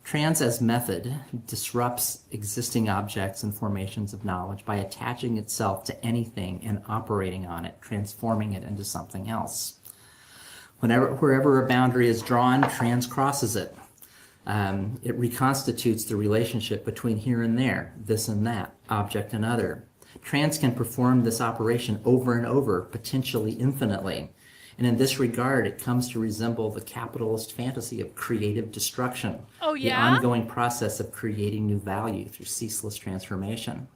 Trans as method disrupts existing objects and formations of knowledge by attaching itself to anything and operating on it, transforming it into something else. Wherever a boundary is drawn, trans crosses it. It reconstitutes the relationship between here and there, this and that, object and other. Trans can perform this operation over and over, potentially infinitely. And in this regard, it comes to resemble the capitalist fantasy of creative destruction. Oh, yeah? The ongoing process of creating new value through ceaseless transformation.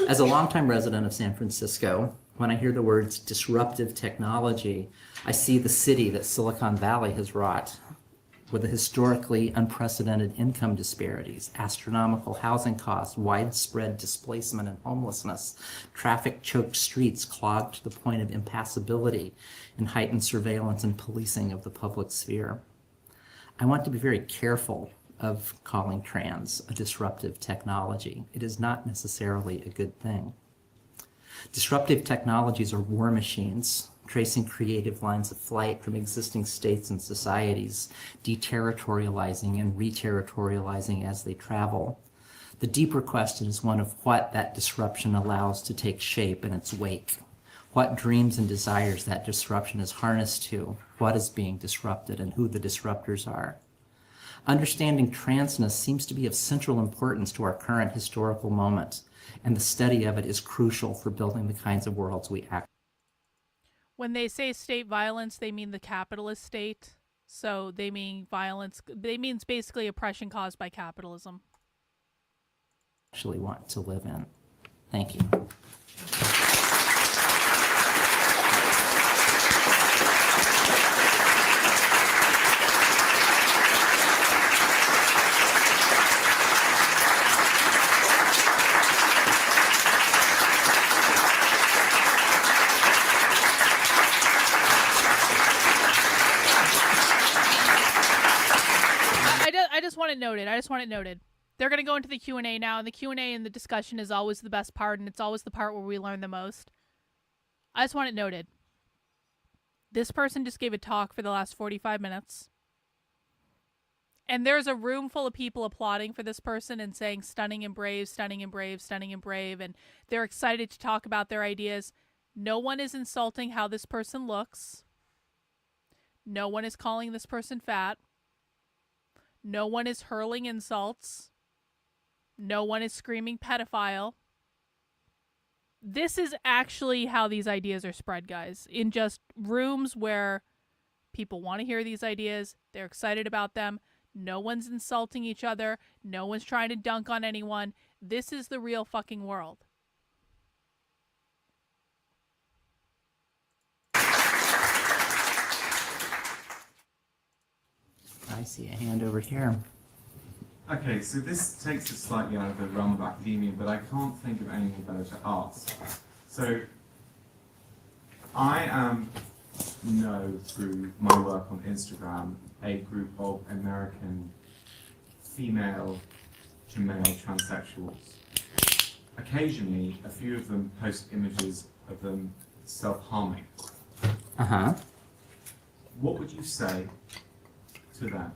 As a longtime resident of San Francisco, when I hear the words disruptive technology, I see the city that Silicon Valley has wrought with the historically unprecedented income disparities, astronomical housing costs, widespread displacement and homelessness, traffic-choked streets clogged to the point of impassability, and heightened surveillance and policing of the public sphere. I want to be very careful of calling trans a disruptive technology. It is not necessarily a good thing. Disruptive technologies are war machines, tracing creative lines of flight from existing states and societies, deterritorializing and reterritorializing as they travel. The deeper question is one of what that disruption allows to take shape in its wake. what dreams and desires that disruption is harnessed to, what is being disrupted, and who the disruptors are. Understanding transness seems to be of central importance to our current historical moment, and the study of it is crucial for building the kinds of worlds we act. When they say state violence, they mean the capitalist state. So they mean violence. They means basically oppression caused by capitalism. Actually want to live in. Thank you. I just want it noted. They're going to go into the Q&A now, and the Q&A and the discussion is always the best part, and it's always the part where we learn the most. I just want it noted. This person just gave a talk for the last 45 minutes. And there's a room full of people applauding for this person and saying stunning and brave, stunning and brave, stunning and brave, and they're excited to talk about their ideas. No one is insulting how this person looks. No one is calling this person fat. No one is hurling insults. No one is screaming pedophile. This is actually how these ideas are spread, guys. In just rooms where people want to hear these ideas. They're excited about them. No one's insulting each other. No one's trying to dunk on anyone. This is the real fucking world. I see a hand over here. Okay, so this takes us slightly out of the realm of academia, but I can't think of anything better to ask. So, I know through my work on Instagram a group of American female to male transsexuals. Occasionally, a few of them post images of them self-harming. Uh-huh. What would you say to them?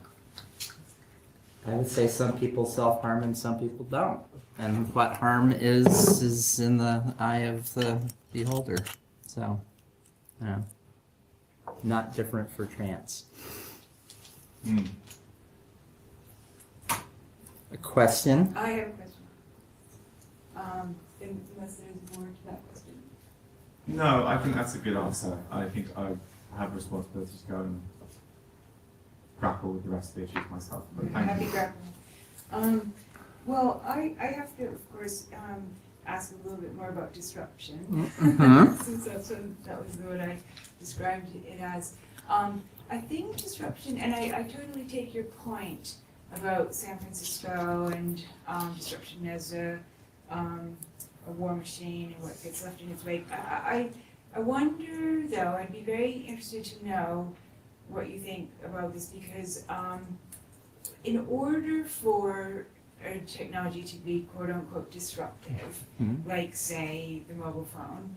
I would say some people self-harm and some people don't. And what harm is in the eye of the beholder. So, you know, not different for trans. A question? I have a question. Unless there's more to that question. No, I think that's a good answer. I think I have a responsibility to go and grapple with the rest of the issues myself. But thank Happy you. grappling. Well, I have to, of course, ask a little bit more about disruption, since that was what I described it as. I think disruption, and I totally take your point about San Francisco and disruption as a war machine and what gets left in its wake. I wonder, though, I'd be very interested to know what you think about this, because in order for a technology to be quote-unquote disruptive, like, say, the mobile phone,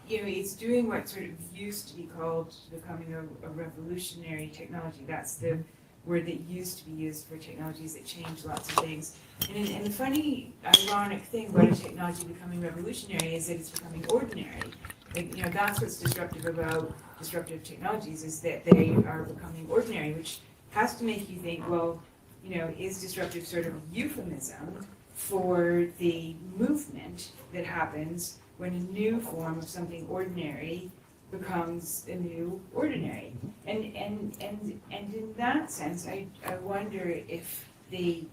you know, it's doing what sort of used to be called becoming a revolutionary technology. That's the word that used to be used for technologies that change lots of things. And the funny, ironic thing about a technology becoming revolutionary is that it's becoming ordinary. Like, you know, that's what's disruptive about disruptive technologies, is that they are becoming ordinary, which has to make you think, well, you know, is disruptive sort of a euphemism for the movement that happens when a new form of something ordinary becomes a new ordinary? And in that sense, I wonder if the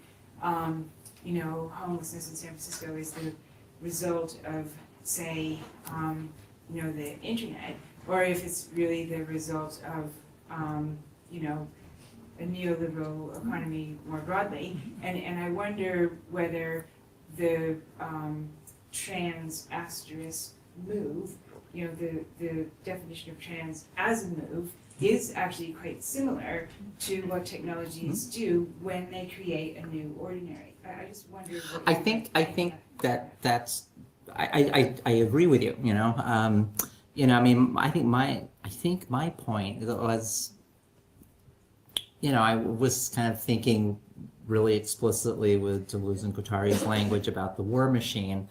you know, homelessness in San Francisco is the result of, say, you know, the internet, or if it's really the result of you know, a neoliberal economy more broadly. And I wonder whether the trans asterisk move, you know, the definition of trans as a move, is actually quite similar to what technologies do when they create a new ordinary. I just wonder what I think that's I agree with you. You know, I mean, I think my point was, you know, I was kind of thinking really explicitly with Deleuze and Guattari's language about the war machine,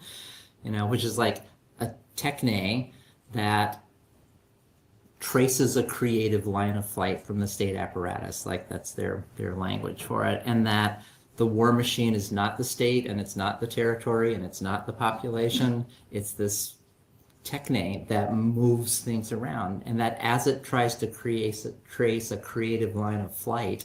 you know, which is like a techne that traces a creative line of flight from the state apparatus, like that's their language for it, and that the war machine is not the state, and it's not the territory, and it's not the population. It's this techne that moves things around, and that as it tries to trace a creative line of flight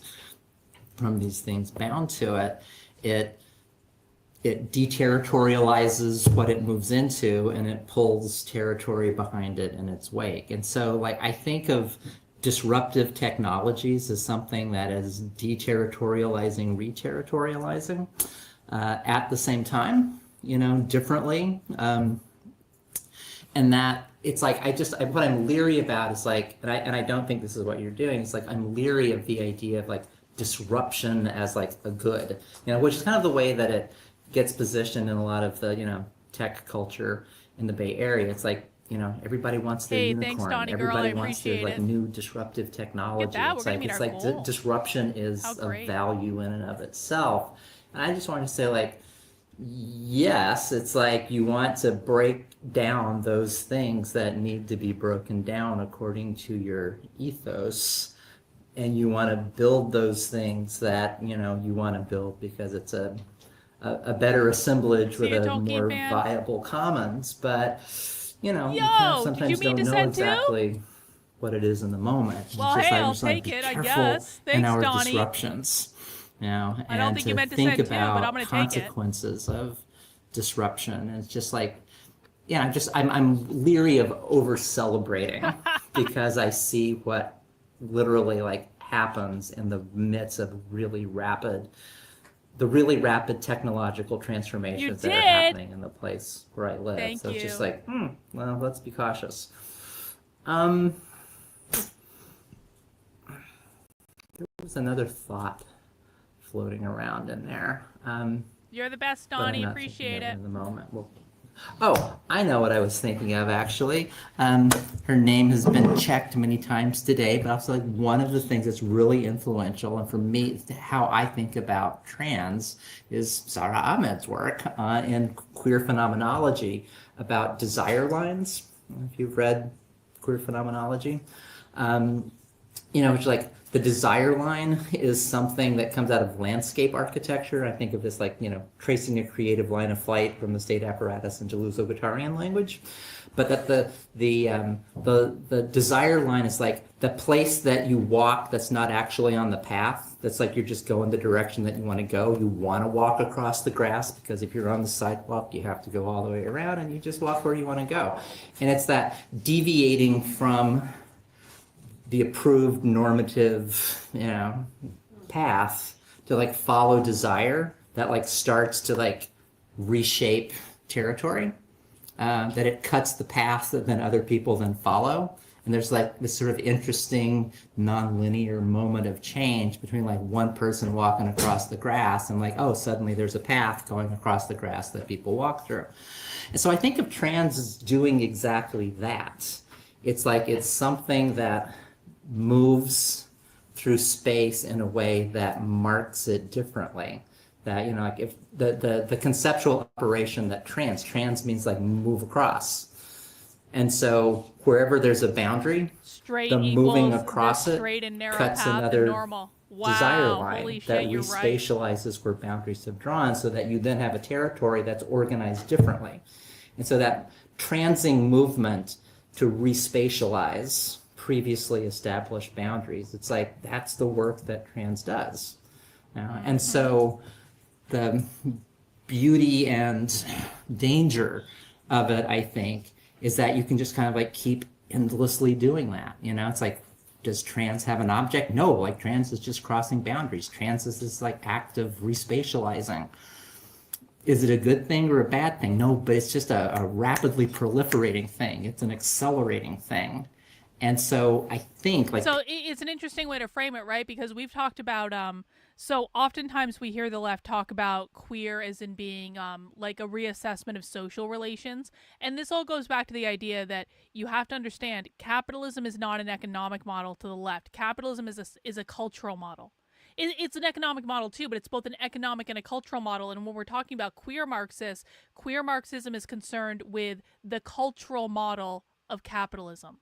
from these things bound to it, it deterritorializes what it moves into, and it pulls territory behind it in its wake. And so, like, I think of disruptive technologies as something that is deterritorializing, reterritorializing at the same time, you know, differently. And that it's like, what I'm leery about is like, and I don't think this is what you're doing, it's like I'm leery of the idea of like disruption as like a good, you know, which is kind of the way that it gets positioned in a lot of the, you know, tech culture in the Bay Area. It's like, you know, everybody wants their unicorn. Thanks, Donnie, everybody girl, I wants their like appreciate it. new disruptive technology. That, It's like disruption is a value in and of itself. And I just wanted to say, like, yes, it's like you want to break down those things that need to be broken down according to your ethos, and you want to build those things that, you know, you want to build because it's a better assemblage with a more viable commons. But you know, you kind of sometimes don't know exactly what it is in the moment. Well, it's hey, I'll take it, I guess. Thanks, in our Donnie. Disruptions, you know, I don't think you meant to think send about two, but I'm going to take it. Consequences of disruption. And it's just like, yeah, I'm leery of over celebrating because I see what literally like happens in the midst of really rapid technological transformations that are happening in the place where I live. Thank so you. It's just like, well, let's be cautious. There was another thought floating around in there. You're the best, but I'm Donnie. not Appreciate thinking of it. in the moment. Oh, I know what I was thinking of, actually. Her name has been checked many times today, but also like one of the things that's really influential, and for me, how I think about trans, is Sarah Ahmed's work in queer phenomenology about desire lines. If you've read queer phenomenology, you know, which like the desire line is something that comes out of landscape architecture. I think of this like, you know, tracing a creative line of flight from the state apparatus into Luso-Guattarian language. But that the desire line is like the place that you walk that's not actually on the path. That's like you're just going the direction that you want to go. You want to walk across the grass because if you're on the sidewalk, you have to go all the way around, and you just walk where you want to go. And it's that deviating from the approved normative, you know, path to like follow desire that like starts to like reshape territory, that it cuts the path that then other people then follow. And there's like this sort of interesting non-linear moment of change between like one person walking across the grass and like, oh, suddenly there's a path going across the grass that people walk through. And so I think of trans as doing exactly that. It's like it's something that moves through space in a way that marks it differently. That, you know, like if the conceptual operation that trans means like move across. And so wherever there's a boundary, the moving across it cuts another desire line that respatializes where boundaries have drawn, so that you then have a territory that's organized differently. And so that transing movement to respatialize previously established boundaries, it's like that's the work that trans does. And so the beauty and danger of it, I think, is that you can just kind of like keep endlessly doing that. You know, it's like, does trans have an object? No, like trans is just crossing boundaries. Trans is this like act of respatializing. Is it a good thing or a bad thing? No, but it's just a rapidly proliferating thing. It's an accelerating thing. And so I think like... So it's an interesting way to frame it, right? Because we've talked about... So oftentimes we hear the left talk about queer as in being like a reassessment of social relations. And this all goes back to the idea that you have to understand capitalism is not an economic model to the left. Capitalism is a cultural model. It's an economic model too, but it's both an economic and a cultural model. And when we're talking about queer Marxists, queer Marxism is concerned with the cultural model of capitalism.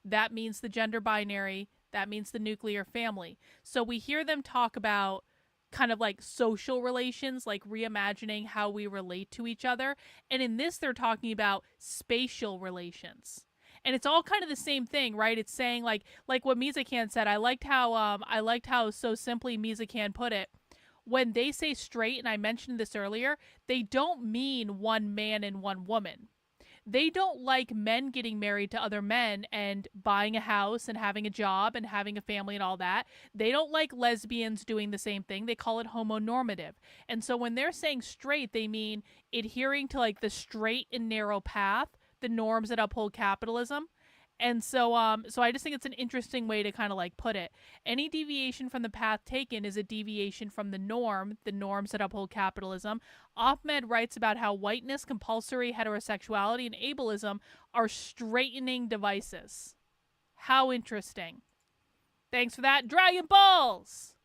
That means the gender binary. That means the nuclear family. So we hear them talk about kind of like social relations, like reimagining how we relate to each other. And in this, they're talking about spatial relations. And it's all kind of the same thing, right? It's saying like what Mizakan said. I liked how so simply Mizakan put it. When they say straight, and I mentioned this earlier, they don't mean one man and one woman. They don't like men getting married to other men and buying a house and having a job and having a family and all that. They don't like lesbians doing the same thing. They call it homonormative. And so when they're saying straight, they mean adhering to like the straight and narrow path, the norms that uphold capitalism. And so I just think it's an interesting way to kind of like put it. Any deviation from the path taken is a deviation from the norms that uphold capitalism. Ahmed writes about how whiteness, compulsory heterosexuality, and ableism are straightening devices. How interesting. Thanks for that. Dragon Balls!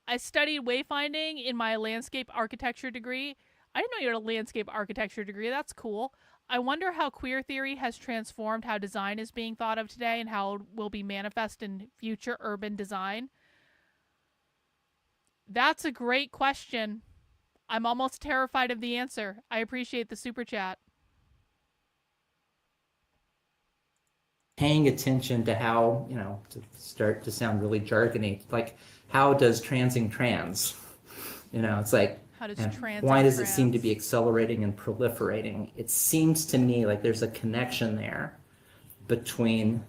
I studied wayfinding in my landscape architecture degree. I didn't know you had a landscape architecture degree. That's cool. I wonder how queer theory has transformed how design is being thought of today and how it will be manifest in future urban design. That's a great question. I'm almost terrified of the answer. I appreciate the super chat. Paying attention to how, to start to sound really jargony, like how does transing trans? It's like, how does why does it seem to be accelerating and proliferating? It seems to me like there's a connection there between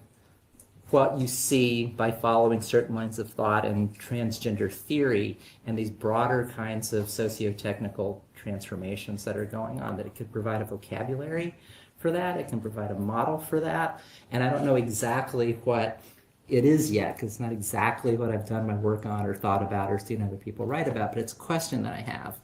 what you see by following certain lines of thought and transgender theory and these broader kinds of socio-technical transformations that are going on, that it could provide a vocabulary for that, it can provide a model for that. And I don't know exactly what it is yet, because it's not exactly what I've done my work on or thought about or seen other people write about, but it's a question that I have.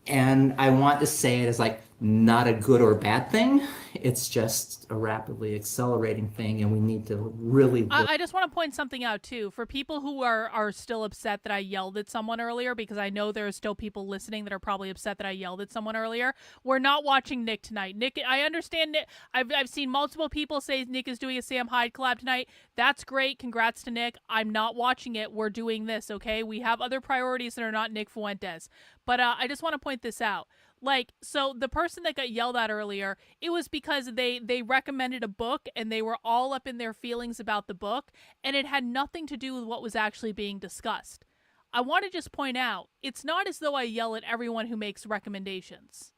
And I want to say it as like not a good or bad thing. It's just a rapidly accelerating thing, and we need to really I just want to point something out too for people who are still upset that I yelled at someone earlier, because I know there are still people listening that are probably upset that I yelled at someone earlier. We're not watching Nick tonight. Nick, I understand Nick. I've seen multiple people say Nick is doing a Sam Hyde collab tonight. That's great. Congrats to Nick. I'm not watching it. We're doing this, okay? We have other priorities that are not Nick Fuentes. But I just want to point this out. Like, so the person that got yelled at earlier, it was because they recommended a book and they were all up in their feelings about the book, and it had nothing to do with what was actually being discussed. I want to just point out, it's not as though I yell at everyone who makes recommendations.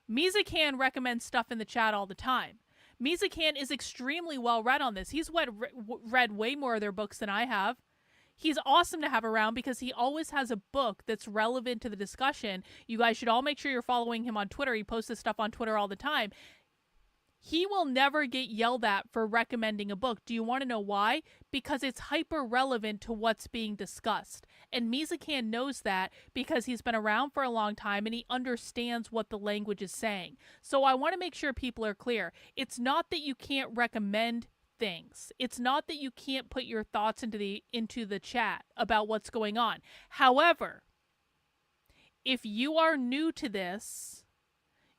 Mizakan recommends stuff in the chat all the time. Mizakan is extremely well read on this. He's read way more of their books than I have. He's awesome to have around because he always has a book that's relevant to the discussion. You guys should all make sure you're following him on Twitter. He posts this stuff on Twitter all the time. He will never get yelled at for recommending a book. Do you want to know why? Because it's hyper relevant to what's being discussed. And Mizakan knows that because he's been around for a long time and he understands what the language is saying. So I want to make sure people are clear. It's not that you can't recommend things. It's not that you can't put your thoughts into the chat about what's going on. However, if you are new to this,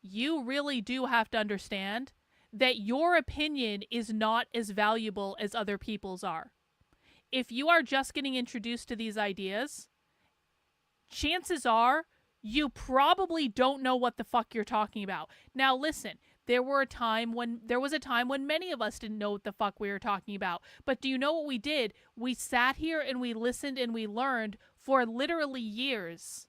you really do have to understand that your opinion is not as valuable as other people's are. If you are just getting introduced to these ideas, chances are you probably don't know what the fuck you're talking about. Now listen, there was a time when many of us didn't know what the fuck we were talking about. But do you know what we did? We sat here and we listened and we learned for literally years.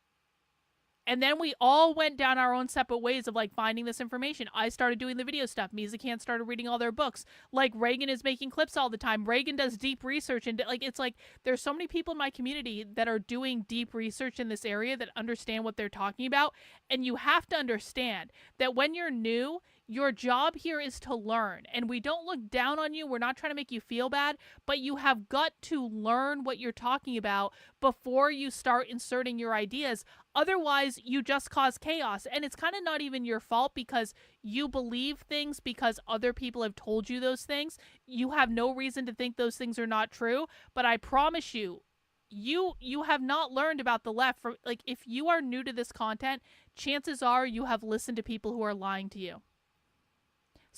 And then we all went down our own separate ways of like finding this information. I started doing the video stuff. Mizakan started reading all their books. Like Reagan is making clips all the time. Reagan does deep research, and like it's like there's so many people in my community that are doing deep research in this area that understand what they're talking about. And you have to understand that when you're new, your job here is to learn, and we don't look down on you. We're not trying to make you feel bad, but you have got to learn what you're talking about before you start inserting your ideas. Otherwise, you just cause chaos, and it's kind of not even your fault because you believe things because other people have told you those things. You have no reason to think those things are not true, but I promise you, you have not learned about the left. Like, if you are new to this content, chances are you have listened to people who are lying to you.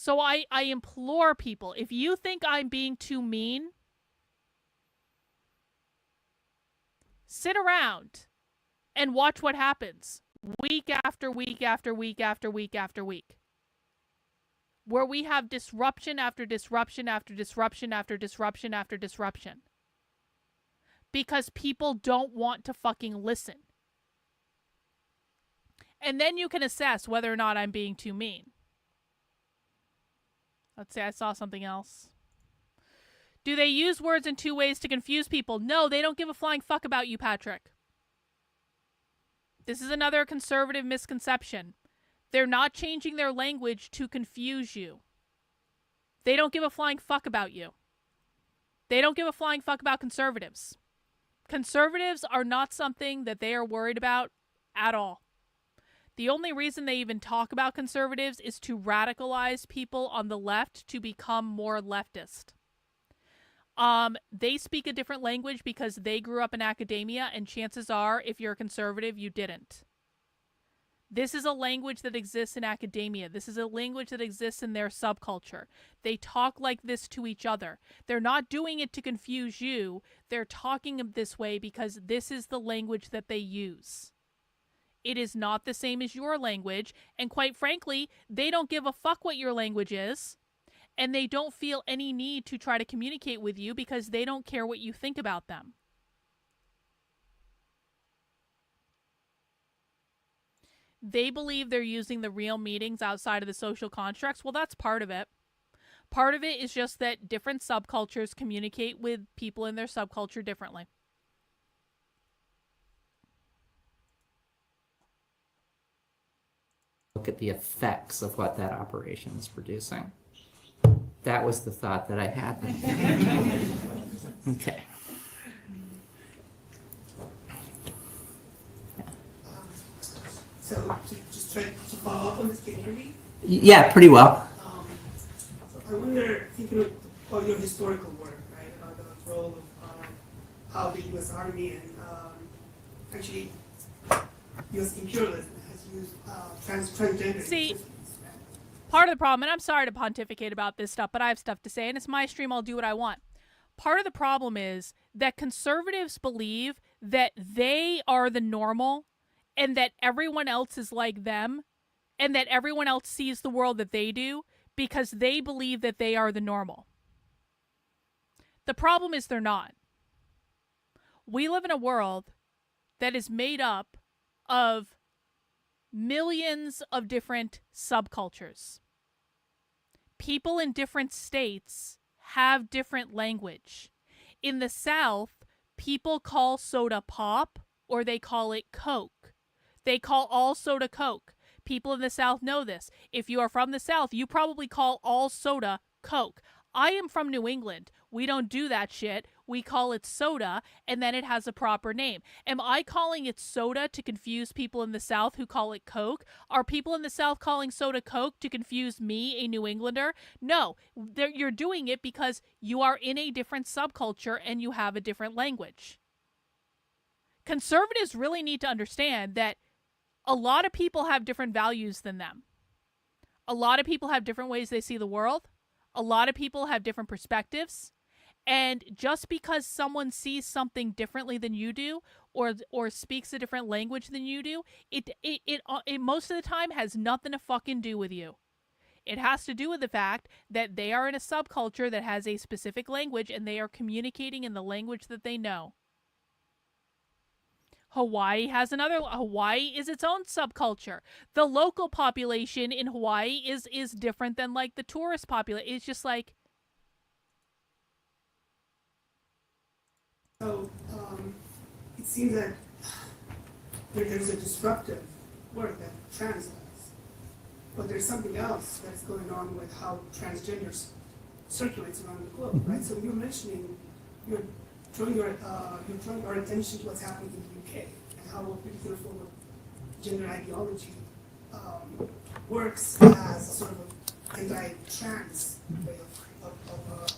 So I implore people, if you think I'm being too mean, sit around and watch what happens week after week after week after week after week, where we have disruption after disruption after disruption after disruption after disruption, because people don't want to fucking listen. And then you can assess whether or not I'm being too mean. Let's say I saw something else. Do they use words in two ways to confuse people? No, they don't give a flying fuck about you, Patrick. This is another conservative misconception. They're not changing their language to confuse you. They don't give a flying fuck about you. They don't give a flying fuck about conservatives. Conservatives are not something that they are worried about at all. The only reason they even talk about conservatives is to radicalize people on the left to become more leftist. They speak a different language because they grew up in academia, and chances are, if you're a conservative, you didn't. This is a language that exists in academia. This is a language that exists in their subculture. They talk like this to each other. They're not doing it to confuse you. They're talking this way because this is the language that they use. It is not the same as your language, and quite frankly, they don't give a fuck what your language is, and they don't feel any need to try to communicate with you because they don't care what you think about them. They believe they're using the real meanings outside of the social constructs. Well, that's part of it. Part of it is just that different subcultures communicate with people in their subculture differently. Look at the effects of what that operation is producing. That was the thought that I had. Okay. So just try to follow up on this, can you hear me? Yeah, pretty well. So I wonder, thinking about your historical work, right, about the role of how the U.S. Army and actually U.S. imperialism has used transgender. See, part of the problem, and I'm sorry to pontificate about this stuff, but I have stuff to say, and it's my stream, I'll do what I want. Part of the problem is that conservatives believe that they are the normal and that everyone else is like them and that everyone else sees the world that they do because they believe that they are the normal. The problem is they're not. We live in a world that is made up of millions of different subcultures. People in different states have different language. In the South, people call soda pop or they call it Coke. They call all soda Coke. People in the South know this. If you are from the South, you probably call all soda Coke. I am from New England. We don't do that shit. We call it soda, and then it has a proper name. Am I calling it soda to confuse people in the South who call it Coke? Are people in the South calling soda Coke to confuse me, a New Englander? No, you're doing it because you are in a different subculture and you have a different language. Conservatives really need to understand that a lot of people have different values than them. A lot of people have different ways they see the world. A lot of people have different perspectives. And just because someone sees something differently than you do or speaks a different language than you do, it most of the time has nothing to fucking do with you. It has to do with the fact that they are in a subculture that has a specific language and they are communicating in the language that they know. Hawaii is its own subculture. The local population in Hawaii is different than like the tourist population. It's just like. So it seems that there's a disruptive work that trans does, but there's something else that's going on with how transgenders circulates around the globe, right? So you're mentioning you're drawing our attention to what's happening in the UK and how a particular form of gender ideology works as a sort of anti-trans way of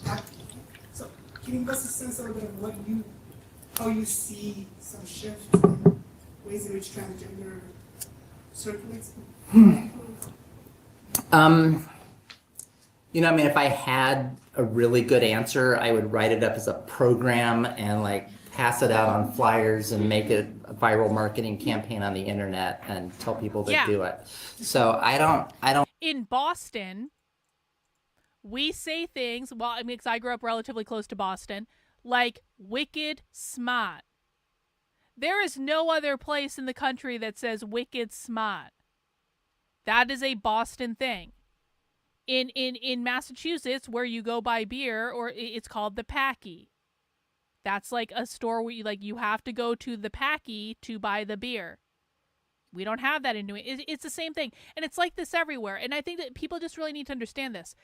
acting. So can you give us a sense a little bit of how you see some shifts in ways in which transgender circulates? You know, I mean, if I had a really good answer, I would write it up as a program and like pass it out on flyers and make it a viral marketing campaign on the internet and tell people to do it. So I don't. In Boston, we say things, well, I mean, because I grew up relatively close to Boston, like wicked smart. There is no other place in the country that says wicked smart. That is a Boston thing. In Massachusetts, where you go buy beer, or it's called the Packy. That's like a store where you have to go to the Packy to buy the beer. We don't have that in New England. It's the same thing, and it's like this everywhere. And I think that people just really need to understand this.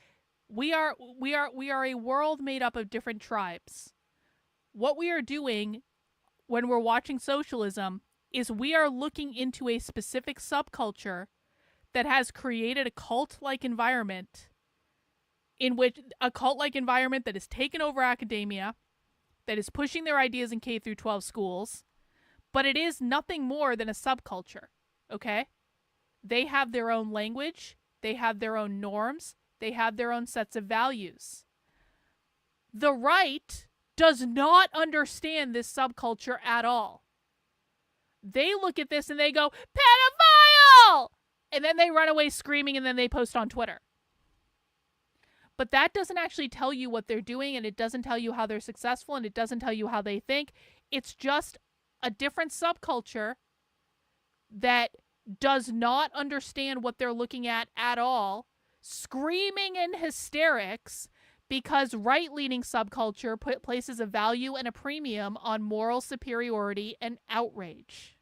We are a world made up of different tribes. What we are doing when we're watching socialism is we are looking into a specific subculture that has created a cult-like environment that has taken over academia, that is pushing their ideas in K through 12 schools, but it is nothing more than a subculture, okay? They have their own language, they have their own norms, they have their own sets of values. The right does not understand this subculture at all. They look at this and they go, pedophile! And then they run away screaming and then they post on Twitter. But that doesn't actually tell you what they're doing, and it doesn't tell you how they're successful, and it doesn't tell you how they think. It's just a different subculture that does not understand what they're looking at all, screaming in hysterics because right-leaning subculture places a value and a premium on moral superiority and outrage.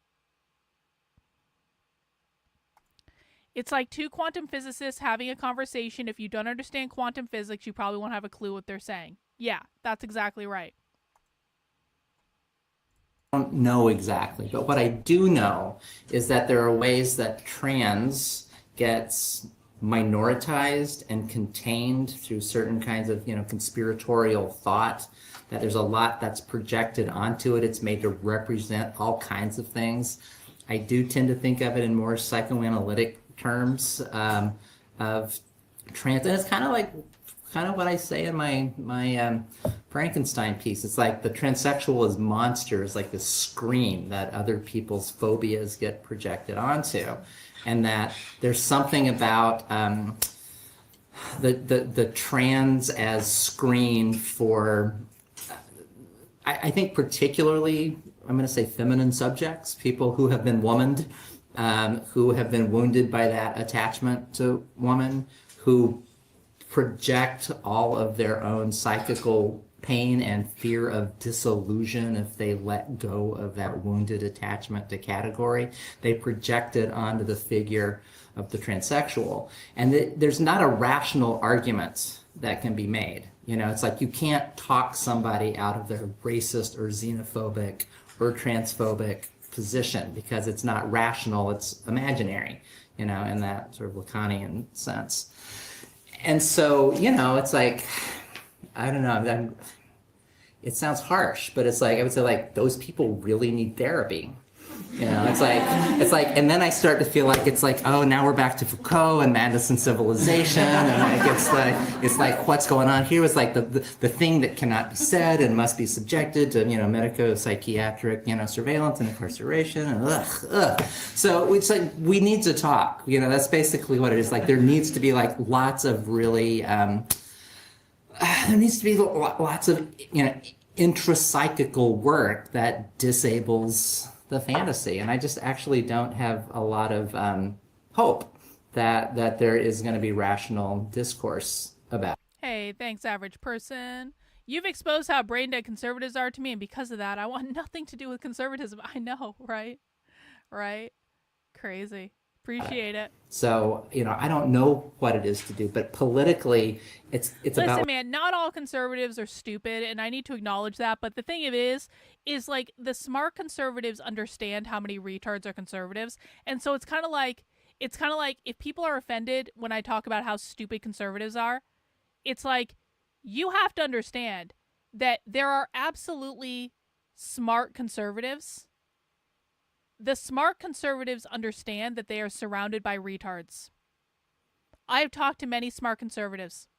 It's like two quantum physicists having a conversation. If you don't understand quantum physics, you probably won't have a clue what they're saying. Yeah, that's exactly right. I don't know exactly, but what I do know is that there are ways that trans gets minoritized and contained through certain kinds of, conspiratorial thought, that there's a lot that's projected onto it. It's made to represent all kinds of things. I do tend to think of it in more psychoanalytic terms of trans, and it's kind of what I say in my Frankenstein piece. It's like the transsexual is monsters, like the screen that other people's phobias get projected onto, and that there's something about the trans as screen for, I think particularly, I'm going to say feminine subjects, people who have been womaned, who have been wounded by that attachment to woman, who project all of their own psychical pain and fear of disillusion if they let go of that wounded attachment to category. They project it onto the figure of the transsexual. And there's not a rational argument that can be made. It's like you can't talk somebody out of their racist or xenophobic or transphobic position because it's not rational, it's imaginary, in that sort of Lacanian sense. And so, it's like, I don't know, it sounds harsh, but it's like, I would say like, those people really need therapy. It's like, and then I start to feel like it's like, oh, now we're back to Foucault and Madness and Civilization, and it's like what's going on here is like the thing that cannot be said and must be subjected to medico-psychiatric surveillance and incarceration and So it's like we need to talk. That's basically what it is. Like there needs to be like lots of really there needs to be lots of intrapsychical work that disables the fantasy, and I just actually don't have a lot of hope that there is going to be rational discourse about. Hey, thanks, average person. You've exposed how brain dead conservatives are to me, and because of that, I want nothing to do with conservatism. I know, right? Right? Crazy. Appreciate it. So, I don't know what it is to do, but politically, it's Listen, about... Listen, man, not all conservatives are stupid, and I need to acknowledge that, but the thing of it is like the smart conservatives understand how many retards are conservatives, and so it's kind of like if people are offended when I talk about how stupid conservatives are, it's like you have to understand that there are absolutely smart conservatives. The smart conservatives understand that they are surrounded by retards. I have talked to many smart conservatives,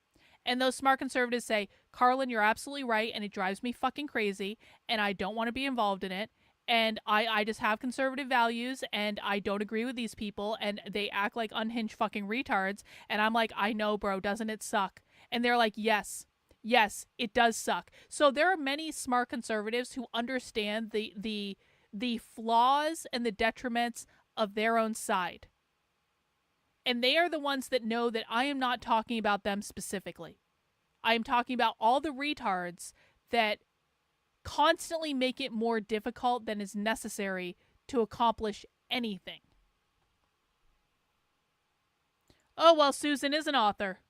And those smart conservatives say, Karlyn, you're absolutely right, and it drives me fucking crazy, and I don't want to be involved in it. And I just have conservative values, and I don't agree with these people, and they act like unhinged fucking retards. And I'm like, I know, bro, doesn't it suck? And they're like, yes, it does suck. So there are many smart conservatives who understand the flaws and the detriments of their own side. And they are the ones that know that I am not talking about them specifically. I am talking about all the retards that constantly make it more difficult than is necessary to accomplish anything. Oh, well, Susan is an author.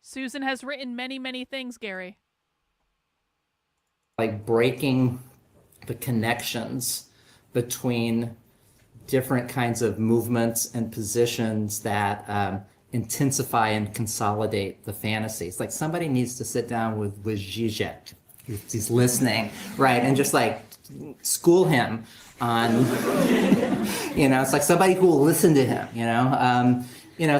Susan has written many, many things, Gary. Like breaking the connections between different kinds of movements and positions that intensify and consolidate the fantasies. Like somebody needs to sit down with Zizek, he's listening, right, and just like school him on, it's like somebody who will listen to him,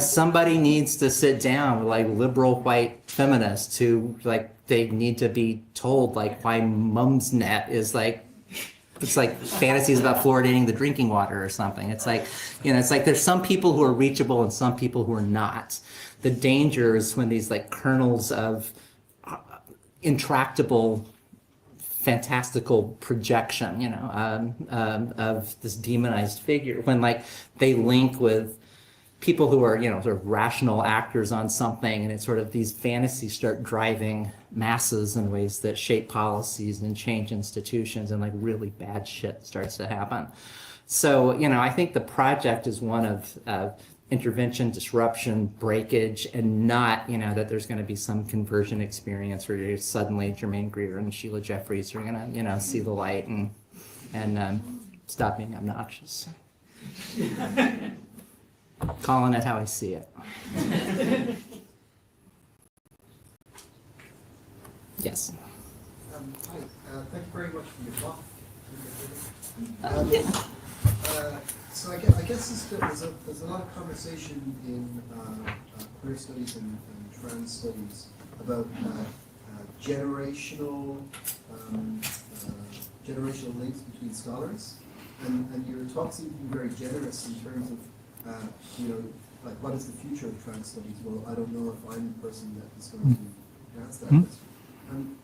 somebody needs to sit down with like liberal white feminists who like they need to be told like why Mumsnet is like, it's like fantasies about fluoridating the drinking water or something. It's like, it's like there's some people who are reachable and some people who are not. The danger is when these like kernels of intractable, fantastical projection, of this demonized figure, when like they link with people who are, sort of rational actors on something, and it's sort of these fantasies start driving masses in ways that shape policies and change institutions, and like really bad shit starts to happen. So, I think the project is one of intervention, disruption, breakage, and not, that there's going to be some conversion experience where you're suddenly Jermaine Greer and Sheila Jeffries are going to, see the light and stop being obnoxious. Calling it how I see it. Yes. Hi. Thank you very much for your talk. So I guess there's a lot of conversation in queer studies and trans studies about generational links between scholars, and your talk seemed to be very generous in terms of like what is the future of trans studies? Well, I don't know if I'm the person that is going to answer that question.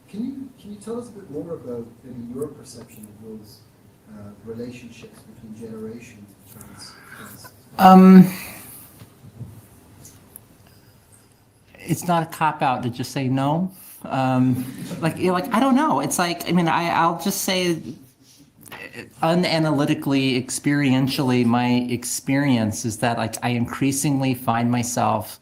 Can you tell us a bit more about maybe your perception of those relationships between generations of trans? It's not a cop-out to just say no. Like I don't know. It's like, I'll just say unanalytically, experientially, my experience is that like I increasingly find myself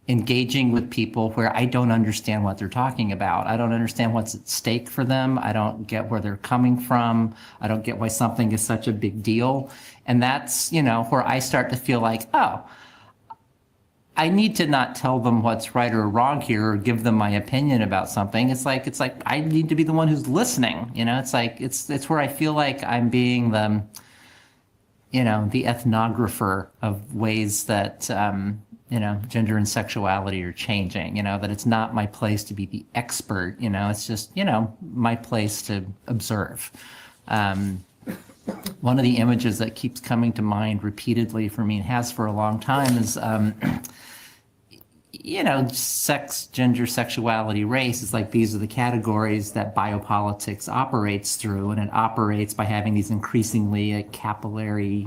engaging with people where I don't understand what they're talking about. I don't understand what's at stake for them. I don't get where they're coming from. I don't get why something is such a big deal. And that's, where I start to feel like, oh, I need to not tell them what's right or wrong here or give them my opinion about something. It's like I need to be the one who's listening. It's like it's where I feel like I'm being the ethnographer of ways that gender and sexuality are changing. That it's not my place to be the expert. It's just my place to observe. One of the images that keeps coming to mind repeatedly for me and has for a long time is sex, gender, sexuality, race is like these are the categories that biopolitics operates through, and it operates by having these increasingly capillary,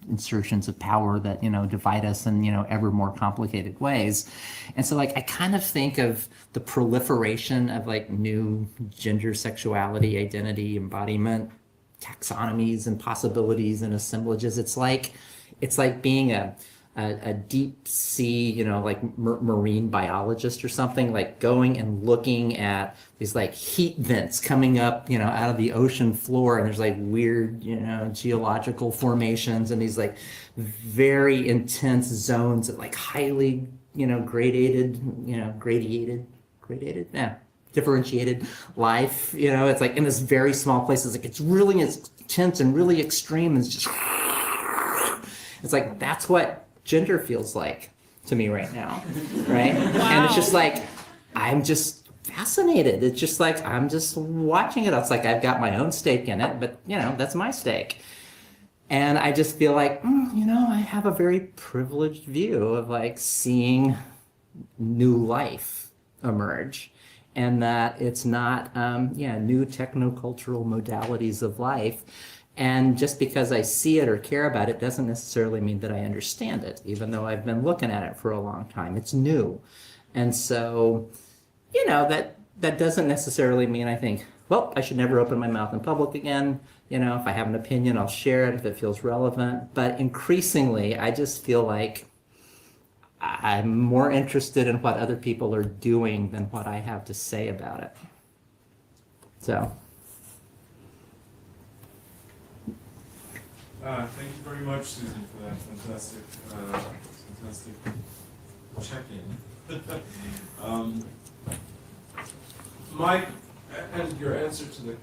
insertions of power that, divide us in, ever more complicated ways. And so like I kind of think of the proliferation of like new gender, sexuality, identity, embodiment, taxonomies and possibilities and assemblages. It's like being a deep sea, like marine biologist or something, like going and looking at these like heat vents coming up, out of the ocean floor, and there's like weird, geological formations and these like very intense zones of like highly, differentiated life. It's like in this very small place. It's like it's really intense and really extreme, and it's like that's what gender feels like to me right now, right? Wow. And it's just like I'm just fascinated. It's just like, I'm just watching it. It's like, I've got my own stake in it, but that's my stake. And I just feel like, I have a very privileged view of like seeing new life emerge, and that it's not, new technocultural modalities of life. And just because I see it or care about it doesn't necessarily mean that I understand it, even though I've been looking at it for a long time. It's new. And so, that doesn't necessarily mean I think, well, I should never open my mouth in public again. If I have an opinion, I'll share it if it feels relevant. But increasingly, I just feel like I'm more interested in what other people are doing than what I have to say about it. So. Thank you very much, Susan, for that fantastic check-in. Mike, and your answer to the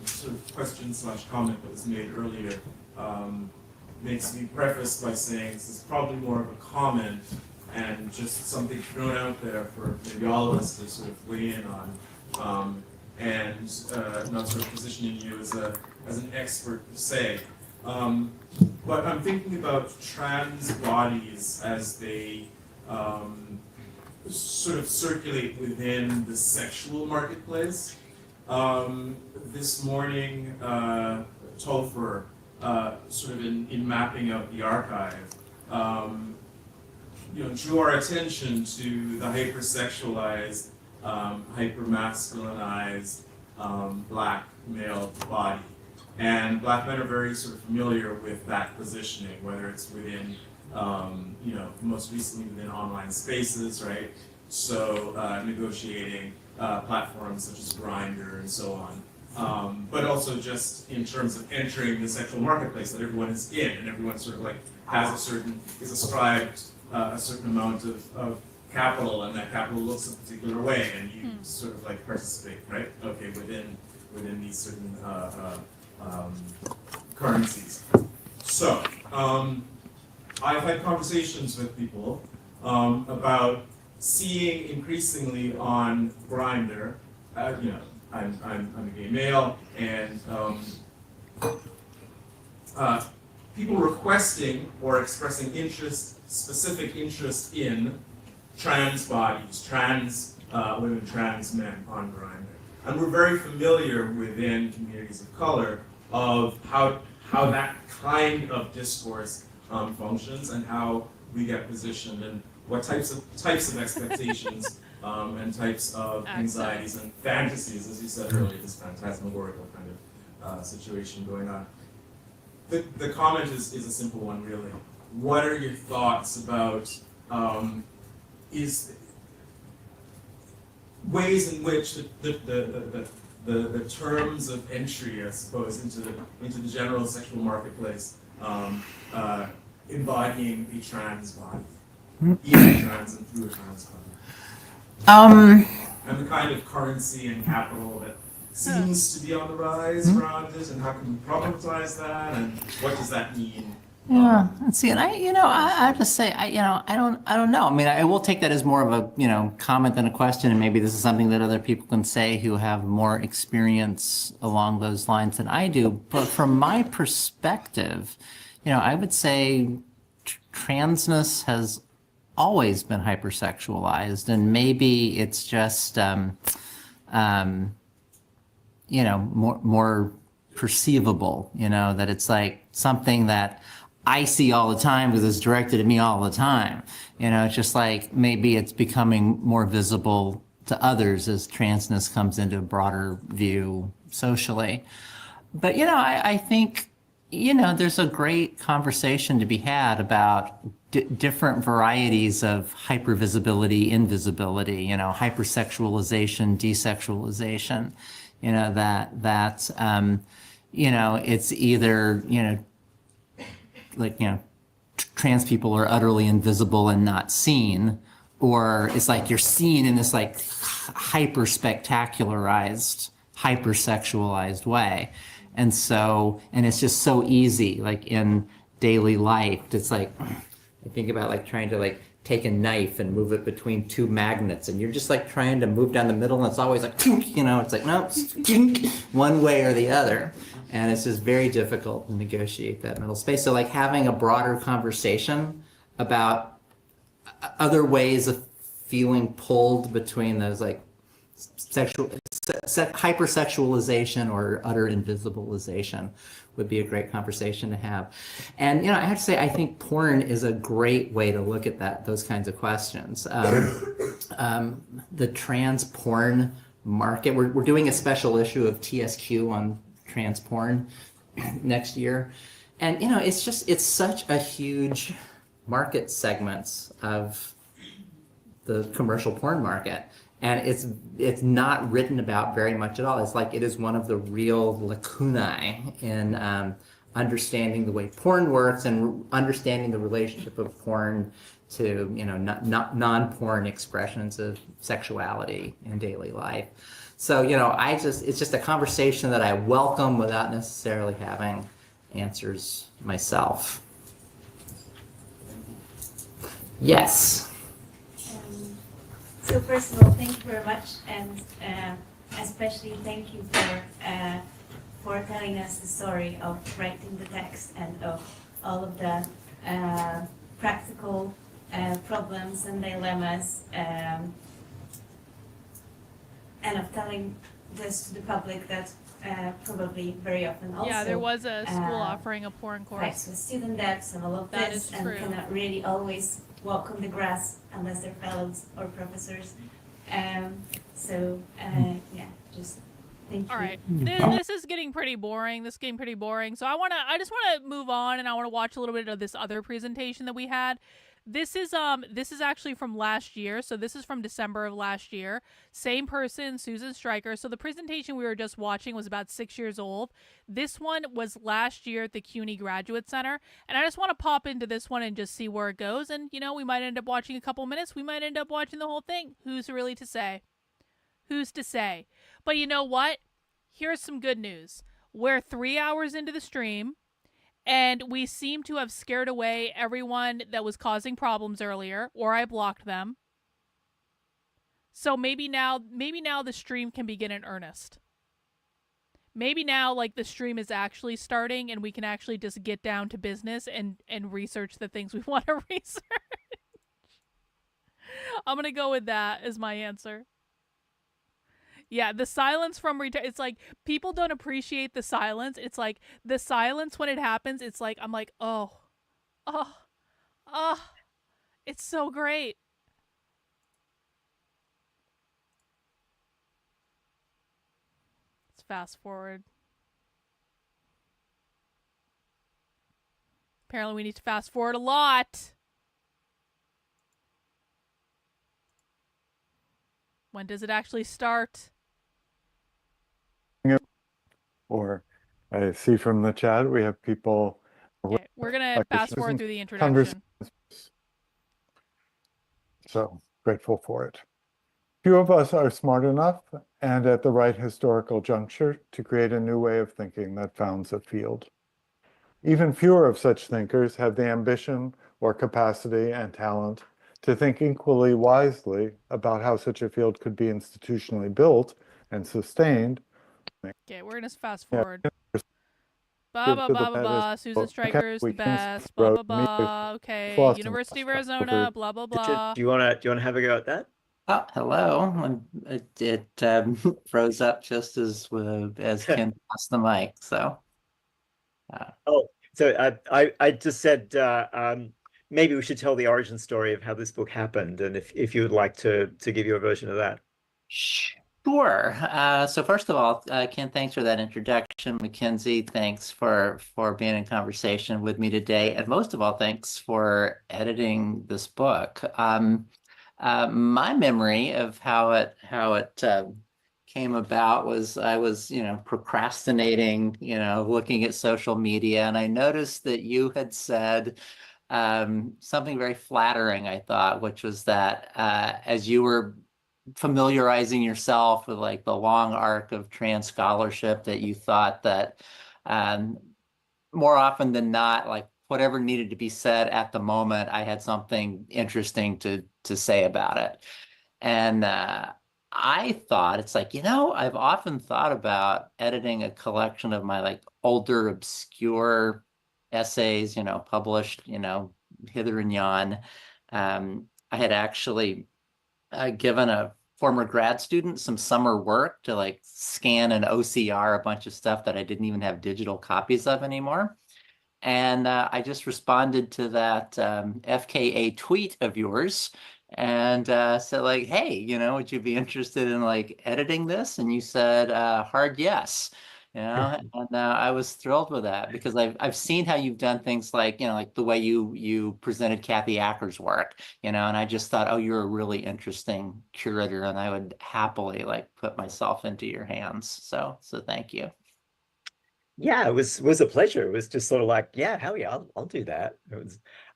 sort of question / comment that was made earlier makes me preface by saying this is probably more of a comment and just something thrown out there for maybe all of us to sort of weigh in on, and not sort of positioning you as an expert per se. But I'm thinking about trans bodies as they sort of circulate within the sexual marketplace. This morning, Topher, sort of in mapping out the archive, drew our attention to the hypersexualized, hypermasculinized black male body. And black men are very sort of familiar with that positioning, whether it's within, most recently within online spaces, right? So negotiating platforms such as Grindr and so on. But also just in terms of entering the sexual marketplace that everyone is in, and everyone sort of like is ascribed a certain amount of capital, and that capital looks a particular way, and you sort of like participate, right? Okay, within these certain currencies. So, I've had conversations with people about seeing increasingly on Grindr, I'm a gay male, and people requesting or expressing specific interest in trans bodies, trans women, trans men on Grindr. And we're very familiar within communities of color of how that kind of discourse functions, and how we get positioned, and what types of expectations and types of anxieties and fantasies, as you said earlier, this phantasmagorical kind of situation going on. The comment is a simple one, really. What are your thoughts about ways in which the terms of entry, I suppose, into the general sexual marketplace, embodying a trans body, being trans and through a trans body, and the kind of currency and capital that seems to be on the rise around it, and how can we problematize that, and what does that mean? Yeah, let's see, and I have to say, I don't know. I mean, I will take that as more of a, comment than a question, and maybe this is something that other people can say who have more experience along those lines than I do. But from my perspective, I would say transness has always been hypersexualized, and maybe it's just, more perceivable, that it's like something that I see all the time because it's directed at me all the time. It's just like maybe it's becoming more visible to others as transness comes into a broader view socially. But, I think, there's a great conversation to be had about different varieties of hypervisibility, invisibility, hypersexualization, desexualization, it's either, trans people are utterly invisible and not seen, or it's like you're seen in this like hyper spectacularized, hypersexualized way. And it's just so easy, like in daily life. It's like, I think about like trying to like take a knife and move it between two magnets, and you're just like trying to move down the middle, and it's always like, it's like, no, one way or the other. And it's just very difficult to negotiate that middle space. So like having a broader conversation about other ways of feeling pulled between those like hypersexualization or utter invisibilization would be a great conversation to have. And I have to say, I think porn is a great way to look at those kinds of questions. The trans porn market, we're doing a special issue of TSQ on trans porn next year. And it's such a huge market segments of the commercial porn market. And it's not written about very much at all. It's like it is one of the real lacunae in understanding the way porn works and understanding the relationship of porn to non-porn expressions of sexuality in daily life. So it's just a conversation that I welcome without necessarily having answers myself. Yes. So first of all, thank you very much, and especially thank you for telling us the story of writing the text and of all of the practical problems and dilemmas, and of telling this to the public that probably very often also there was a school offering a porn course. Facts with student debts and all of That this, is and true. cannot really always walk on the grass unless they're fellows or professors. Just thank you. All right, this is getting pretty boring. So I just want to move on, and I want to watch a little bit of this other presentation that we had. This is actually from last year. So this is from December of last year. Same person, Susan Stryker. So the presentation we were just watching was about 6 years old. This one was last year at the CUNY Graduate Center. And I just want to pop into this one and just see where it goes. And, we might end up watching a couple minutes. We might end up watching the whole thing. Who's really to say? Who's to say? But you know what? Here's some good news. We're 3 hours into the stream. And we seem to have scared away everyone that was causing problems earlier, or I blocked them. So maybe now the stream can begin in earnest. Maybe now, the stream is actually starting, and we can actually just get down to business and research the things we want to research. I'm going to go with that as my answer. Yeah, the silence from it's like people don't appreciate the silence. It's like the silence when it happens, it's like I'm like, oh, it's so great. Let's fast forward. Apparently we need to fast forward a lot. When does it actually start? Or I see from the chat we have people. Okay, we're gonna fast forward through the introduction. So grateful for it. Few of us are smart enough and at the right historical juncture to create a new way of thinking that founds a field. Even fewer of such thinkers have the ambition or capacity and talent to think equally wisely about how such a field could be institutionally built and sustained. Okay, we're gonna fast forward. Blah blah blah blah blah. Susan Stryker's the best. Blah blah blah. Okay, University of Arizona. Blah blah blah. Do you wanna have a go at that? Oh, hello. It froze up just as Ken passed the mic. So. I just said maybe we should tell the origin story of how this book happened, and if you would like to give you a version of that. Sure. So first of all, Ken, thanks for that introduction. Mackenzie, thanks for being in conversation with me today. And most of all, thanks for editing this book. My memory of how it came about was I was, procrastinating, looking at social media, and I noticed that you had said something very flattering, I thought, which was that as you were familiarizing yourself with the long arc of trans scholarship, that you thought that more often than not, whatever needed to be said at the moment, I had something interesting to say about it. And I thought, it's like, I've often thought about editing a collection of my like older, obscure essays, published, hither and yon. I had actually given a former grad student some summer work to like scan and OCR a bunch of stuff that I didn't even have digital copies of anymore. And I just responded to that FKA tweet of yours and said like, hey, would you be interested in like editing this? And you said hard yes. And I was thrilled with that because I've seen how you've done things like, like the way you presented Kathy Acker's work, and I just thought, oh, you're a really interesting curator, and I would happily like put myself into your hands. So thank you. Yeah, it was a pleasure. It was just sort of like, yeah, hell yeah, I'll do that.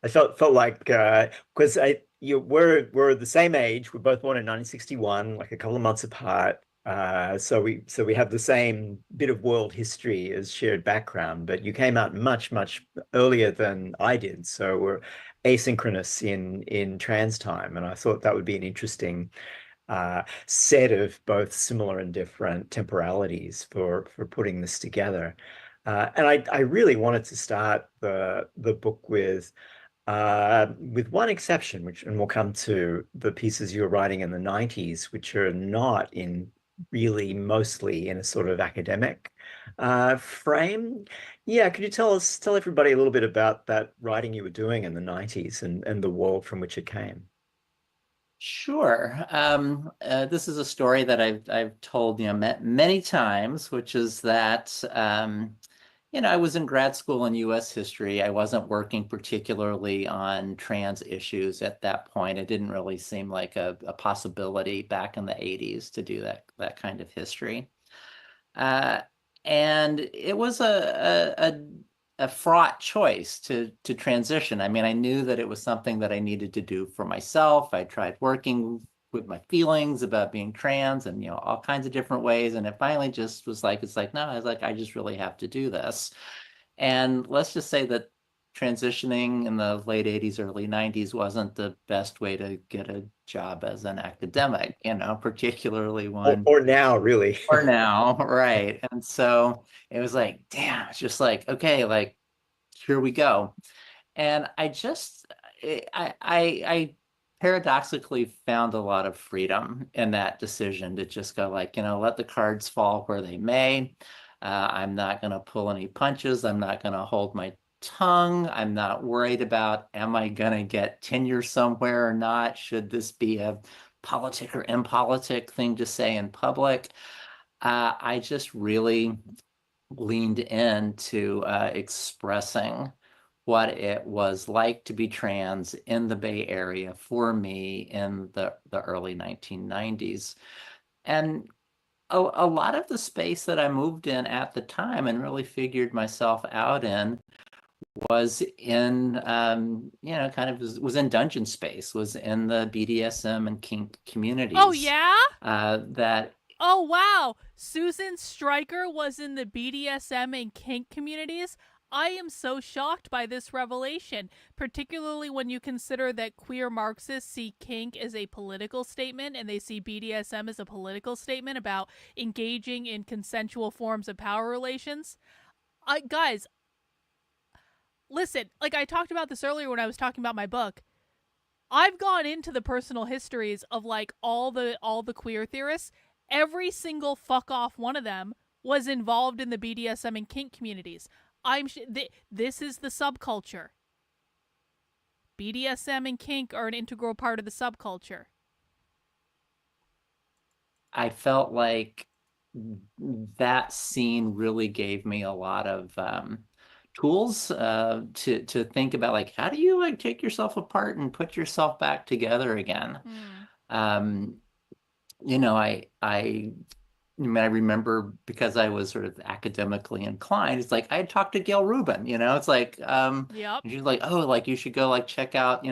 I felt like because we're the same age. We're both born in 1961, like a couple of months apart. So we have the same bit of world history as shared background, but you came out much earlier than I did. So we're asynchronous in trans time, and I thought that would be an interesting set of both similar and different temporalities for putting this together. And I really wanted to start the book with one exception, and we'll come to the pieces you were writing in the 90s, which are not mostly in a sort of academic frame. Yeah, could you tell everybody a little bit about that writing you were doing in the 90s and the world from which it came? Sure. This is a story that I've told many times, which is that I was in grad school in U.S. history. I wasn't working particularly on trans issues at that point. It didn't really seem like a possibility back in the 80s to do that kind of history. And it was a fraught choice to transition. I mean, I knew that it was something that I needed to do for myself. I tried working with my feelings about being trans and, all kinds of different ways. And it finally just was like, no, I just really have to do this. And let's just say that transitioning in the late 80s, early 90s wasn't the best way to get a job as an academic, particularly one. Or now, really. Or now, right. And so it was like, damn, it's just like, okay, like, here we go. And I paradoxically found a lot of freedom in that decision to just go like, let the cards fall where they may. I'm not going to pull any punches. I'm not going to hold my tongue. I'm not worried about, am I going to get tenure somewhere or not? Should this be a politic or impolitic thing to say in public? I just really leaned into expressing what it was like to be trans in the Bay Area for me in the early 1990s. And a lot of the space that I moved in at the time and really figured myself out in was in, was in dungeon space, was in the BDSM and kink communities. Oh, yeah? Oh, wow. Susan Stryker was in the BDSM and kink communities? I am so shocked by this revelation, particularly when you consider that queer Marxists see kink as a political statement and they see BDSM as a political statement about engaging in consensual forms of power relations. Guys, listen, like I talked about this earlier when I was talking about my book. I've gone into the personal histories of like all the queer theorists. Every single fuck off one of them was involved in the BDSM and kink communities. This is the subculture. BDSM and kink are an integral part of the subculture. I felt like that scene really gave me a lot of tools to think about, like, how do you like take yourself apart and put yourself back together again? I remember, because I was sort of academically inclined, it's like I had talked to Gail Rubin, it's like, she's like, oh, like you should go like check out,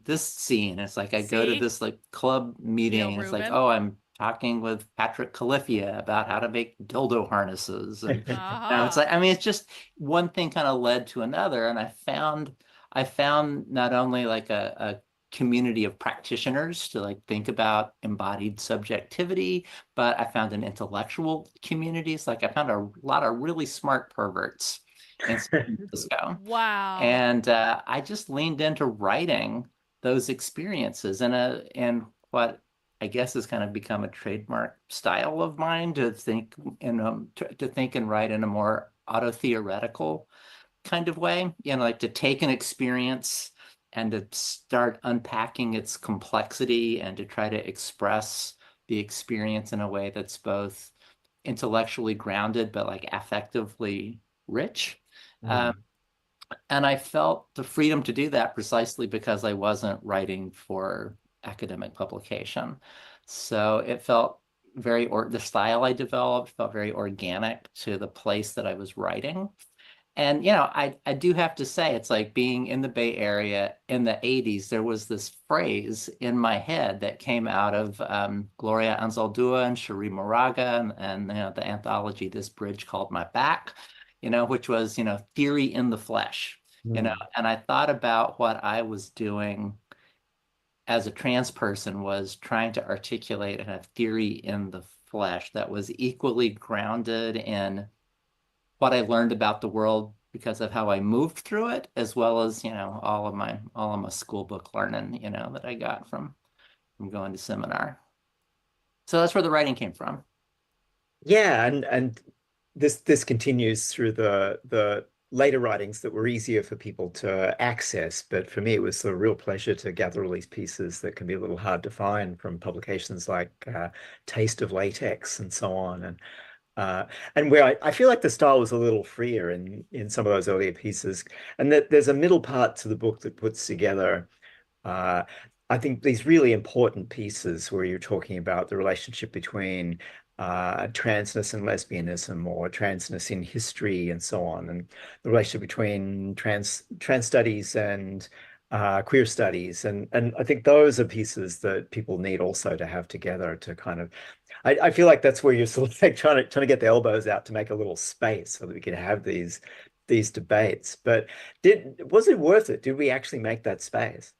this scene. It's like I go to this like club meeting, and it's like, oh, I'm talking with Patrick Califia about how to make dildo harnesses. And Ah. it's like, I mean, it's just one thing kind of led to another. And I found not only like a community of practitioners to like think about embodied subjectivity, but I found an intellectual community. It's like I found a lot of really smart perverts in San Francisco. Wow. And I just leaned into writing those experiences and what I guess has kind of become a trademark style of mine to think to think and write in a more auto-theoretical kind of way, like to take an experience and to start unpacking its complexity and to try to express the experience in a way that's both intellectually grounded but like affectively rich. And I felt the freedom to do that precisely because I wasn't writing for academic publication. So it felt the style I developed felt very organic to the place that I was writing. And, I do have to say, it's like being in the Bay Area in the 80s, there was this phrase in my head that came out of Gloria Anzaldúa and Cherie Moraga and the anthology, This Bridge Called My Back, which was, theory in the flesh, and I thought about what I was doing as a trans person was trying to articulate a theory in the flesh that was equally grounded in what I learned about the world because of how I moved through it, as well as, all of my school book learning, that I got from going to seminar. So that's where the writing came from. Yeah, and this continues through the later writings that were easier for people to access. But for me, it was a real pleasure to gather all these pieces that can be a little hard to find from publications like Taste of Latex and so on. And where I feel like the style was a little freer in some of those earlier pieces, and that there's a middle part to the book that puts together, I think, these really important pieces where you're talking about the relationship between transness and lesbianism, or transness in history, and so on, and the relationship between trans studies and queer studies, and I think those are pieces that people need also to have together to kind of. I feel like that's where you're sort of like trying to get the elbows out to make a little space so that we can have these debates. But was it worth it? Did we actually make that space?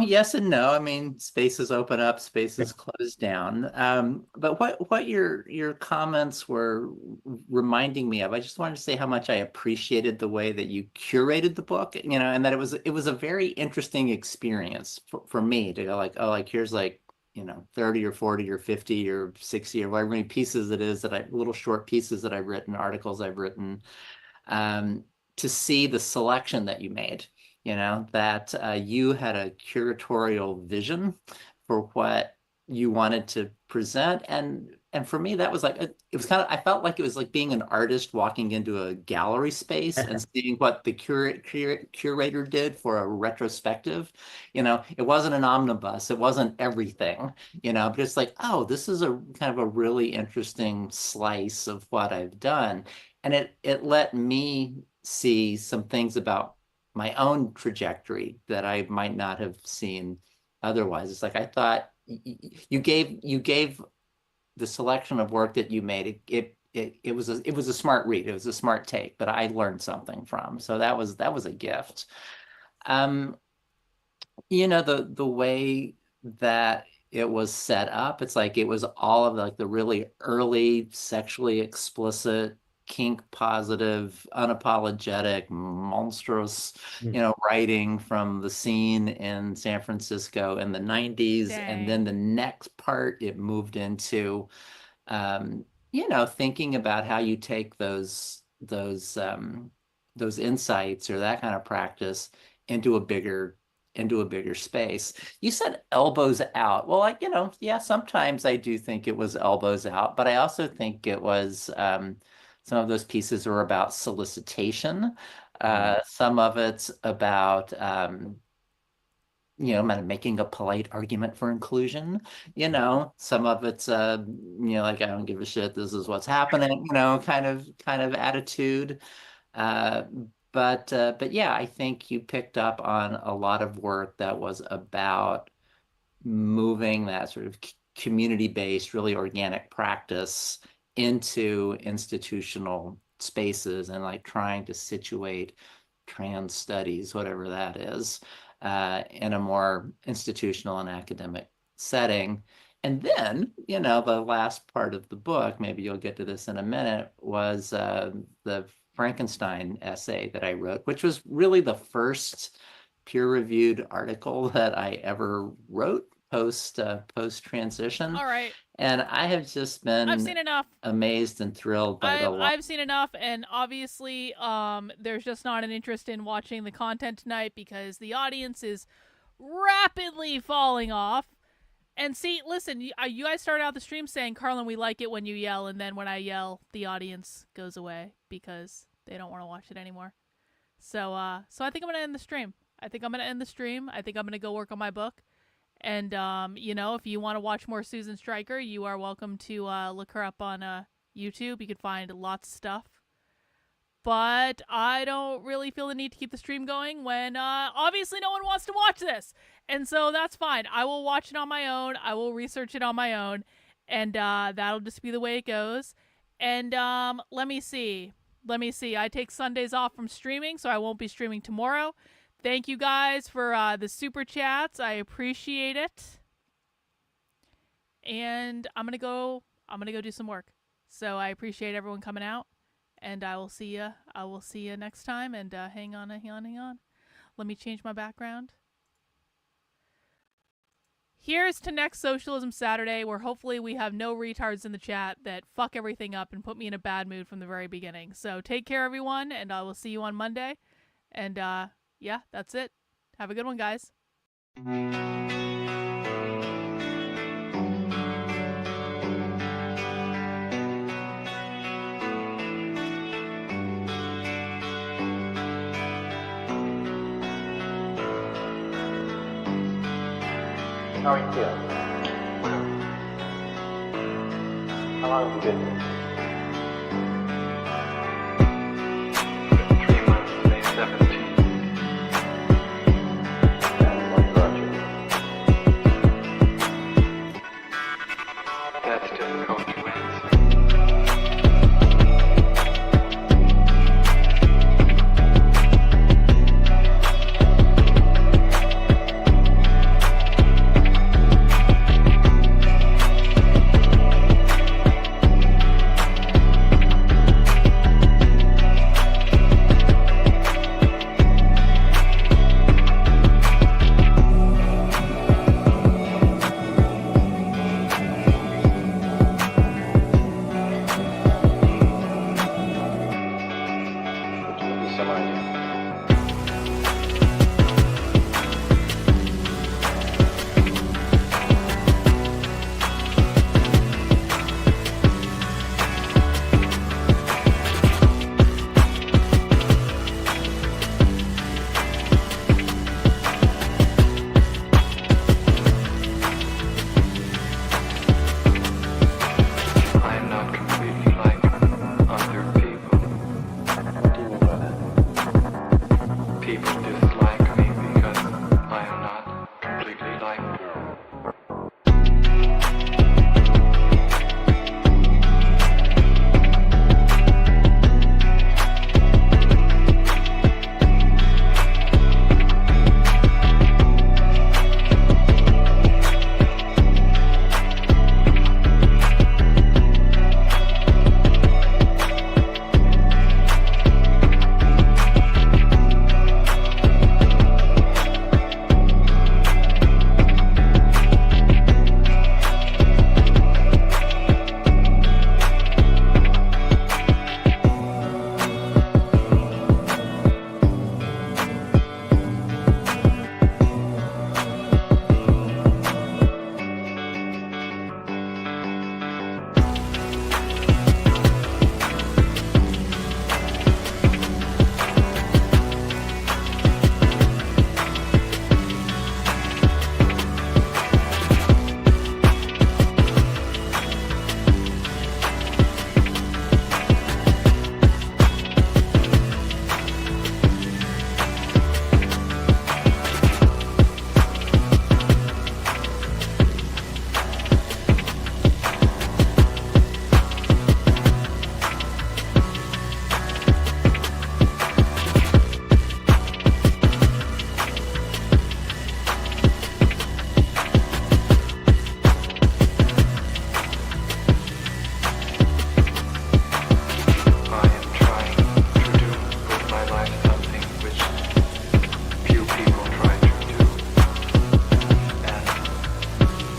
Yes and no. I mean, spaces open up, spaces close down. But what your comments were reminding me of, I just wanted to say how much I appreciated the way that you curated the book, and that it was a very interesting experience for me to go like, oh, like here's like, 30 or 40 or 50 or 60 or whatever many pieces it is little short pieces that I've written, articles I've written, to see the selection that you made. That you had a curatorial vision for what you wanted to present. And for me, that was like, it was kind of, I felt like it was like being an artist walking into a gallery space and seeing what the curator did for a retrospective. It wasn't an omnibus, it wasn't everything, but it's like, oh, this is a kind of a really interesting slice of what I've done. And it let me see some things about my own trajectory that I might not have seen otherwise. It's like I thought you gave the selection of work that you made. It was a smart read. It was a smart take that I learned something from. So that was a gift. The way that it was set up, it's like it was all of like the really early sexually explicit, kink positive, unapologetic, monstrous, writing from the scene in San Francisco in the 90s. Dang. And then the next part, it moved into, thinking about how you take those insights or that kind of practice into a bigger space. You said elbows out. Well, yeah, sometimes I do think it was elbows out, but I also think it was, some of those pieces are about solicitation. Some of it's about, making a polite argument for inclusion. Some of it's, like, I don't give a shit, this is what's happening, kind of attitude. But yeah, I think you picked up on a lot of work that was about moving that sort of community-based, really organic practice into institutional spaces and like trying to situate trans studies, whatever that is, in a more institutional and academic setting. And then, you know, the last part of the book, maybe you'll get to this in a minute, was the Frankenstein essay that I wrote, which was really the first peer-reviewed article that I ever wrote post-transition. All right. And I have just been I've seen enough. Amazed and thrilled by the I've seen enough, and obviously there's just not an interest in watching the content tonight because the audience is rapidly falling off. And see, listen, you guys started out the stream saying, Karlyn, we like it when you yell, and then when I yell, the audience goes away because they don't want to watch it anymore. So I think I'm going to end the stream. I think I'm going to go work on my book. And, you know, if you want to watch more Susan Stryker, you are welcome to look her up on YouTube. You can find lots of stuff. But I don't really feel the need to keep the stream going when obviously no one wants to watch this. And so that's fine. I will watch it on my own. I will research it on my own. And that'll just be the way it goes. And let me see. I take Sundays off from streaming, so I won't be streaming tomorrow. Thank you guys for the super chats. I appreciate it. And I'm gonna go do some work. So I appreciate everyone coming out. And I will see you next time. And hang on. Let me change my background. Here's to next Socialism Saturday, where hopefully we have no retards in the chat that fuck everything up and put me in a bad mood from the very beginning. So take care, everyone, and I will see you on Monday. And yeah, that's it. Have a good one, guys. How are you feeling? How long have you been here? 3 months, May 17th. And what brought you? That's difficult to answer.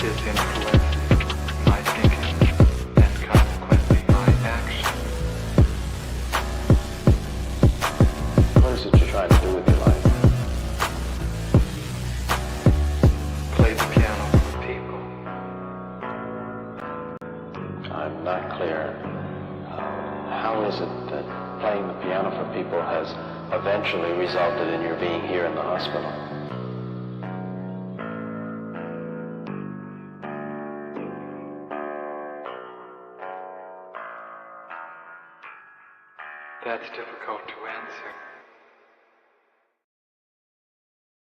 is influencing my thinking and consequently my action. What is it you're trying to do with your life? Play the piano for the people. I'm not clear. How is it that playing the piano for people has eventually resulted in your being here in the hospital? That's difficult to answer.